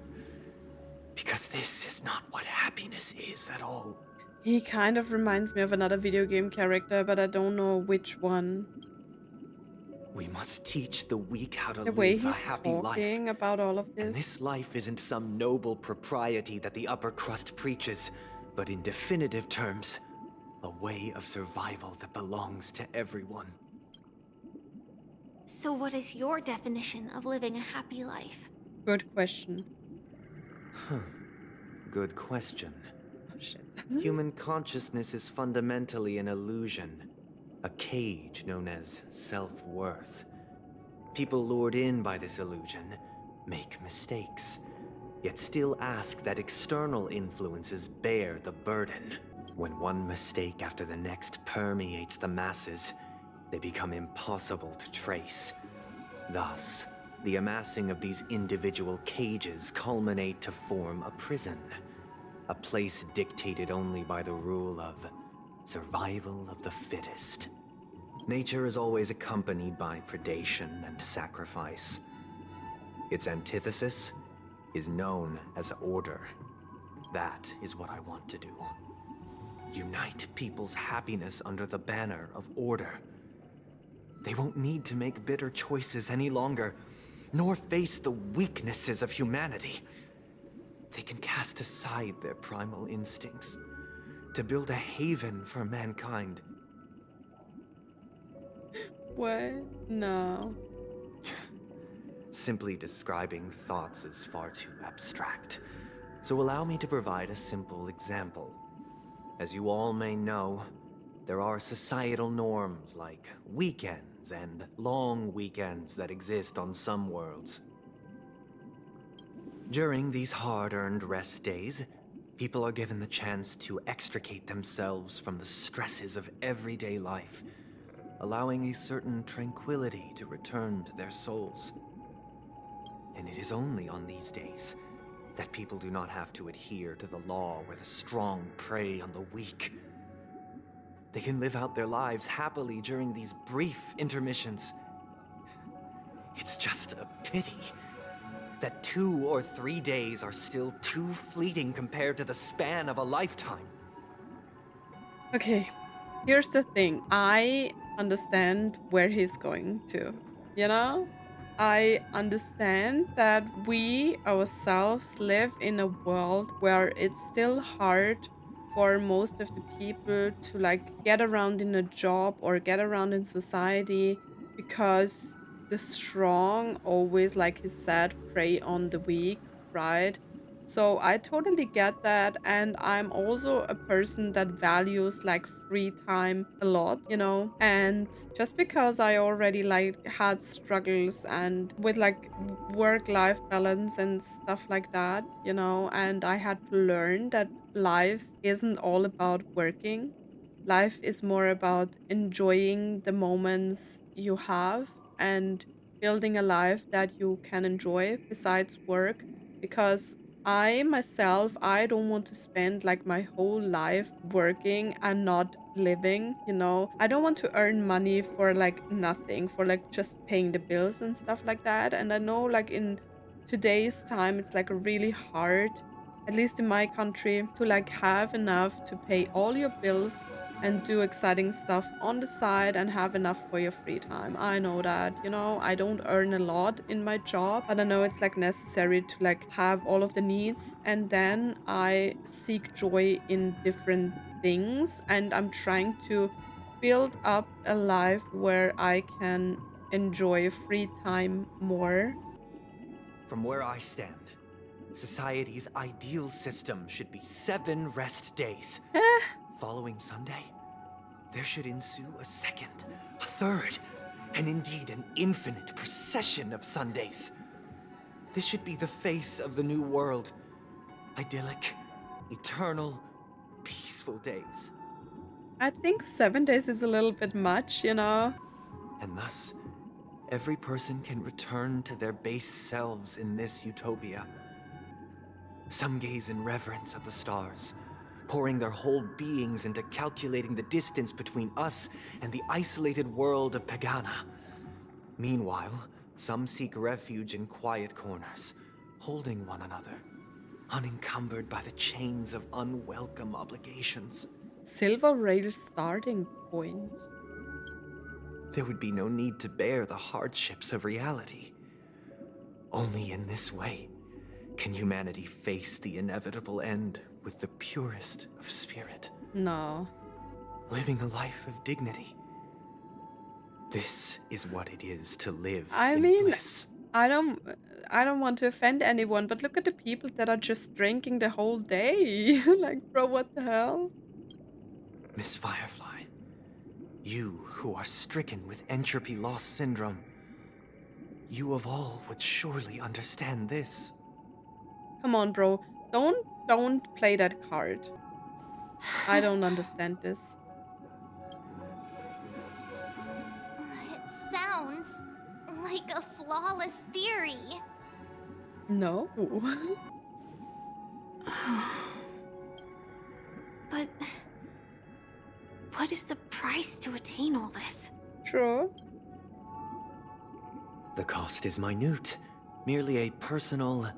Speaker 14: because this is not what happiness is at all.
Speaker 1: He kind of reminds me of another video game character, but I don't know which one.
Speaker 14: We must teach the weak how to
Speaker 1: The way
Speaker 14: live a
Speaker 1: he's
Speaker 14: happy
Speaker 1: talking
Speaker 14: life.
Speaker 1: about all of this.
Speaker 14: And this life isn't some noble propriety that the upper crust preaches, but in definitive terms, a way of survival that belongs to everyone.
Speaker 2: So what is your definition of living a happy life?
Speaker 1: Good question.
Speaker 14: Good question.
Speaker 1: Oh shit.
Speaker 14: Human consciousness is fundamentally an illusion, a cage known as self-worth. People lured in by this illusion make mistakes, yet still ask that external influences bear the burden. When one mistake after the next permeates the masses, they become impossible to trace. Thus, the amassing of these individual cages culminate to form a prison, a place dictated only by the rule of survival of the fittest. Nature is always accompanied by predation and sacrifice. Its antithesis, is known as order. That is what I want to do. Unite people's happiness under the banner of order. They won't need to make bitter choices any longer, nor face the weaknesses of humanity. They can cast aside their primal instincts to build a haven for mankind.
Speaker 1: What? No.
Speaker 14: Simply describing thoughts is far too abstract, so allow me to provide a simple example. As you all may know, there are societal norms like weekends and long weekends that exist on some worlds. During these hard-earned rest days, people are given the chance to extricate themselves from the stresses of everyday life, allowing a certain tranquility to return to their souls. And it is only on these days that people do not have to adhere to the law where the strong prey on the weak. They can live out their lives happily during these brief intermissions. It's just a pity that 2 or 3 days are still too fleeting compared to the span of a lifetime.
Speaker 1: Okay, here's the thing. I understand where he's going to, you know? I understand that we ourselves live in a world where it's still hard for most of the people to like get around in a job or get around in society because the strong always, like he said, prey on the weak, right? So I totally get that, and I'm also a person that values like free time a lot, you know? And just because I already like had struggles and with like work-life balance and stuff like that, you know, and I had to learn that life isn't all about working. Life is more about enjoying the moments you have and building a life that you can enjoy besides work, because I myself, I don't want to spend like my whole life working and not living, you know. I don't want to earn money for like nothing, for like just paying the bills and stuff like that. And I know like in today's time, it's like really hard, at least in my country, to like have enough to pay all your bills and do exciting stuff on the side and have enough for your free time. I know that, you know, I don't earn a lot in my job, but I know it's like necessary to like have all of the needs. And then I seek joy in different things, and I'm trying to build up a life where I can enjoy free time more.
Speaker 14: From where I stand, society's ideal system should be 7 rest days. Following Sunday, there should ensue a second, a third, and indeed an infinite procession of Sundays. This should be the face of the new world. Idyllic, eternal, peaceful days.
Speaker 1: I think 7 days is a little bit much, you know?
Speaker 14: And thus, every person can return to their base selves in this utopia. Some gaze in reverence at the stars, pouring their whole beings into calculating the distance between us and the isolated world of Pagana. Meanwhile, some seek refuge in quiet corners, holding one another, unencumbered by the chains of unwelcome obligations.
Speaker 1: Silver Rail starting point.
Speaker 14: There would be no need to bear the hardships of reality. Only in this way can humanity face the inevitable end with the purest of spirit.
Speaker 1: No.
Speaker 14: Living a life of dignity. This is what it is to live
Speaker 1: I
Speaker 14: in
Speaker 1: mean,
Speaker 14: bliss.
Speaker 1: I don't want to offend anyone, but look at the people that are just drinking the whole day. Like, bro, what the hell?
Speaker 14: Miss Firefly, you who are stricken with entropy loss syndrome, you of all would surely understand this.
Speaker 1: Come on, bro. Don't play that card. I don't understand this.
Speaker 19: It sounds like a flawless theory.
Speaker 1: No.
Speaker 2: But what is the price to attain all this?
Speaker 1: True.
Speaker 14: The cost is minute, merely a personal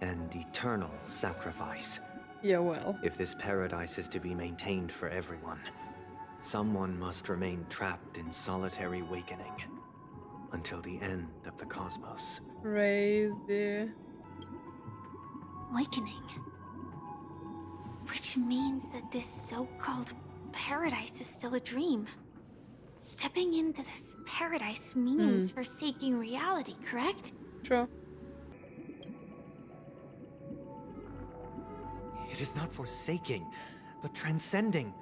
Speaker 14: and eternal sacrifice.
Speaker 1: Yeah, well.
Speaker 14: If this paradise is to be maintained for everyone, someone must remain trapped in solitary awakening until the end of the cosmos.
Speaker 1: Crazy.
Speaker 2: Awakening. Which means that this so-called paradise is still a dream. Stepping into this paradise means forsaking reality, correct?
Speaker 1: True.
Speaker 14: It is not forsaking, but transcending.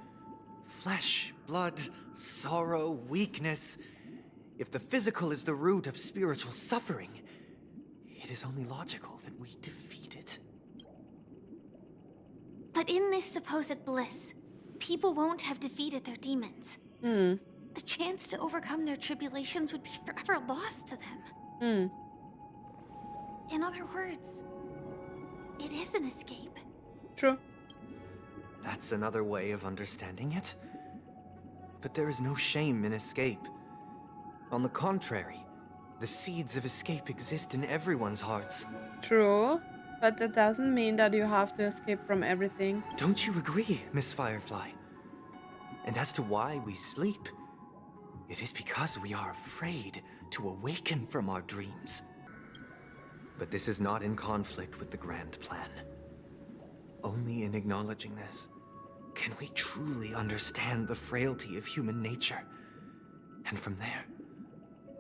Speaker 14: Flesh, blood, sorrow, weakness. If the physical is the root of spiritual suffering, it is only logical that we defeat it.
Speaker 2: But in this supposed bliss, people won't have defeated their demons. The chance to overcome their tribulations would be forever lost to them. In other words, it is an escape.
Speaker 1: True.
Speaker 14: That's another way of understanding it. But there is no shame in escape. On the contrary, the seeds of escape exist in everyone's hearts.
Speaker 1: True. But that doesn't mean that you have to escape from everything.
Speaker 14: Don't you agree, Miss Firefly? And as to why we sleep, it is because we are afraid to awaken from our dreams. But this is not in conflict with the grand plan. Only in acknowledging this can we truly understand the frailty of human nature, and from there,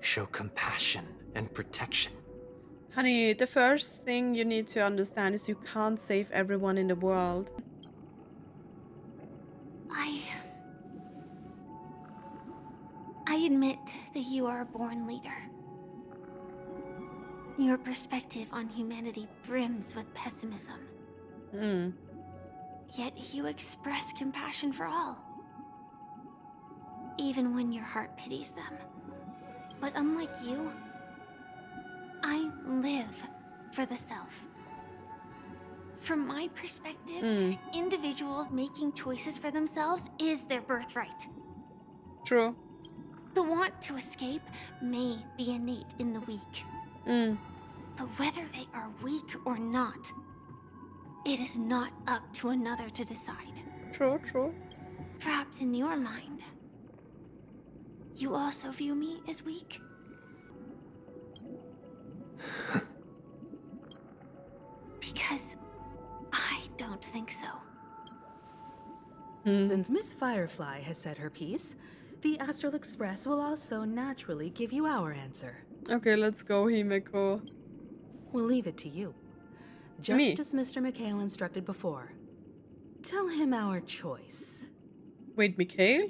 Speaker 14: show compassion and protection.
Speaker 1: Honey, the first thing you need to understand is you can't save everyone in the world.
Speaker 2: I admit that you are a born leader. Your perspective on humanity brims with pessimism. Yet you express compassion for all, even when your heart pities them. But unlike you, I live for the self. From my perspective, individuals making choices for themselves is their birthright.
Speaker 1: True.
Speaker 2: The want to escape may be innate in the weak. But whether they are weak or not, it is not up to another to decide.
Speaker 1: True, true.
Speaker 2: Perhaps in your mind, you also view me as weak? Because I don't think so.
Speaker 22: Since Miss Firefly has said her piece, the Astral Express will also naturally give you our answer.
Speaker 1: Okay, let's go, Himeko.
Speaker 22: We'll leave it to you. Just as Mr. McHale instructed before. Tell him our choice.
Speaker 1: Wait, Mikhail?